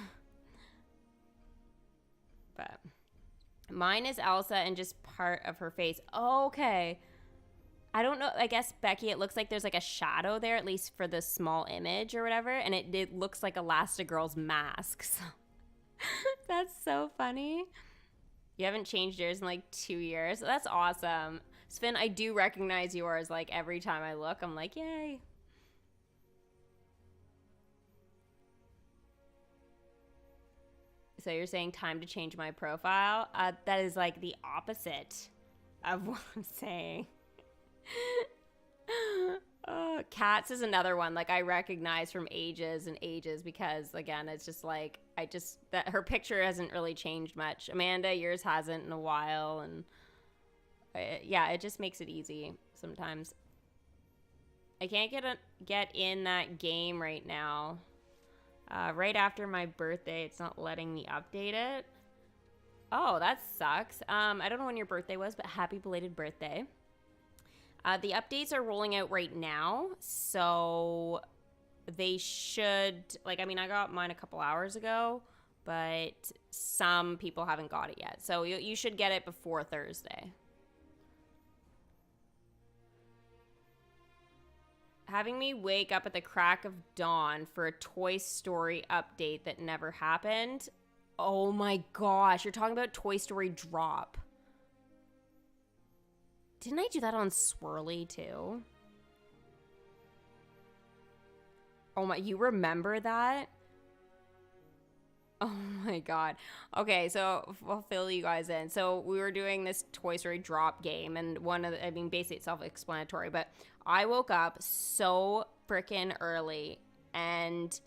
But mine is Elsa and just part of her face. Oh, okay. I don't know. I guess, Becky, it looks like there's like a shadow there, at least for the small image or whatever. And it looks like Elastigirl's mask. So that's so funny. You haven't changed yours in like 2 years. That's awesome. Sven, I do recognize yours. Like every time I look, I'm like, yay. So you're saying time to change my profile? That is like the opposite of what I'm saying. Cats is another one like I recognize from ages and ages because again it's just like that her picture hasn't really changed much. Amanda, yours hasn't in a while, and yeah, it just makes it easy sometimes. I can't get in that game right now. Right after my birthday, it's not letting me update it. Oh, that sucks. I don't know when your birthday was, but happy belated birthday. The updates are rolling out right now, so they should, like, I mean, I got mine a couple hours ago, but some people haven't got it yet. So you should get it before Thursday. Having me wake up at the crack of dawn for a Toy Story update that never happened. Oh my gosh, you're talking about Toy Story Drop. Didn't I do that on Swirly too? Oh my, you remember that? Oh my god. Okay, so I'll fill you guys in. So we were doing this Toy Story drop game, and basically it's self-explanatory, but I woke up so freaking early, and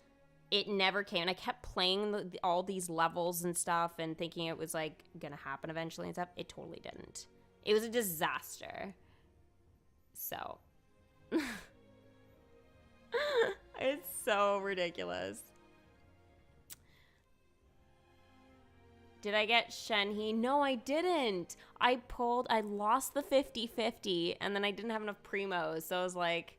it never came. And I kept playing all these levels and stuff and thinking it was, like, gonna happen eventually and stuff. It totally didn't. It was a disaster. So. It's so ridiculous. Did I get Shenhe? No, I didn't. I lost the 50-50, and then I didn't have enough primos. So I was like,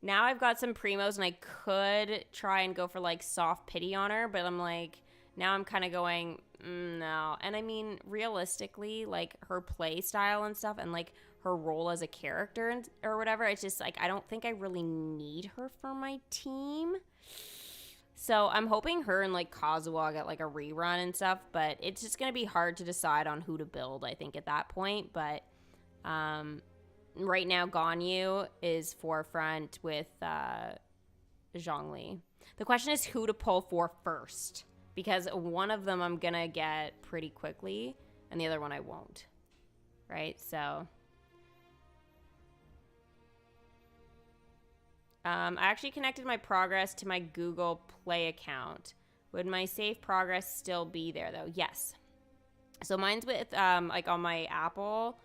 Now I've got some primos, and I could try and go for, like, soft pity on her, but I'm like, now I'm kind of going, no. And I mean, realistically, like, her play style and stuff, and, like, her role as a character or whatever, it's just, like, I don't think I really need her for my team. So I'm hoping her and, like, Kazuha get, like, a rerun and stuff, but it's just going to be hard to decide on who to build, I think, at that point. But right now, Ganyu is forefront with Zhongli. The question is who to pull for first, because one of them I'm going to get pretty quickly, and the other one I won't, right? So I actually connected my progress to my Google Play account. Would my save progress still be there, though? Yes. So mine's with, like, on my Apple,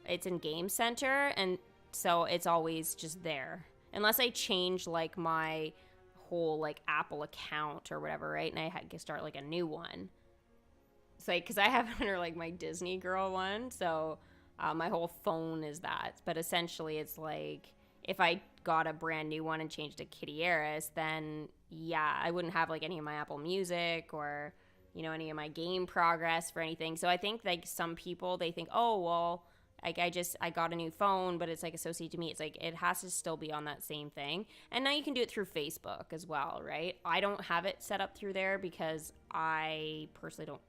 it's in Game Center, and so it's always just there. Unless I change, like, my whole, like, Apple account or whatever, right? And I had to start, like, a new one. It's like, because I have it under, like, my Disney Girl one, so my whole phone is that. But essentially, it's like, if I got a brand new one and changed to Kittyarris, then yeah, I wouldn't have, like, any of my Apple Music or, you know, any of my game progress for anything. So I think, like, some people, they think, oh, well, like, I got a new phone, but it's, like, associated to me. It's like, it has to still be on that same thing. And now you can do it through Facebook as well, right? I don't have it set up through there because I personally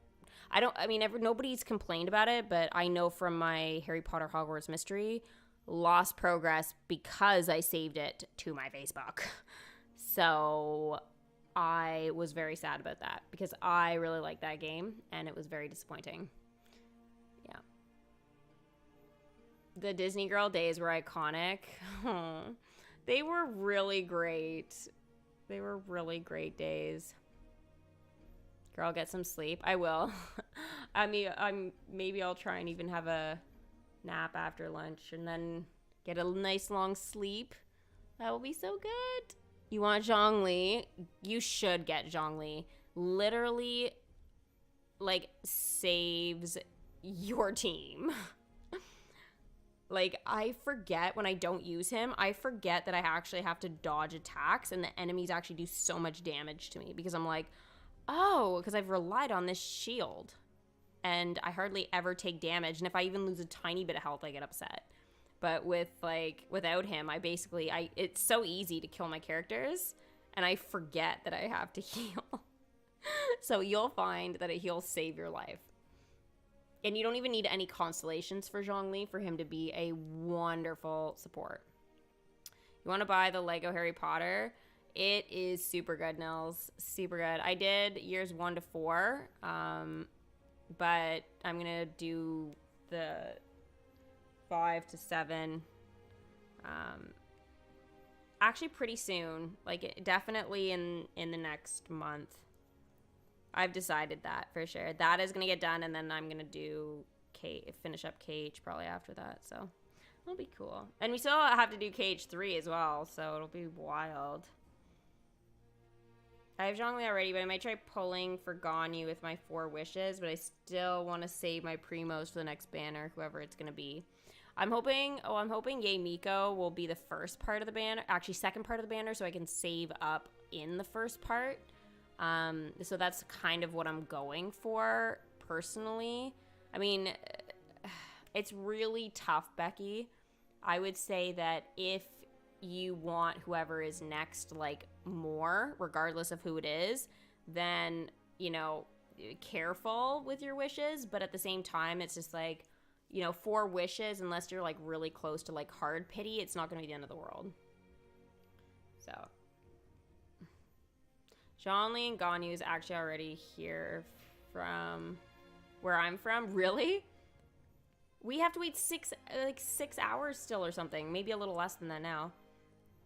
nobody's complained about it, but I know from my Harry Potter Hogwarts Mystery, lost progress because I saved it to my Facebook. So I was very sad about that because I really liked that game and it was very disappointing. Yeah. The Disney Girl days were iconic. They were really great. They were really great days. Girl, get some sleep. I will. I mean, maybe I'll try and even have a nap after lunch and then get a nice long sleep. That will be so good. You want Zhongli? You should get Zhongli. Literally, like, saves your team. Like, I forget when I don't use him, I forget that I actually have to dodge attacks and the enemies actually do so much damage to me because I'm like, oh, because I've relied on this shield and I hardly ever take damage. And if I even lose a tiny bit of health, I get upset. But without him, it's so easy to kill my characters and I forget that I have to heal. So you'll find that a heal save your life. And you don't even need any constellations for Zhongli for him to be a wonderful support. You want to buy the Lego Harry Potter? It is super good, Nils. Super good. I did years 1 to 4, but I'm going to do the 5 to 7 actually pretty soon. Like, definitely in the next month. I've decided that for sure. That is going to get done, and then I'm going to do finish up KH probably after that. So it'll be cool. And we still have to do KH3 as well, so it'll be wild. I have Zhongli already, but I might try pulling for Ganyu with my 4 wishes, but I still want to save my primos for the next banner, whoever it's going to be. I'm hoping Yae Miko will be the first part of the banner, actually second part of the banner, so I can save up in the first part. So that's kind of what I'm going for personally. I mean, it's really tough, Becky. I would say that if you want whoever is next, like, more, regardless of who it is, then, you know, careful with your wishes. But at the same time, it's just like, you know, 4 wishes, unless you're, like, really close to, like, hard pity, it's not going to be the end of the world. So. Zhongli and Ganyu is actually already here from where I'm from. Really? We have to wait 6 hours still or something. Maybe a little less than that now.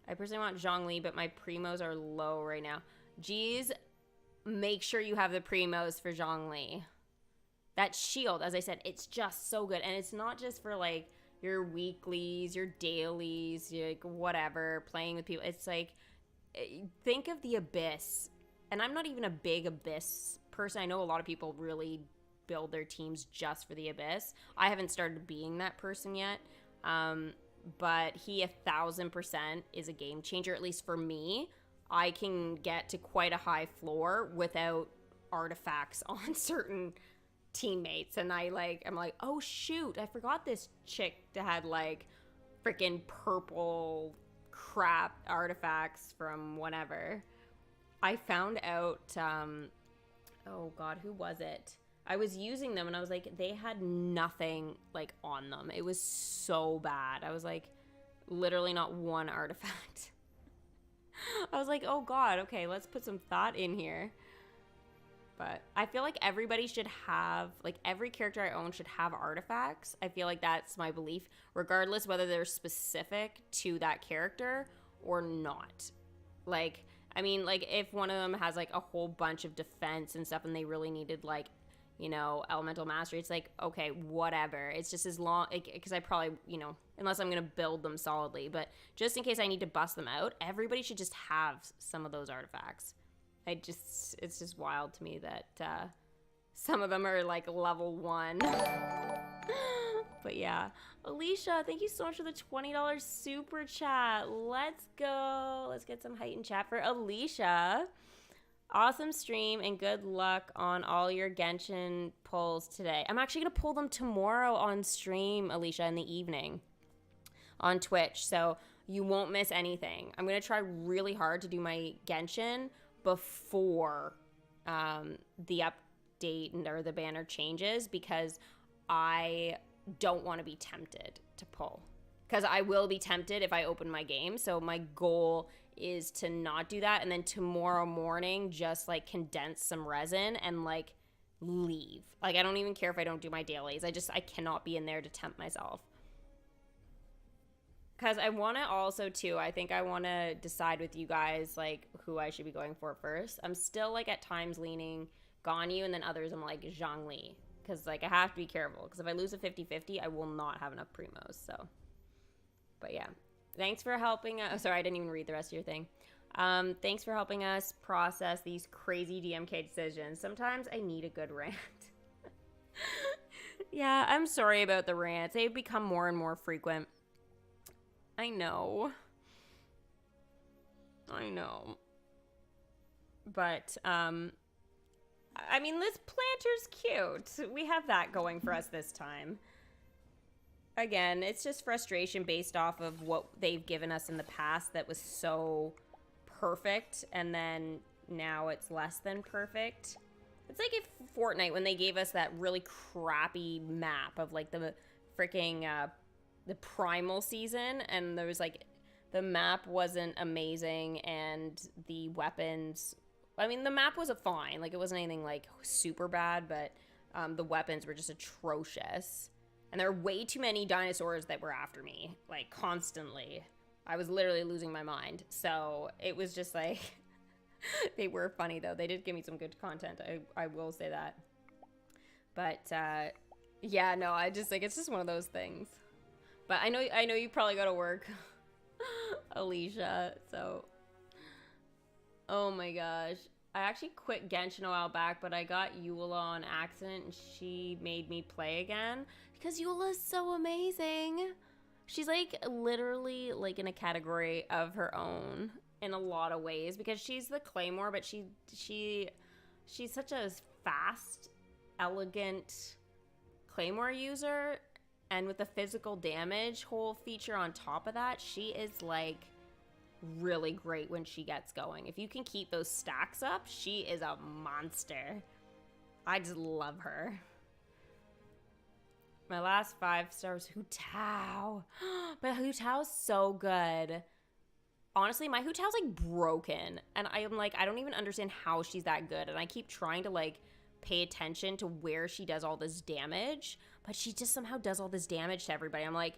I personally want Zhongli, but my primos are low right now. Geez, make sure you have the primos for Zhongli. That shield, as I said, it's just so good. And it's not just for, like, your weeklies, your dailies, like, whatever, playing with people. It's like, think of the Abyss. And I'm not even a big Abyss person. I know a lot of people really build their teams just for the Abyss. I haven't started being that person yet. But he 1,000% is a game changer, at least for me. I can get to quite a high floor without artifacts on certain teammates. And I'm like, oh shoot, I forgot this chick that had like freaking purple crap artifacts from whatever. I found out, oh god, who was it? I was using them and I was like, they had nothing like on them. It was so bad. I was like, literally not one artifact. I was like, oh god, okay, let's put some thought in here. But I feel like everybody should have, like, every character I own should have artifacts. I feel like that's my belief, regardless whether they're specific to that character or not. Like, I mean, like, if one of them has, like, a whole bunch of defense and stuff and they really needed, like, you know, elemental mastery, it's like, okay, whatever. It's just as long, because I probably, you know, unless I'm going to build them solidly, but just in case I need to bust them out, everybody should just have some of those artifacts. It's just wild to me that some of them are like level 1. But yeah. Alicia, thank you so much for the $20 super chat. Let's go. Let's get some heightened chat for Alicia. Awesome stream and good luck on all your Genshin pulls today. I'm actually going to pull them tomorrow on stream, Alicia, in the evening on Twitch. So you won't miss anything. I'm going to try really hard to do my Genshin before the update or the banner changes, because I don't want to be tempted to pull, because I will be tempted if I open my game. So my goal is to not do that, and then tomorrow morning just like condense some resin and like leave. Like, I don't even care if I don't do my dailies. I cannot be in there to tempt myself. Because I want to also, too, I think I want to decide with you guys, like, who I should be going for first. I'm still, like, at times leaning Ganyu, and then others I'm like Zhongli. Because, like, I have to be careful. Because if I lose a 50-50, I will not have enough primos, so. But, yeah. Thanks for helping us. Oh, sorry, I didn't even read the rest of your thing. Thanks for helping us process these crazy DMK decisions. Sometimes I need a good rant. Yeah, I'm sorry about the rants. They've become more and more frequent. I know. But, I mean, this planter's cute. We have that going for us this time. Again, it's just frustration based off of what they've given us in the past that was so perfect, and then now it's less than perfect. It's like if Fortnite, when they gave us that really crappy map of, like, the freaking, the primal season, and there was like, the map wasn't amazing, and the weapons, I mean, the map was fine, like, it wasn't anything like super bad, but the weapons were just atrocious, and there were way too many dinosaurs that were after me, like, constantly. I was literally losing my mind. So it was just like, they were funny though. They did give me some good content, I will say that. But yeah, no, I just, like, it's just one of those things. But I know you probably go to work, Alicia, so. Oh my gosh. I actually quit Genshin a while back, but I got Eula on accident, and she made me play again. Because Eula's so amazing. She's, like, literally, like, in a category of her own in a lot of ways. Because she's the Claymore, but she's such a fast, elegant Claymore user. And with the physical damage whole feature on top of that, she is, like, really great when she gets going. If you can keep those stacks up, she is a monster. I just love her. My last 5 stars, Hu Tao. But Hu Tao's so good. Honestly, my Hu Tao's like broken. And I'm like, I don't even understand how she's that good. And I keep trying to like pay attention to where she does all this damage. But she just somehow does all this damage to everybody. I'm like,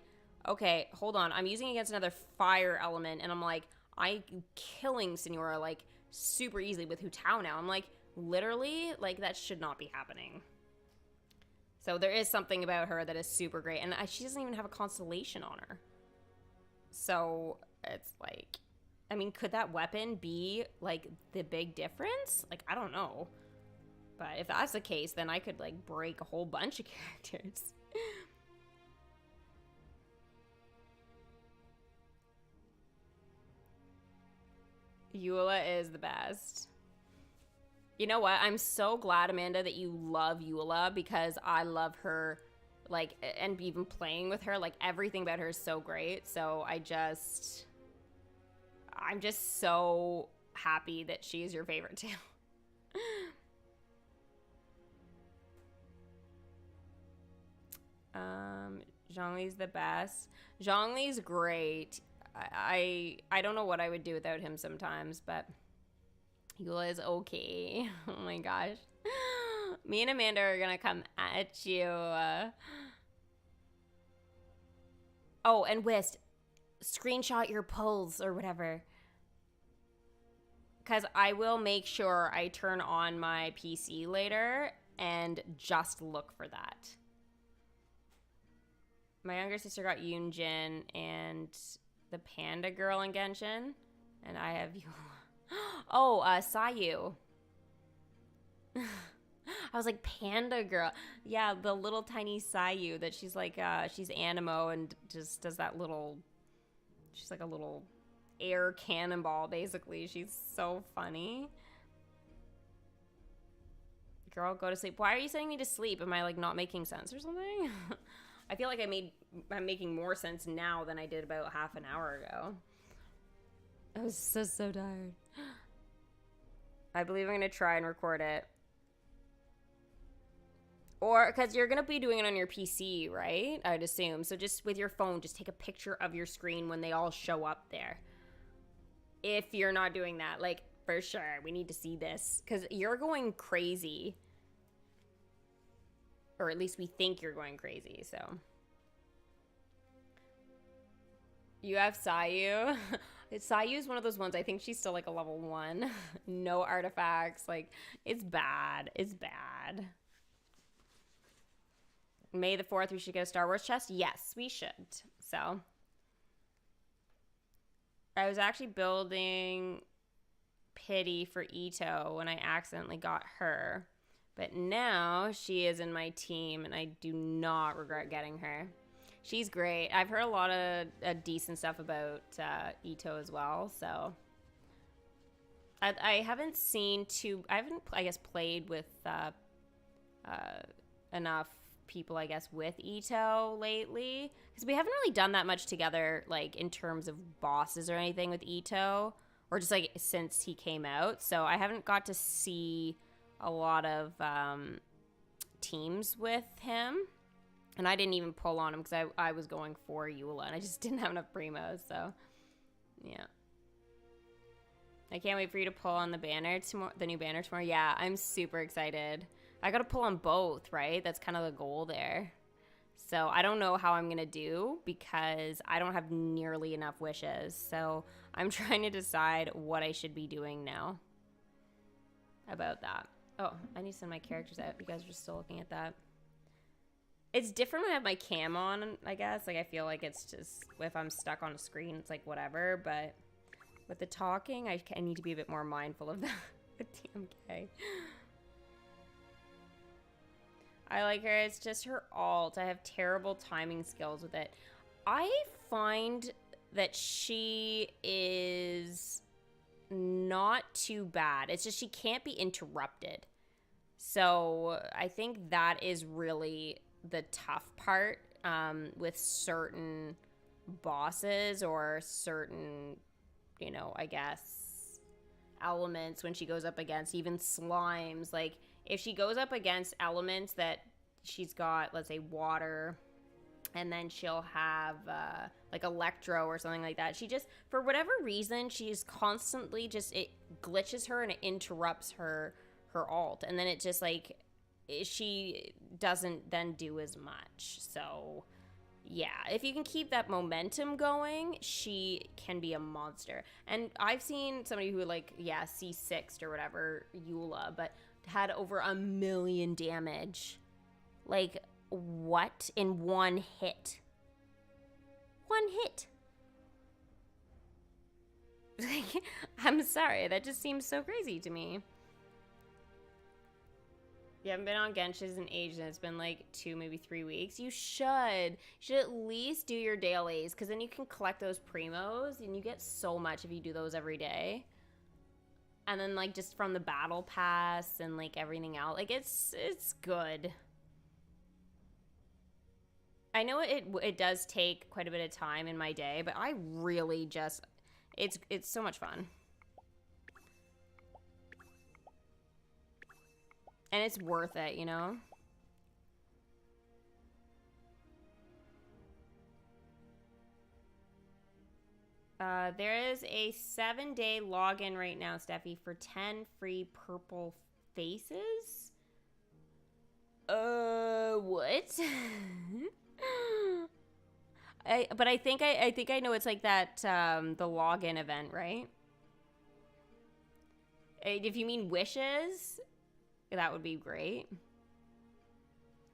okay, hold on. I'm using against another fire element. And I'm like, I'm killing Senora like super easily with Hu Tao now. I'm like, literally, like that should not be happening. So there is something about her that is super great. And she doesn't even have a constellation on her. So it's like, I mean, could that weapon be like the big difference? Like, I don't know. But if that's the case, then I could like break a whole bunch of characters. Eula is the best. You know what? I'm so glad, Amanda, that you love Eula because I love her, like, and even playing with her, like, everything about her is so great. So I'm just so happy that she is your favorite too. Zhongli's the best. Zhongli's great. I don't know what I would do without him sometimes, but Eula is okay. Oh my gosh. Me and Amanda are gonna come at you. Oh, and Whist, screenshot your polls or whatever. Because I will make sure I turn on my PC later and just look for that. My younger sister got Yunjin and the panda girl in Genshin. And I have Eula. Oh, Sayu. I was like, panda girl. Yeah, the little tiny Sayu that she's like, she's Animo and just does that little, she's like a little air cannonball, basically. She's so funny. Girl, go to sleep. Why are you sending me to sleep? Am I like not making sense or something? I feel like I'm making more sense now than I did about half an hour ago. I was so tired. I believe I'm gonna try and record it. Or, because you're gonna be doing it on your PC, right? I'd assume. So just with your phone, just take a picture of your screen when they all show up there. If you're not doing that, like, for sure, we need to see this. Because you're going crazy. Or at least we think you're going crazy, so. You have Sayu. Sayu is one of those ones, I think she's still like a level 1. No artifacts. Like, it's bad. It's bad. May the 4th, we should get a Star Wars chest? Yes, we should. So. I was actually building Pity for Ito when I accidentally got her. But now she is in my team, and I do not regret getting her. She's great. I've heard a lot of decent stuff about Ito as well, so. I haven't seen I haven't, I guess, played with enough people, I guess, with Ito lately. Because we haven't really done that much together, like, in terms of bosses or anything with Ito. Or just, like, since he came out. So I haven't got to see a lot of teams with him. And I didn't even pull on him because I was going for Eula. And I just didn't have enough primos, so. Yeah. I can't wait for you to pull on the banner tomorrow, the new banner tomorrow. Yeah, I'm super excited. I gotta pull on both, right? That's kind of the goal there. So I don't know how I'm gonna do because I don't have nearly enough wishes. So I'm trying to decide what I should be doing now about that. Oh, I need to send my characters out. You guys are just still looking at that. It's different when I have my cam on, I guess. Like, I feel like it's just, if I'm stuck on a screen, it's like whatever. But with the talking, I need to be a bit more mindful of that with TMK. I like her. It's just her alt. I have terrible timing skills with it. I find that she is not too bad. It's just she can't be interrupted. So I think that is really the tough part with certain bosses or certain, you know, I guess, elements when she goes up against even slimes. Like, if she goes up against elements that she's got, let's say, water, and then she'll have like electro or something like that. She just, for whatever reason, she's constantly just, it glitches her and it interrupts her alt, and then it just like, she doesn't then do as much. So yeah, if you can keep that momentum going, she can be a monster. And I've seen somebody who like, yeah, C6'd or whatever, Eula, but had over 1 million damage. Like, what? In one hit. One hit. Like, I'm sorry, that just seems so crazy to me. You haven't been on Genshin in ages, and it's been like 2, maybe 3 weeks. You should at least do your dailies, because then you can collect those primos, and you get so much if you do those every day. And then like just from the battle pass and like everything else, like it's good. I know it does take quite a bit of time in my day, but I really just, it's so much fun. And it's worth it, you know? There is a 7-day login right now, Steffi, for 10 free purple faces. What? But I think I know it's like that, the login event, right? If you mean wishes, that would be great.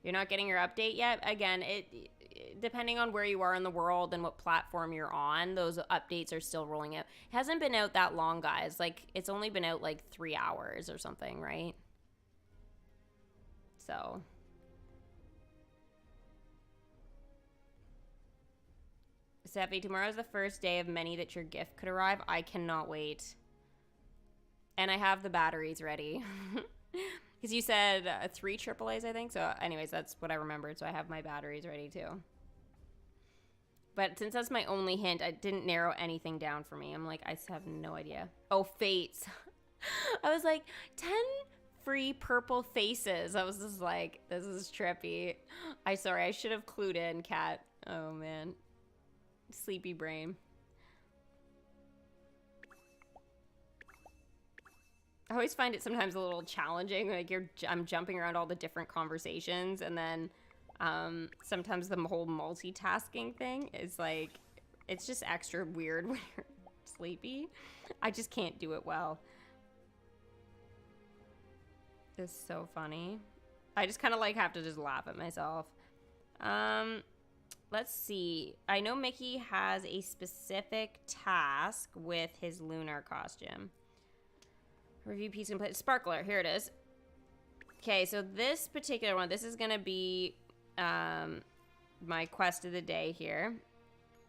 You're not getting your update yet? Again, depending on where you are in the world and what platform you're on, those updates are still rolling out. It hasn't been out that long, guys. Like, it's only been out like 3 hours or something, right? So. Steffi, tomorrow's the first day of many that your gift could arrive. I cannot wait. And I have the batteries ready. Because you said 3 AAAs, I think. So anyways, that's what I remembered. So I have my batteries ready too. But since that's my only hint, I didn't narrow anything down for me. I'm like, I have no idea. Oh, fates. I was like, 10 free purple faces. I was just like, this is trippy. I should have clued in, Kat. Oh, man. Sleepy brain. I always find it sometimes a little challenging. Like I'm jumping around all the different conversations, and then sometimes the whole multitasking thing is like, it's just extra weird when you're sleepy. I just can't do it well. It's so funny. I just kind of like have to just laugh at myself. Let's see. I know Mickey has a specific task with his Lunar costume. Review piece and play. Sparkler, here it is. Okay, so this particular one, this is going to be my quest of the day here.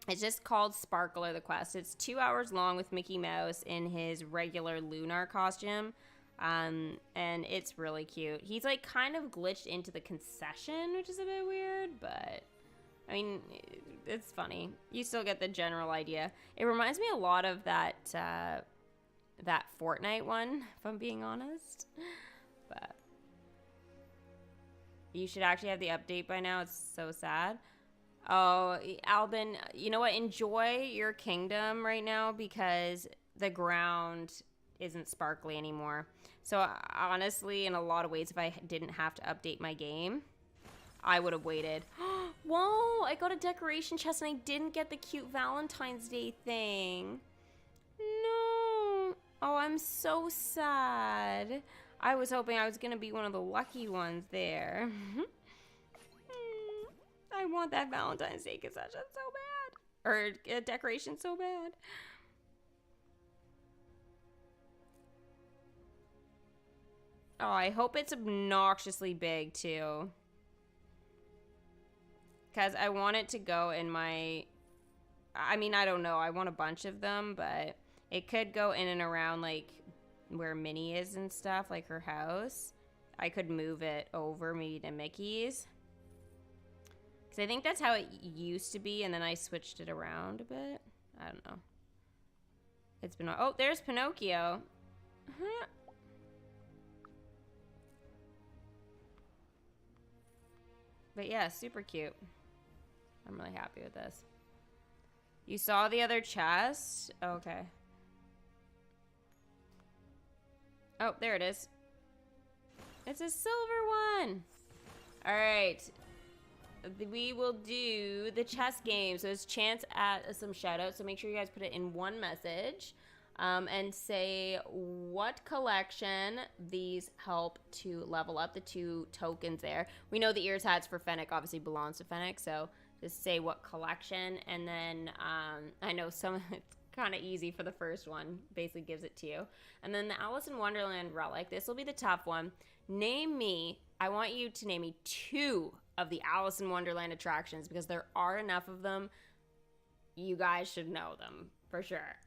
It's just called Sparkler the Quest. It's 2 hours long with Mickey Mouse in his regular Lunar costume. And it's really cute. He's like kind of glitched into the concession, which is a bit weird, but I mean, it's funny. You still get the general idea. It reminds me a lot of that that Fortnite one, if I'm being honest. But you should actually have the update by now. It's so sad. Oh, Albin, you know what? Enjoy your kingdom right now because the ground isn't sparkly anymore. So honestly, in a lot of ways, if I didn't have to update my game, I would have waited. Whoa, I got a decoration chest and I didn't get the cute Valentine's Day thing. No. Oh, I'm so sad. I was hoping I was going to be one of the lucky ones there. I want that Valentine's Day concession so bad. Or a decoration so bad. Oh, I hope it's obnoxiously big too. Because I want it to go in my... I mean, I don't know. I want a bunch of them, but it could go in and around, like, where Minnie is and stuff, like her house. I could move it over maybe to Mickey's. Because I think that's how it used to be, and then I switched it around a bit. I don't know. It's been... Oh, there's Pinocchio. Huh. But yeah, super cute. I'm really happy with this. You saw the other chest? Okay. Oh, there it is. It's a silver one. All right. We will do the chess game. So it's chance at some shout outs. So make sure you guys put it in one message and say what collection these help to level up, the 2 tokens there. We know the ears hats for Fennec obviously belongs to Fennec. So just say what collection. And then I know some, it's kind of easy for the first one. Basically gives it to you. And then the Alice in Wonderland relic. This will be the tough one. I want you to name me 2 of the Alice in Wonderland attractions because there are enough of them. You guys should know them for sure.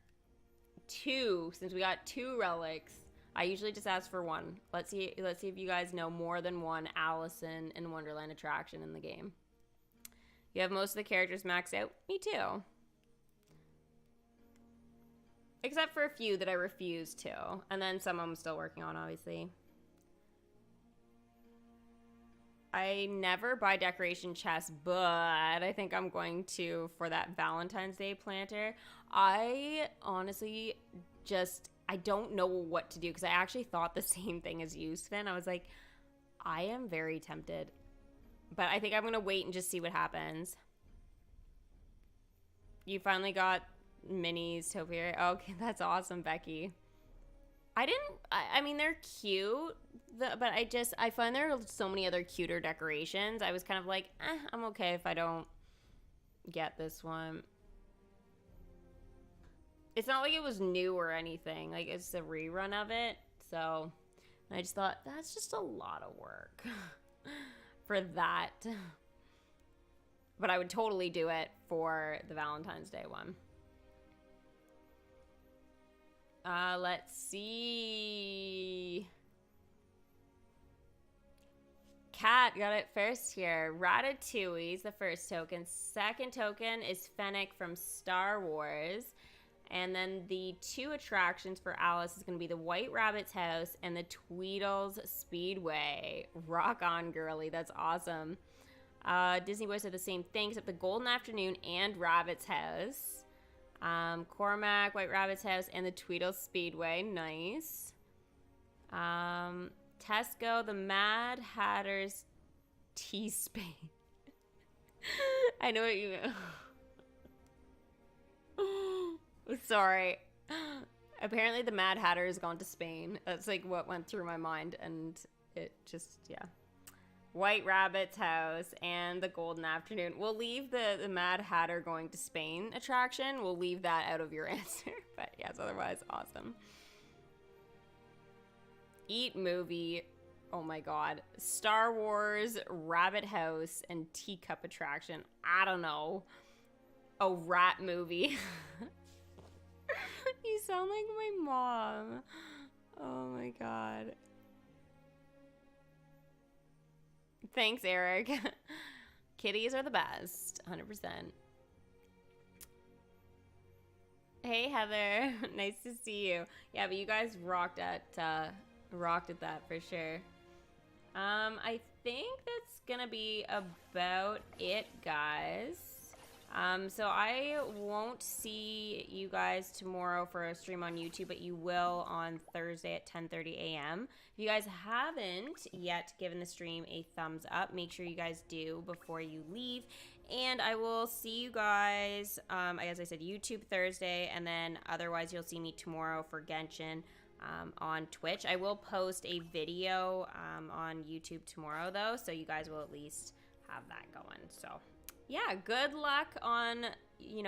2, since we got 2 relics. I usually just ask for 1. Let's see if you guys know more than 1 Alice in Wonderland attraction in the game. You have most of the characters maxed out. Me too. Except for a few that I refuse to. And then some I'm still working on, obviously. I never buy decoration chests, but I think I'm going to for that Valentine's Day planter. I honestly I don't know what to do because I actually thought the same thing as you, Sven. I was like, I am very tempted. But I think I'm going to wait and just see what happens. You finally got minis, Topiary. Okay, that's awesome, Becky. I mean, they're cute, but I find there are so many other cuter decorations. I was kind of like, I'm okay if I don't get this one. It's not like it was new or anything. Like, it's a rerun of it. So, I just thought, that's just a lot of work for that. But I would totally do it for the Valentine's Day one. Let's see. Kat got it first here. Ratatouille's the first token. Second token is Fennec from Star Wars. And then the 2 attractions for Alice is going to be the White Rabbit's house and the Tweedles Speedway. Rock on, girly. That's awesome. Disney Boys said the same thing except the Golden Afternoon and Rabbit's house. Cormac, White Rabbit's house, and the Tweedle Speedway. Nice. Tesco, the Mad Hatter's T-Spain. I know what you mean. Sorry. Apparently the Mad Hatter has gone to Spain. That's like what went through my mind, and it just, yeah. White Rabbit's house and the Golden Afternoon. We'll leave the Mad Hatter going to Spain attraction. We'll leave that out of your answer. But yes, otherwise, awesome. Eat movie. Oh my god. Star Wars, Rabbit House, and Teacup attraction. I don't know. A rat movie. You sound like my mom. Oh my god. Thanks, Eric. Kitties are the best. 100%. Hey, Heather. Nice to see you. Yeah, but you guys rocked at that for sure. I think that's gonna be about it, guys. So I won't see you guys tomorrow for a stream on YouTube, but you will on Thursday at 10:30 a.m. If you guys haven't yet given the stream a thumbs up, make sure you guys do before you leave. And I will see you guys, as I said, YouTube Thursday, and then otherwise you'll see me tomorrow for Genshin on Twitch. I will post a video on YouTube tomorrow, though, so you guys will at least have that going. So yeah, good luck on,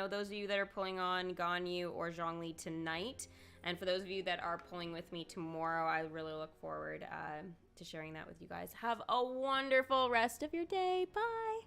those of you that are pulling on Ganyu or Zhongli tonight. And for those of you that are pulling with me tomorrow, I really look forward to sharing that with you guys. Have a wonderful rest of your day. Bye.